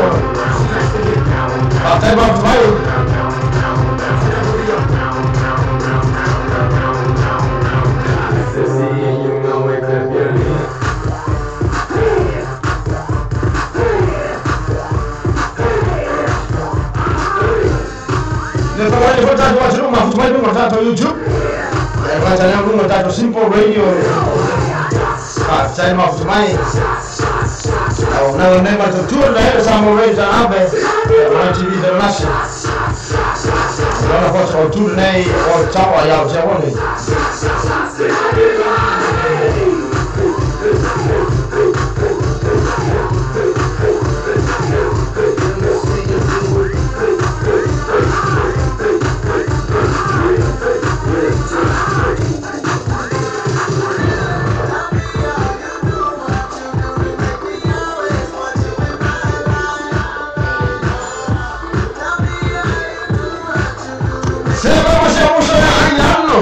até ba vai Trabalho para estar fazendo uma foto mais para estar no YouTube. Vai estar no estar no Simple Radio. Saya mau semai. Now never to tour there some raise an abe. On TV international. Agora foto ao tour nei o tchau aí ao tchau nei.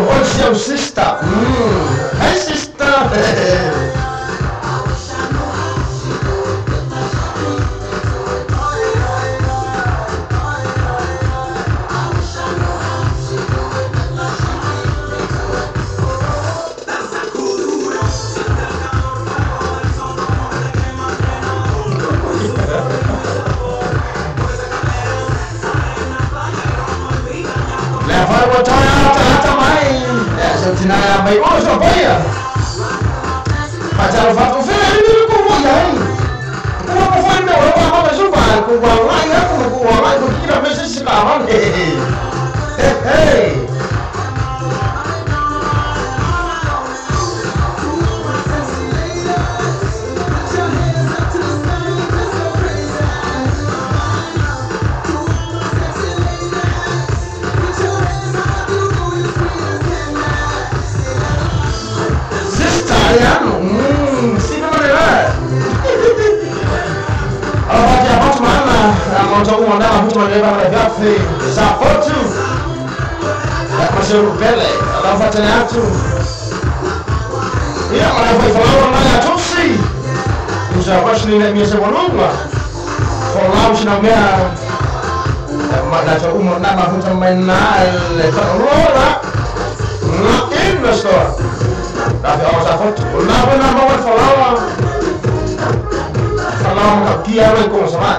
What's your sister? Hi sister. Tinha bem hoje a boia. Mas ela vai com filho com boia. Como foi meu, eu vou mais um bar com o lá e com o lá com que vai se cavar. Hey. Uma dama muito maneira para levar feio. Sapotu. Mas eu pele. Ela vai ter ato. E ela vai falar uma na tosse. Os avós nem minha sebolunga. Falar os não minha. Mas eu uma dama muito maneira. Rola. Na investor. Tapi awak sapotu. Nama vai falar. Falar uma kia vai com sama.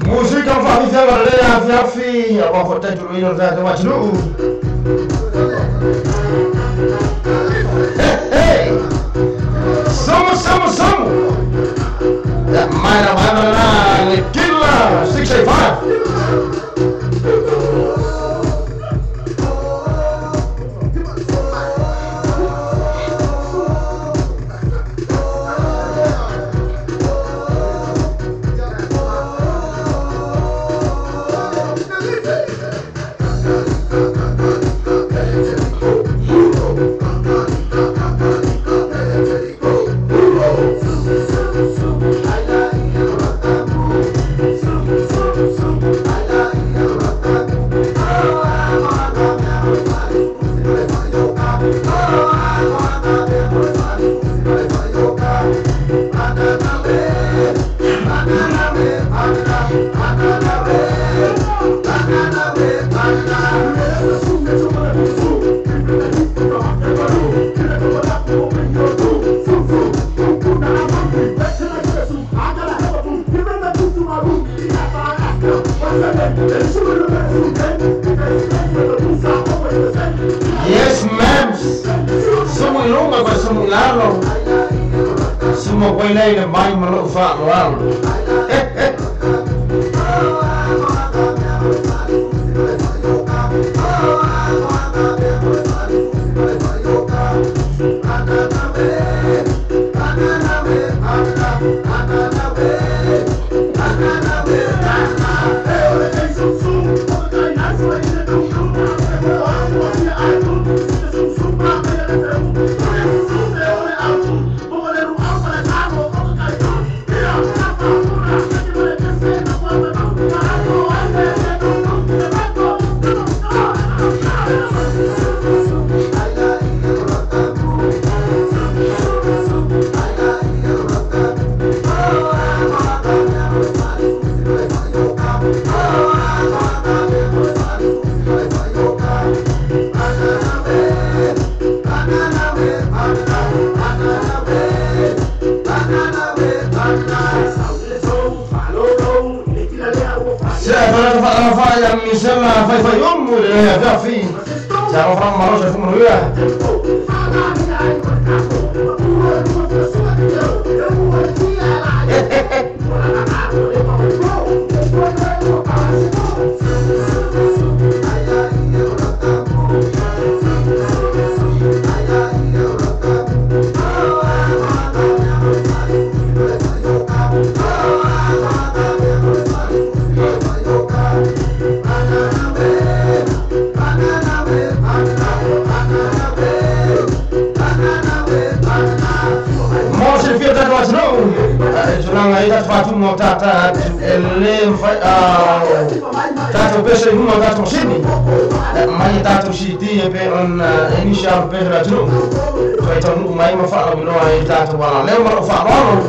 Música vai viver a Fiafi, a uma foto do Luís José do Matinu. Hey, somos. Mana, Killa, 685. Yes, ma'am. Semua ilmu apa semua lalu. Semua kuilai le mai malu fa lalu. yang misalnya fai ya Fiaffi jangan orang malu saya pun ya Ita fatu mo tata ele tata pesa mo tata sini mai tata siti pe on initial pe rajulu so ita nu mai ma fa no ai tata wala le ma fa no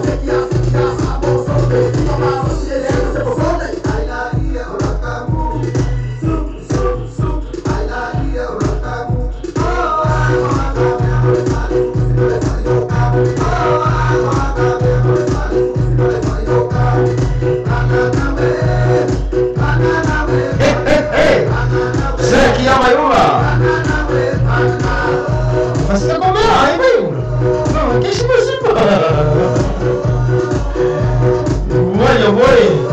Mas tá comendo aí, velho? Não, que isso você Olha, boi.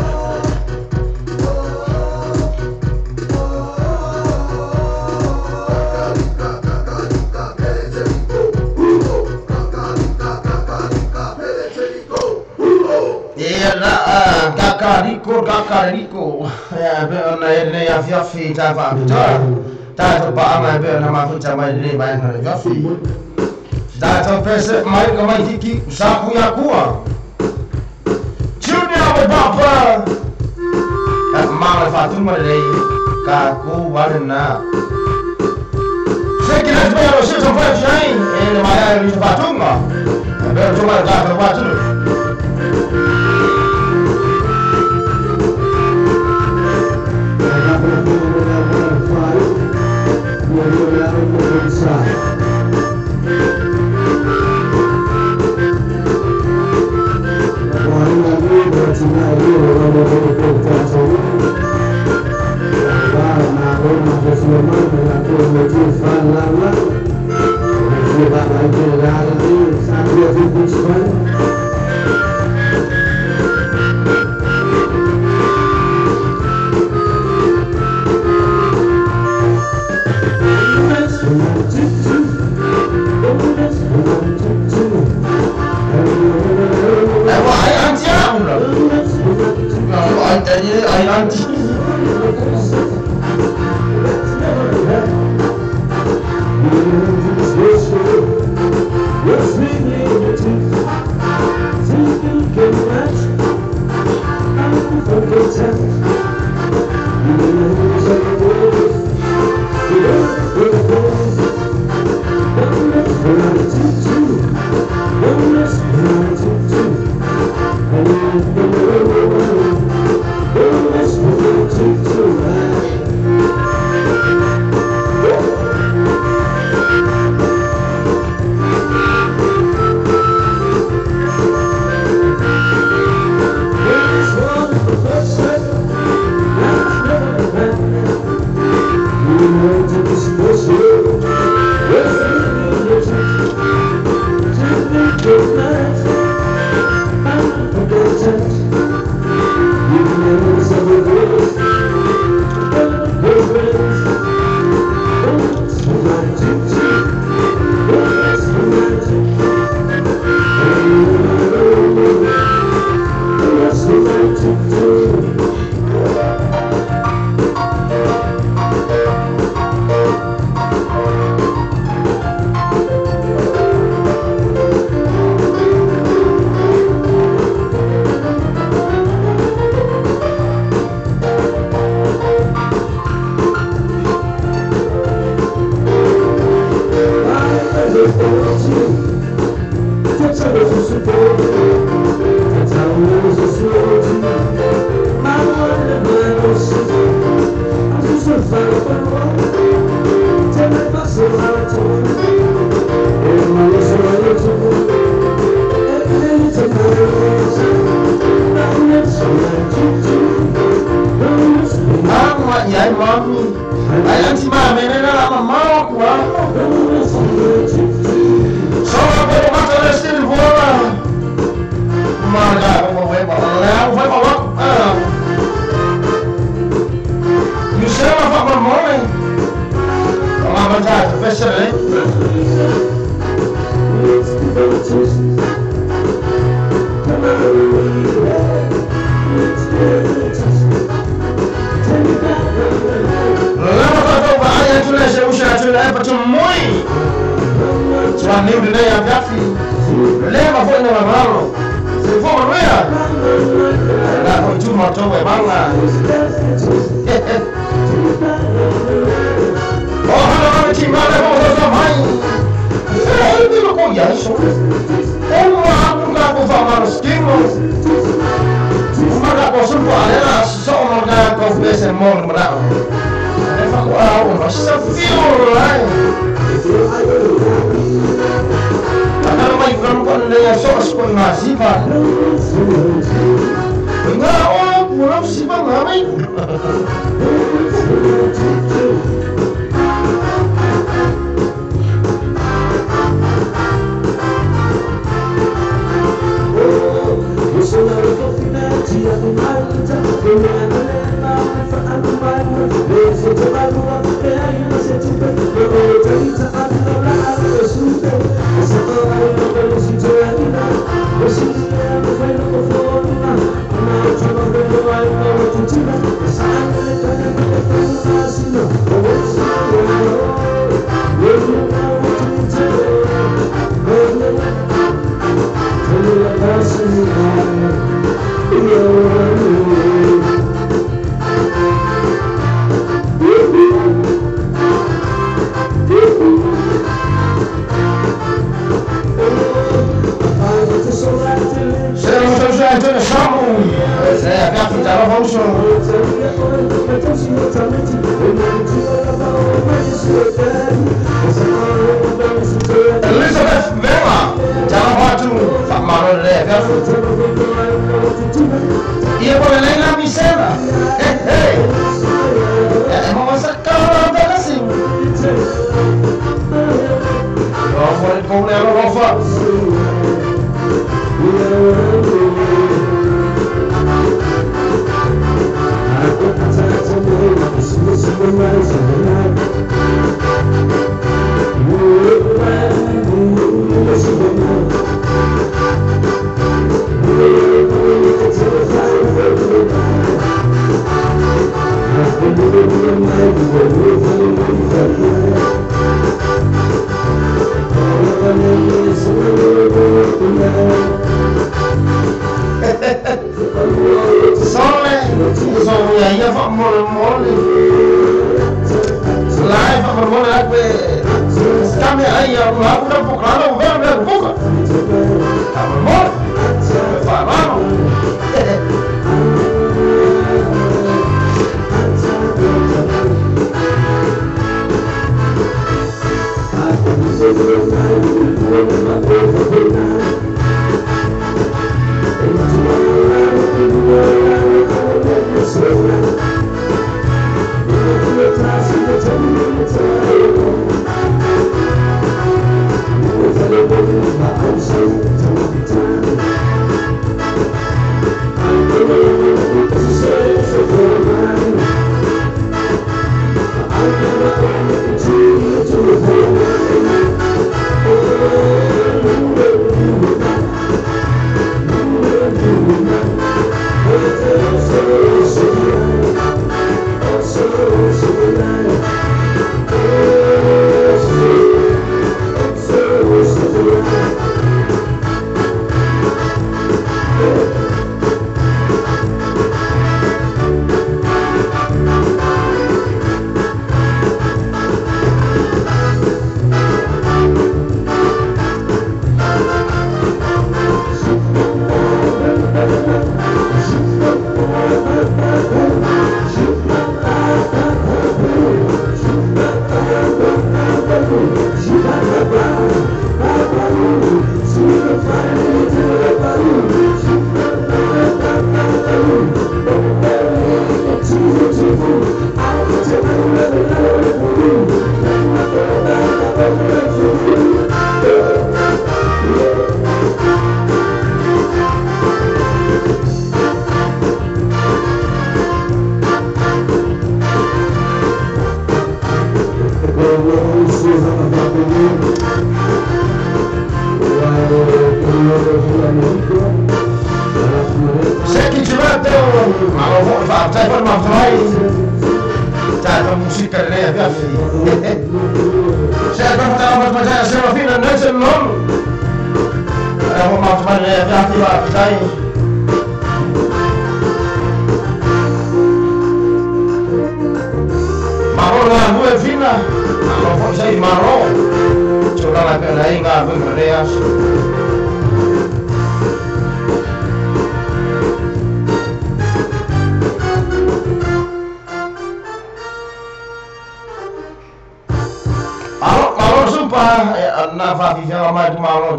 Kakariko. Ya Fiaffi tava Tato pa ama be na mafuta mai ni mai na Fiaffi. Tato pesa mai kama hiki saku ya kuwa. Junior baba. Mama Fatuma lei ka ku warna. Sekira saya harus sampai sini. Ini mai ni Fatuma. Be cuma ka watu. Sampai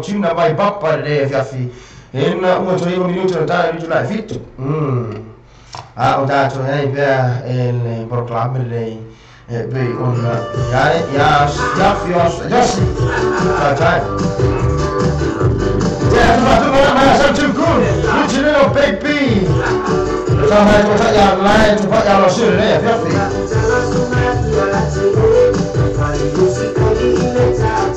China vai papa de fiafi ena uma toi un minuto da di July fit o da to hai per il proclame lei be on ja fios just tai ja ma sa tu kun which little baby sa mai to ya lai to pa ya lo shi le fiafi It's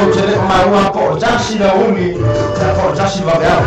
o te le marua po jasi na umi po jasi va beau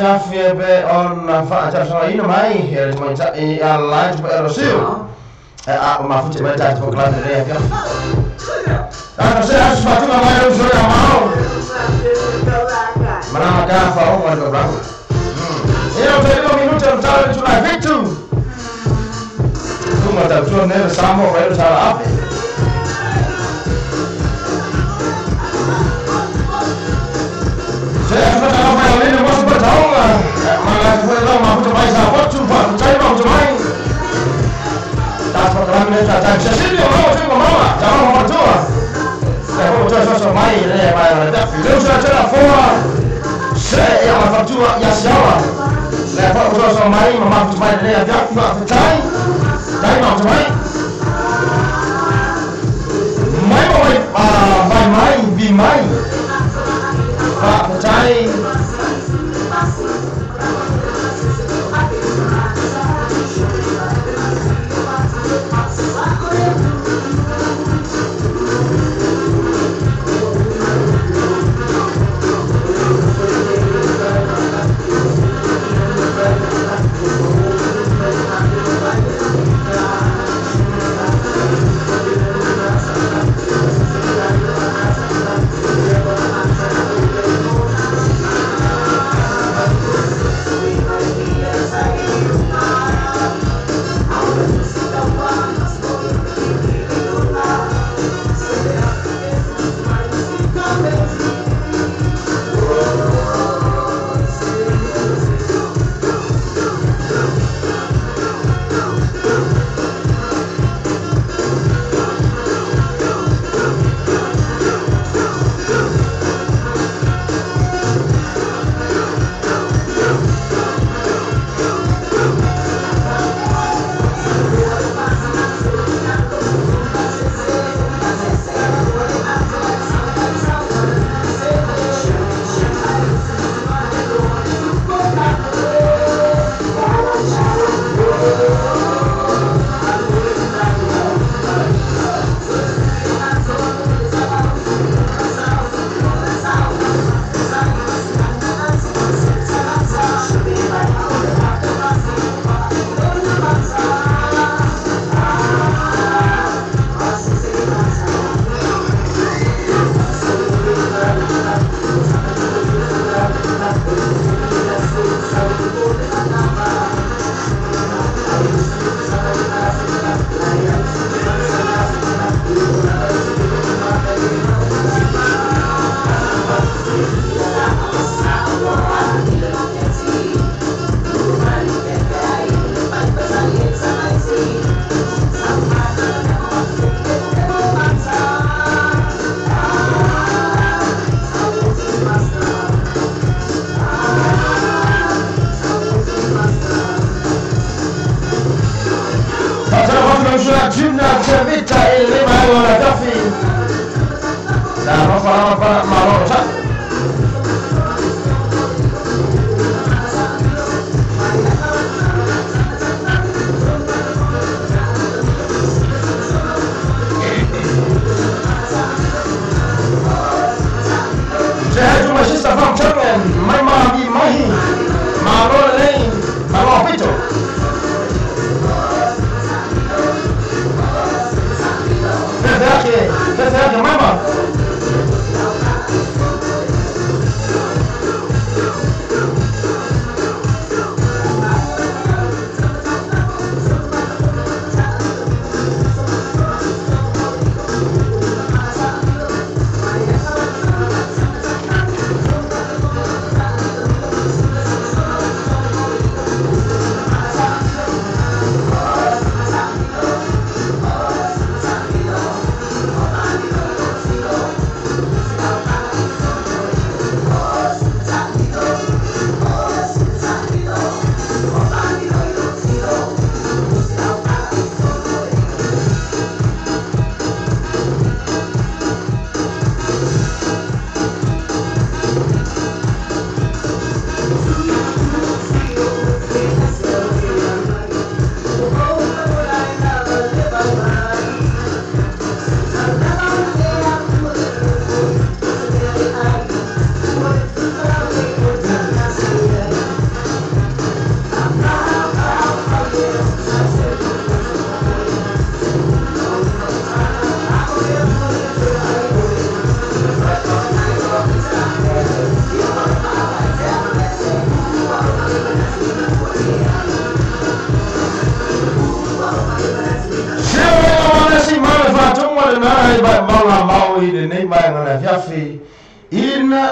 Fiafia be on fa so ina mai ele mo ta a live be rosil a ma futi mai ta for class de fia a se as fa tu mai rosil a mau mana ka fa o ma do bravo io per un minuto non stavo sulla vittu tu ma ta tu ne samo vai sala a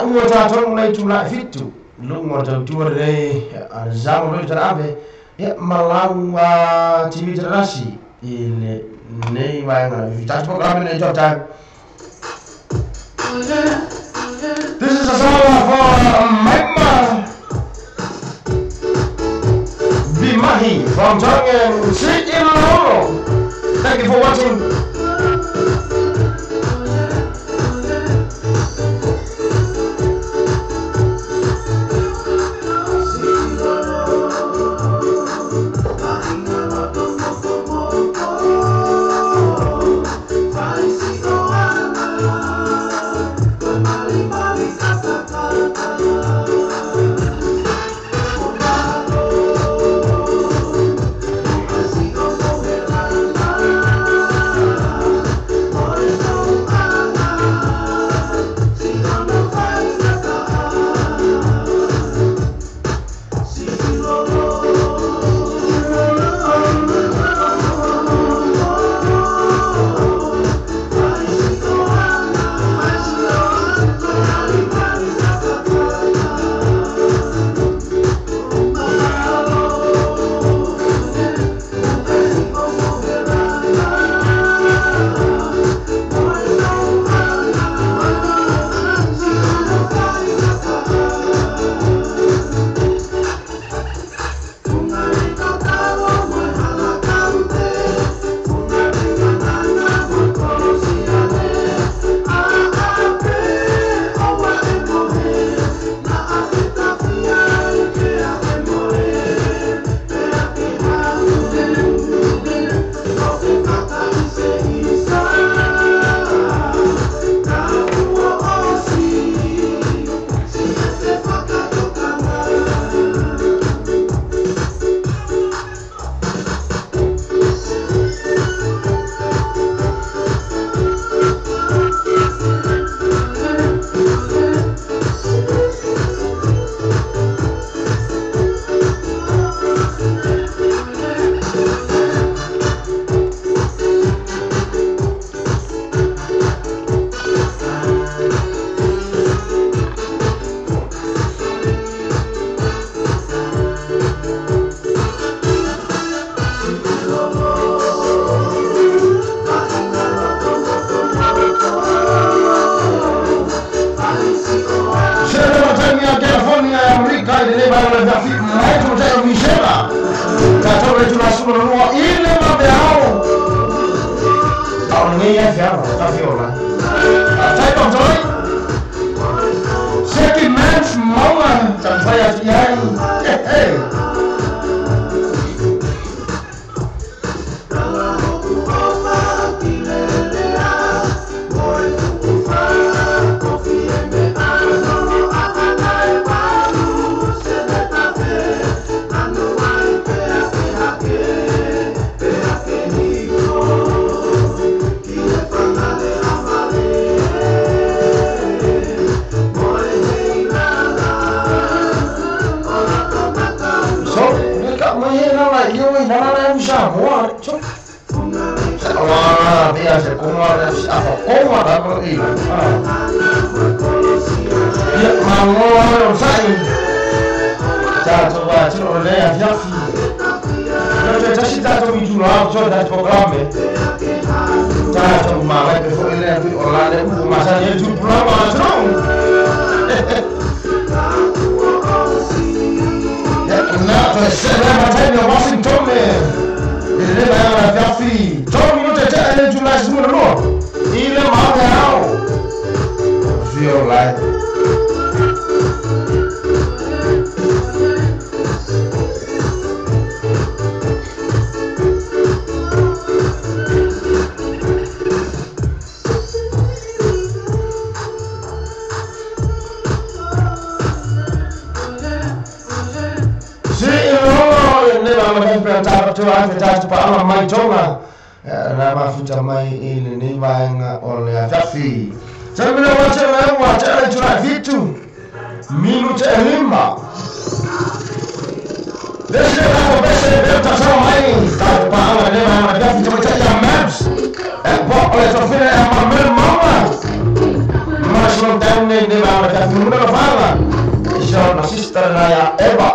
sa ungo tato ngai tula fitu lungo tatu re azam lo tarabe ya malau TV terasi ile nei vai na vita program nei time. This is a song for Mama Bimahi from Tongan City in Lolo. Thank you for watching.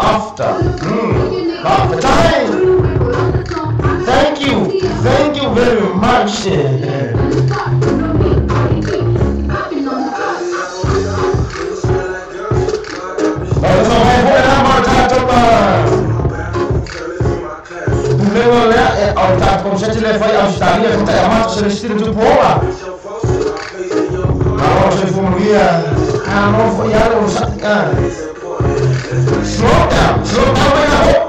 after time. Thank you very much. Como se le fai Australia, che è amato se stile di pola. Ma se fu via, non fu ya lo sa. Slow down now.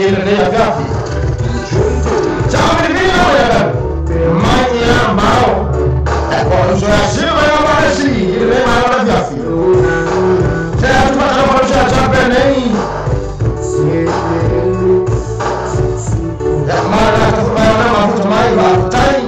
ele ne afiafi. Chama de vinho, mãe ambao. Kwa shua ya maresi, ele mara afiafi. Tena tupata kwa shua champenei. Mara kufanya mafuta mai batai.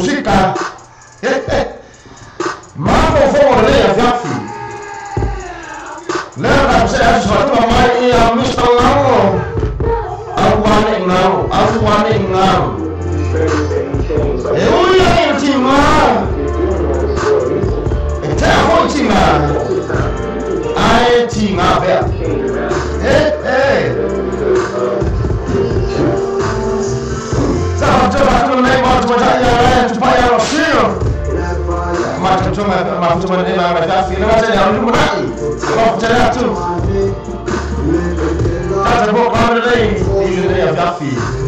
musika. Mambo fora ya Fiafi. Leva você a sua mãe e a Mr. Lao. Awane ngao. Eu ia intimar. Então intimar. Ai intimar bem. Sabe tu nem mais tu já tu vai ao céu. Mas tu não vai dar filho, mas é o número aí. Vou tirar tu. Tá bom, vamos aí. Isso é a filha.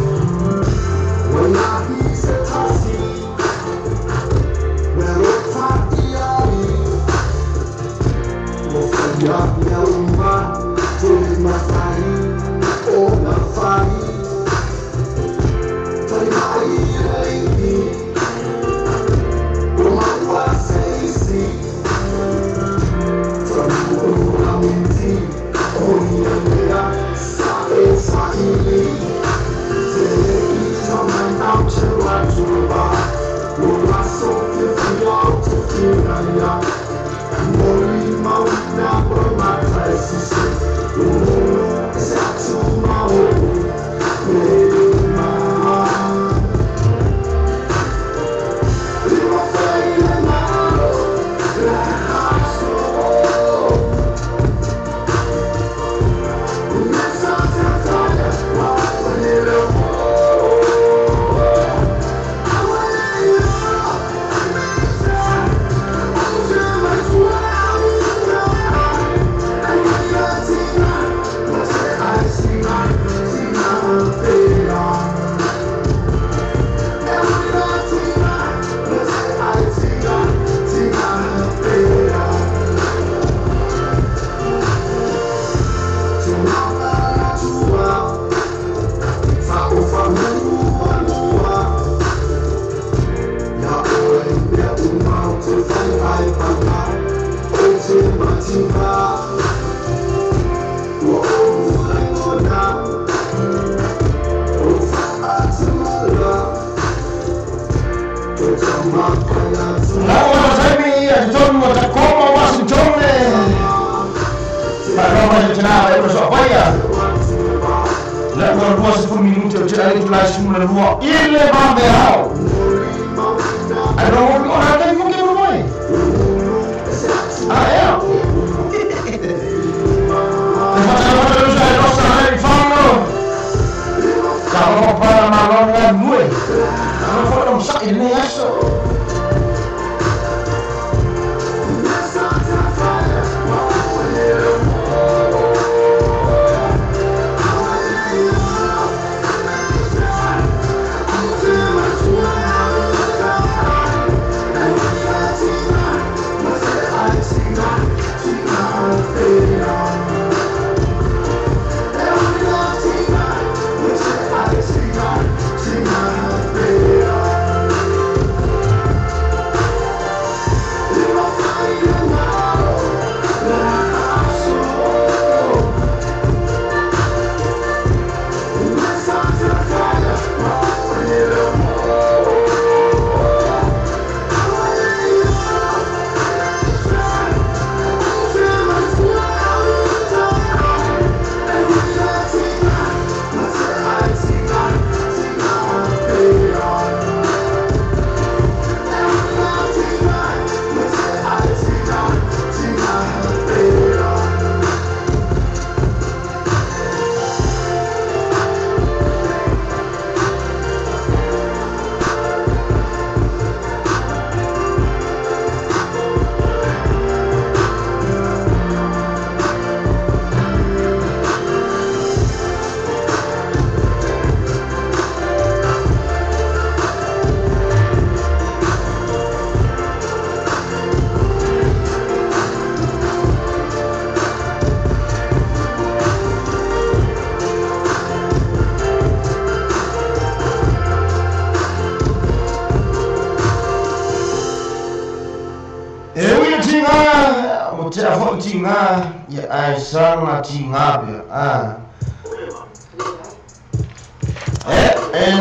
Tinga ya aisana tinga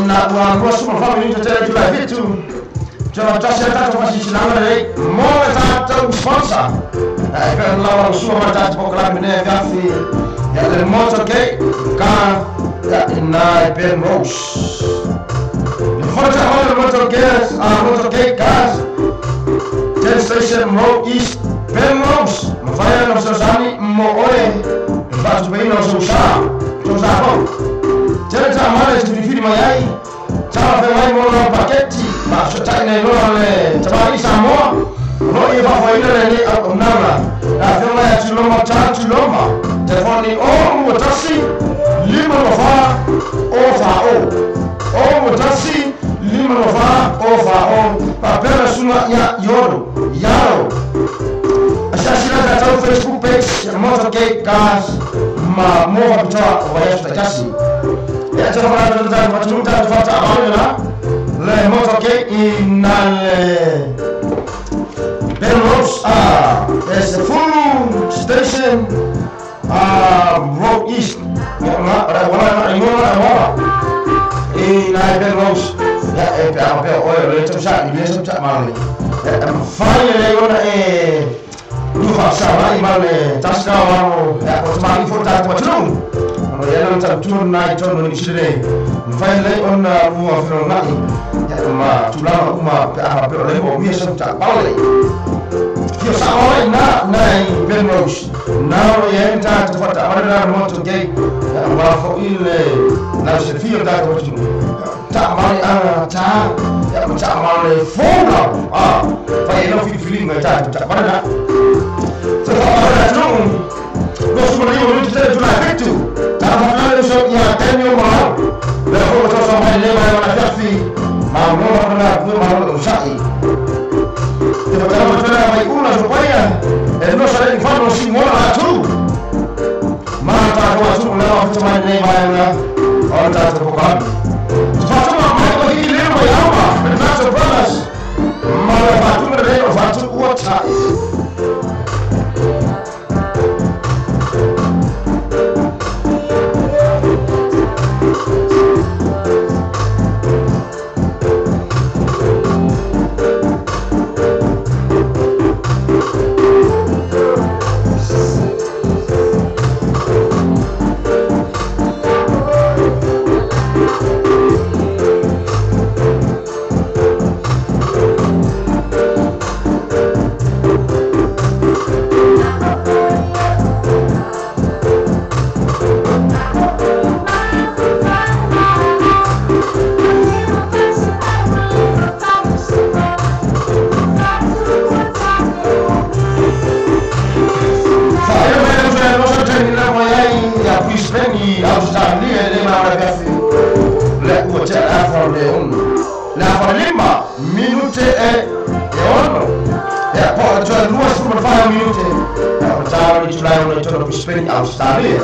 na kwa suma family tutatela kila vitu Jangan tasya tak masih silangan lagi. Mau tak sponsor. Kan lawan semua macam program ini gafi. Ya dari motor ke car ya inai Ben Rose. Motor ke gas. Ten station road east Ben Rose. Mafaya no sosani mo oe. Faz bem no sosá. Sosá bom. Jangan sama ada di mayai. Cara pemain mau paketi. Maksud saya ini oleh cemari semua, noi bawa ini nara. Tapi orang yang cuma telepon ini mutasi 5 Nova mutasi 5 Nova papel semua ya yoro. Asasina tahu Facebook page motor cake gas mau bicara wajah sudah kasih. Ya coba kita macam apa lah. Le motor ke inale Ben Rose there's a full station road east ya wala inale Ben Rose ya apa oil le macam ni macam mana finally ona dua sama imale taskawa ya ko mari foto macam ono ya macam turun naik turun ni sini finally ona buat film lagi ma tulama uma apa oleh mobil tak boleh dia sama na Ben Rose now ya entah cepat ada motor gay ma foile na sefir dah macam tak boleh tak ya macam boleh phone phải nó film người ta tak pada sebab ada tu bos mari orang kita tu nak itu tak ada soalnya tenyo mau dah foto sama dia mana kafi mambo na usai kita betul baik una supaya no sale infano si mola tu mata kwa tu na cuma ni mana orang tak terbuka sepatu mai ko hile mo yama betul brothers mala batu mereka batu kuota spending Australia.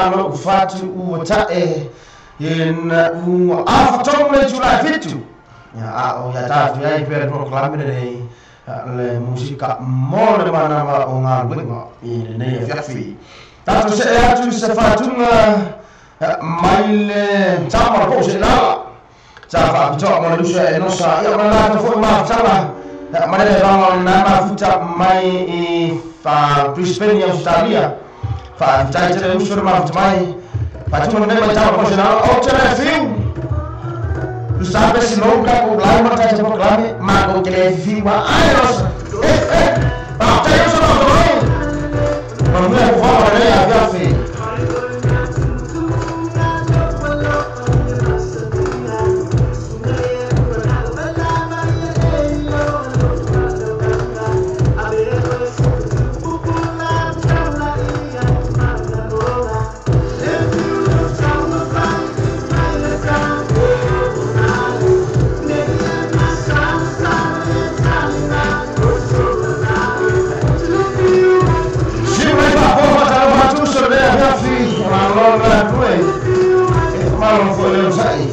malo fatu ua tae ina ua afatong le Julai fitu ya o ya tatu ya ipere proklame le musika mole mana o ngā winga i nei fiafi tatu se atu se fatunga mai le tama po se la ta fa pitoa mo le lusa e nosa ia mana ta fo ma tala ma le ranga na ma futa mai i fa Brisbane Australia fa tai te lusa ma futa mai fa tu nei mai tama po se la o te le fiu tu sabe se non ka ko lai ma ta te proklame ma ko ke le fiu wa ai nosa ba ta yo so no ma me fa le a fiafi Malo foi eu sair.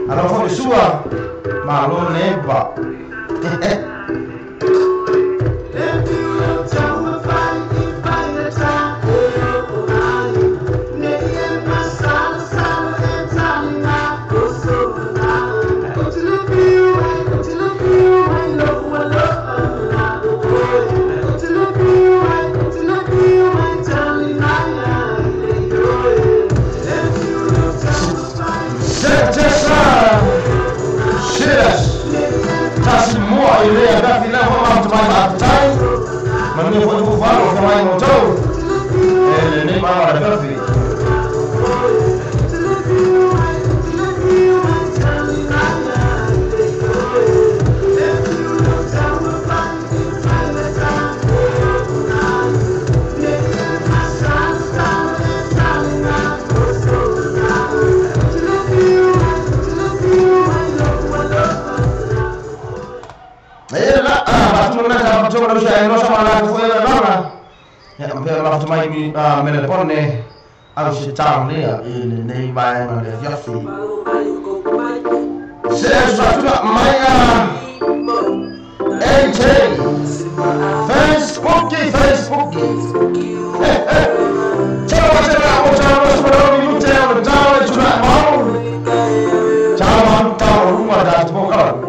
Malo foi sua, malo neba. Manu foi o valo que vai montou. Ele nem vai para café. Coba saya no sama la foi la ya per la mai me le pone al città nei vai ma le fiaffi se sta mai Facebook ciao ciao minuti e ciao ciao rumah da bokar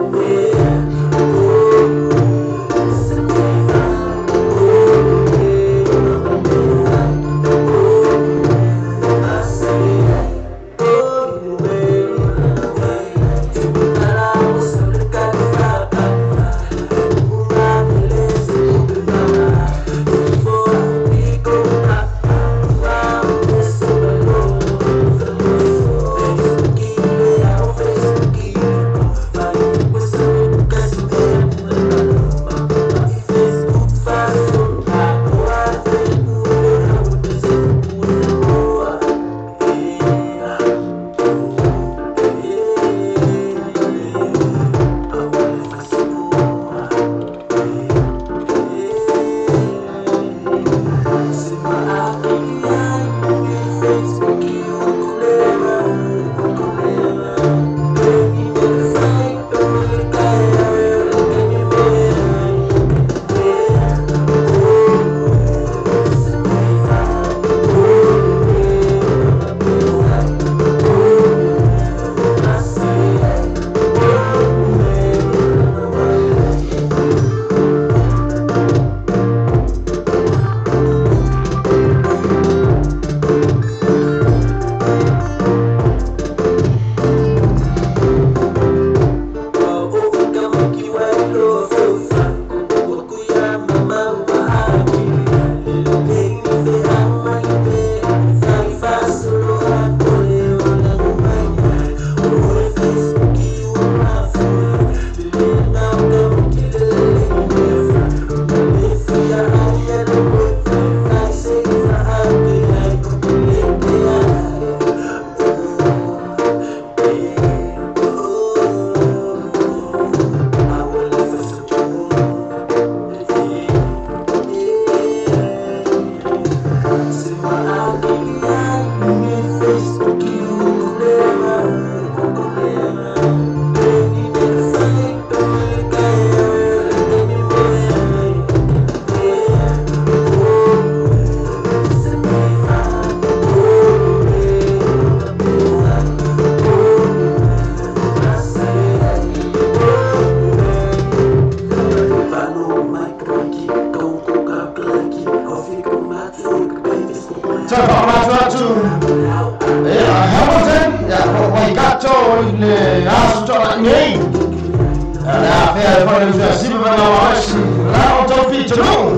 ya pale kwa simu bana washi la utofiti no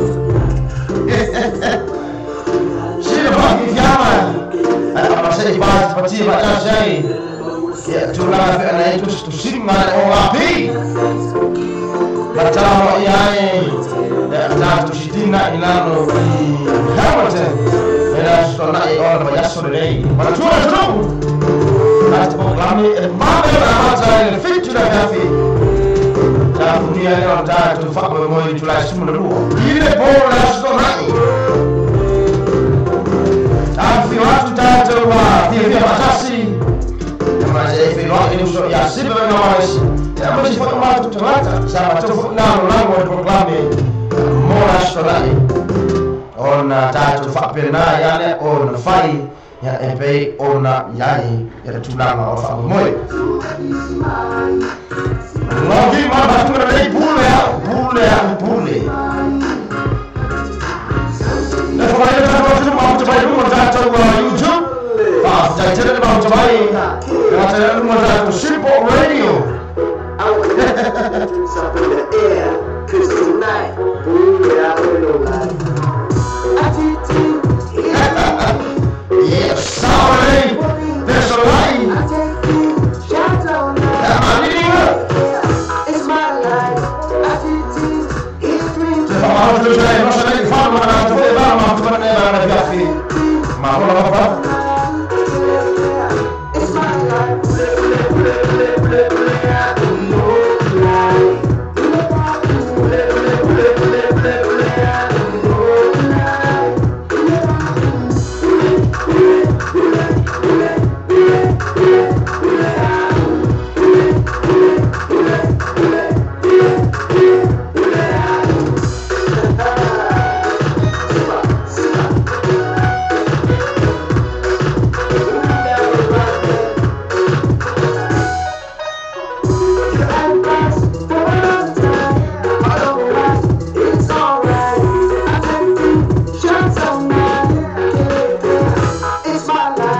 shida baki vyama ama sasa basi patie baadaye ya tulala na tushima wapi batama yae na tushitina ilano Hamilton era sona ona bayasore matua tu na tupoklami mambo na hata ile fitu na kafi na dunia leo ndio tufahamu moyo tulasimu na ruo ile bora sona afi watu tatu wa pia matasi kama hivi wao ya sibe na waishi ya mshi kwa watu tawata sawa tofu nalo lango tupoklami mora sona ona tatu fapena yale ona fai ya ebe ona yai ya tulama ofa moyo ngovi mama tunale bule na kwa hiyo tunataka mambo tatu kwa YouTube jajere mambo na tayari mwanzo Shippo Radio up in the air, 'cause tonight we're out in the light. Yeah, sorry, there's a line. It's my life. It's dreams. It's my life.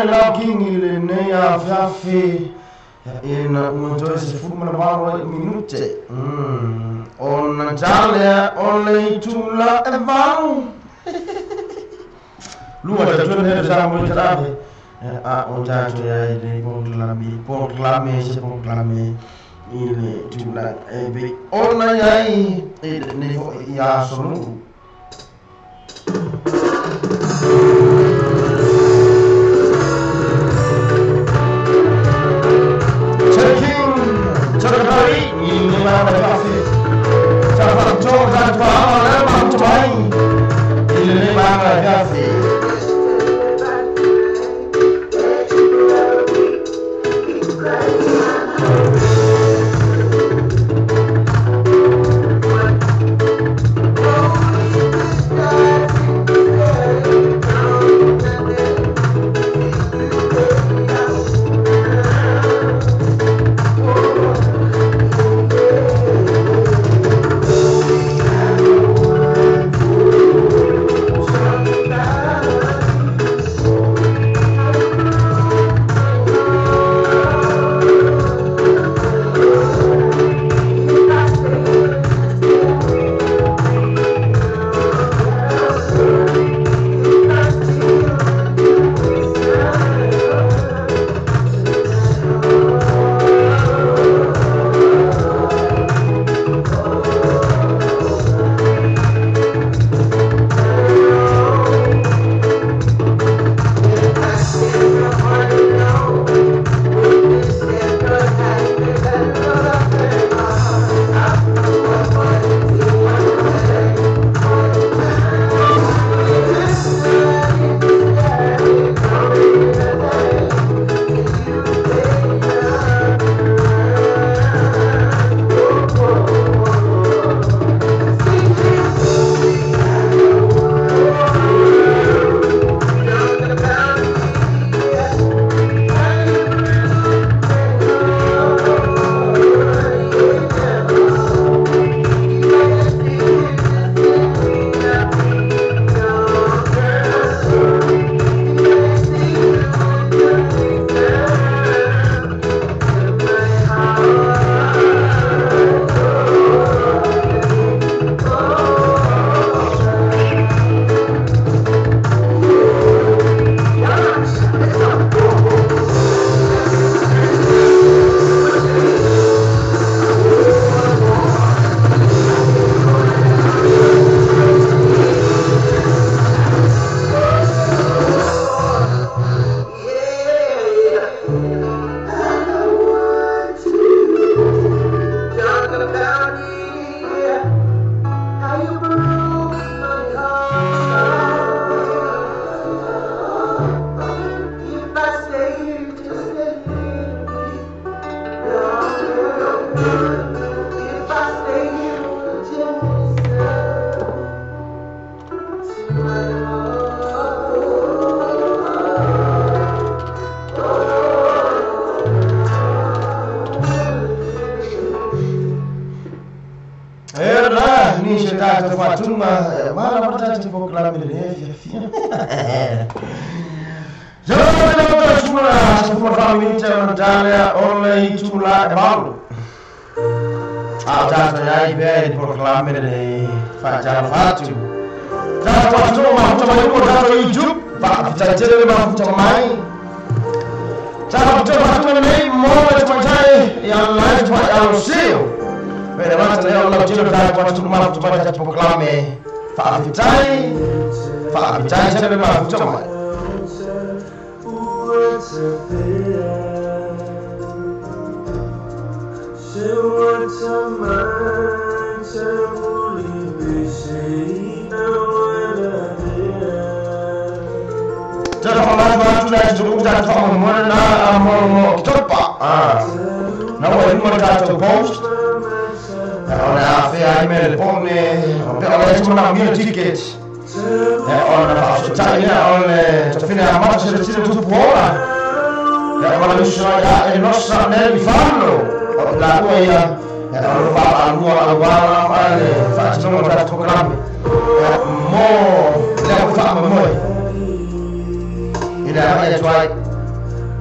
la kingi le ne a fiafi ina unjoy se fuma na varo minute on jale only tula e varo lua da tune da mo trabe a on jato ya ile proclame se proclame ile tula e be ona yai ile ne ya sonu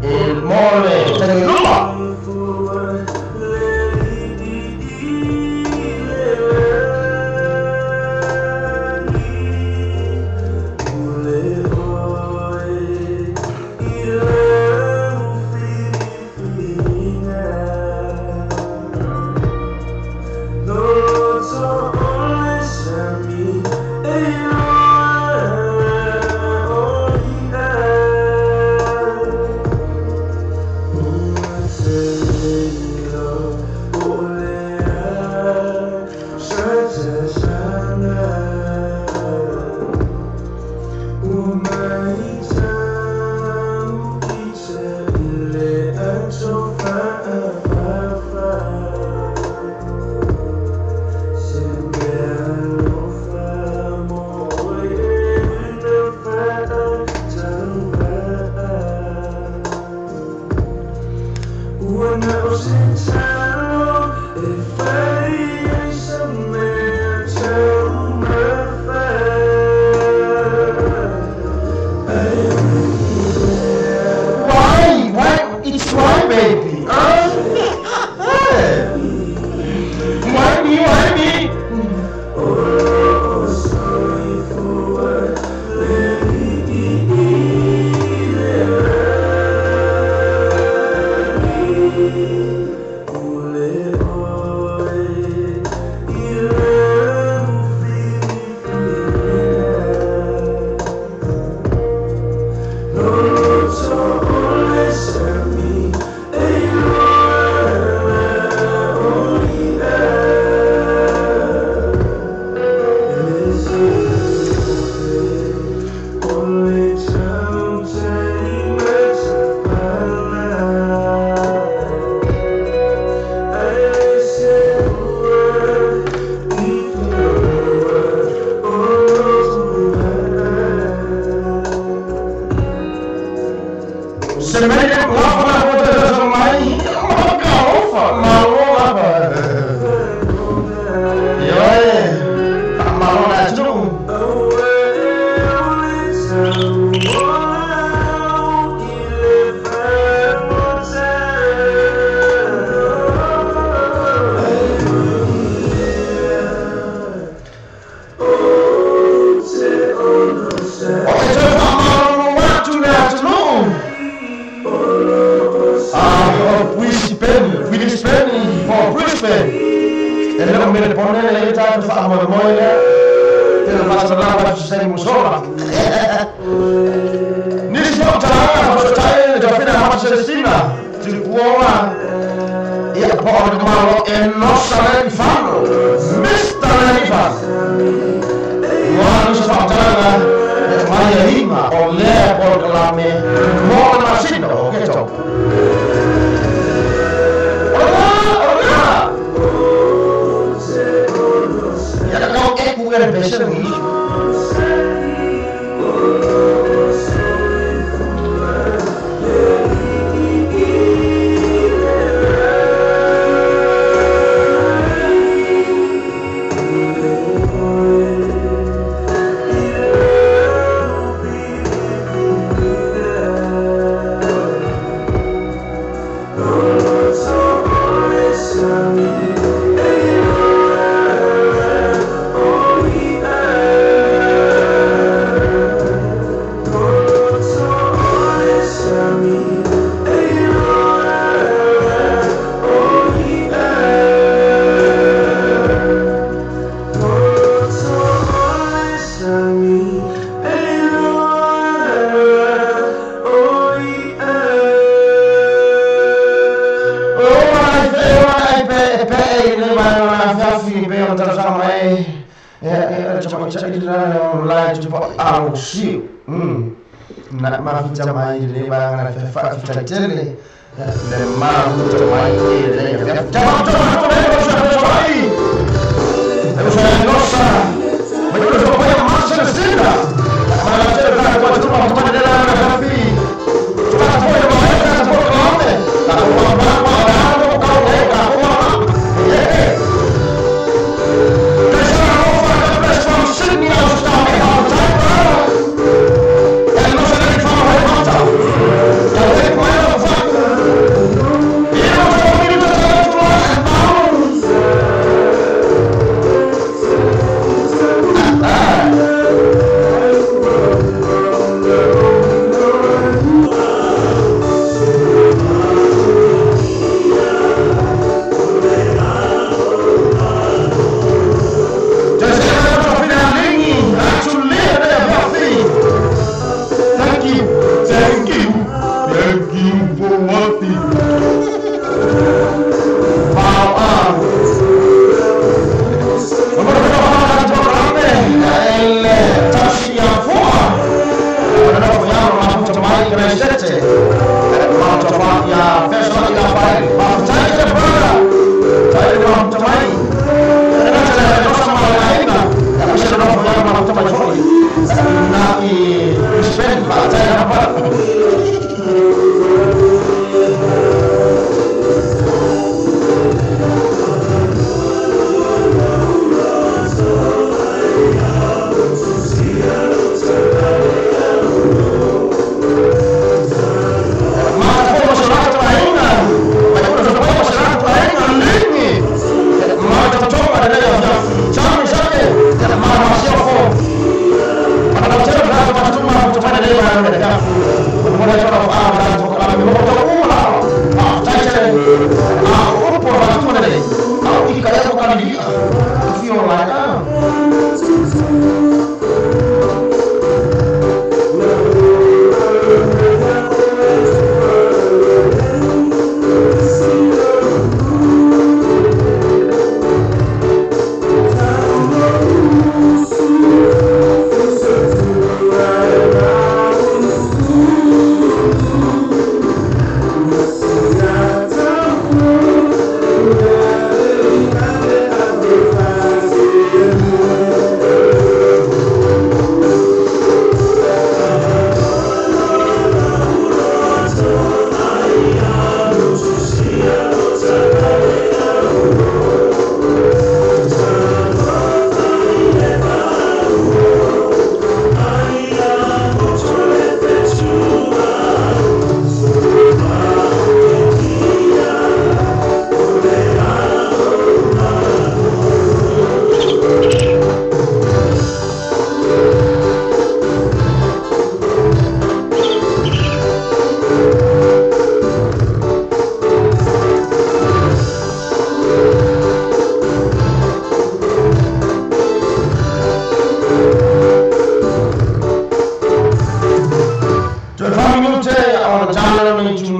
il mole Taniluma.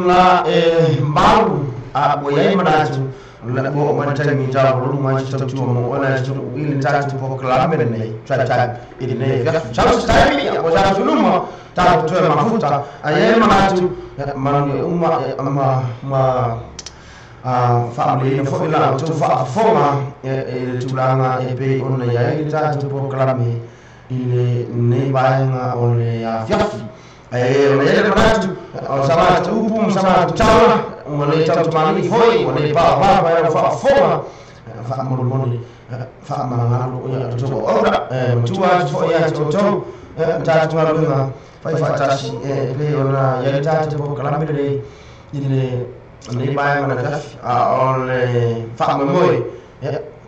la malu a boyai manatu la bo manta mi ta bolu ma ci tam tuwa mo wala ci ilin ta tu po kala men ne ta ili ne ya chau sta mi ya boja zuluma ta tu ma futa aye manatu man ma family no fo la tu fa forma tu la pe on ya ta tu po kala mi ile ne ba nga on ya fiafi ele manatu sama tu upum sama tu tawa mole tau mani foi mole ba ya fa forma fa mole fa manalo ya to ora tua fo ya to ta tu ngalo fa tashi pe ona ya ta tu kala mi ile ne ba ya na on fa moi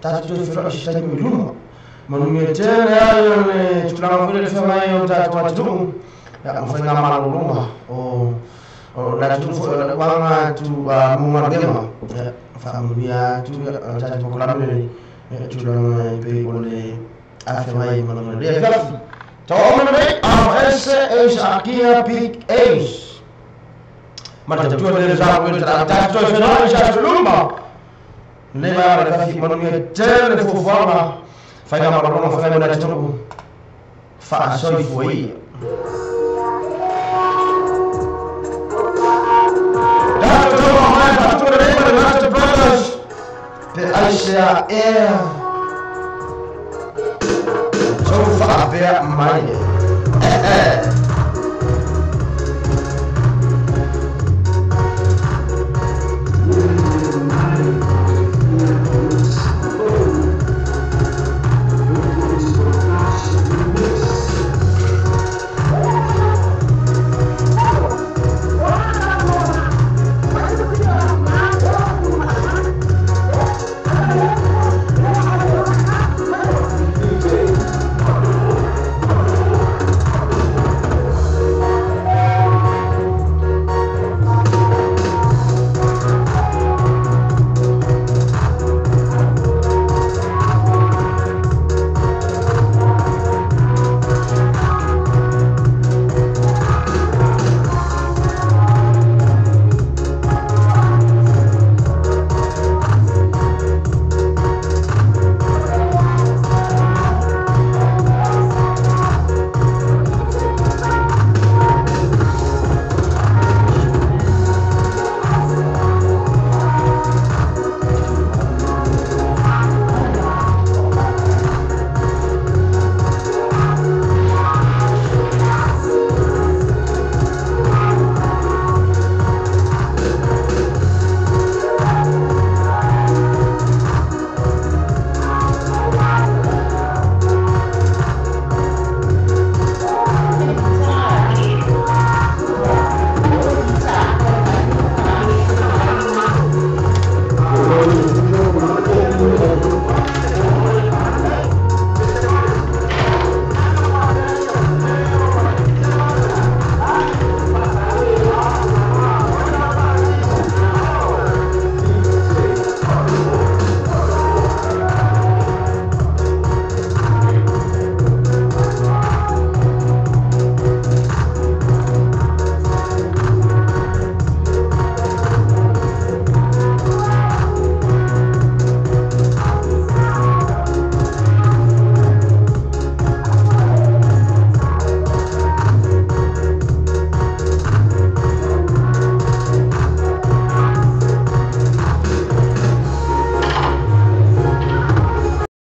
ta tu fro shi ta mi luma manu mi tene ya tu la mo fa mai on ta tu ya mfanya mala luma la tu wanga tu munga gema familia tu ta tu kala mi tu la pe ole afemai manu re gafi to omene AS Akia Peak Ace mata tu le za ko ta to fena ja lumba le ba gafi manu mi tene fo forma fanya mala luma fa na tu fa so foi Aisha Air so far, very money.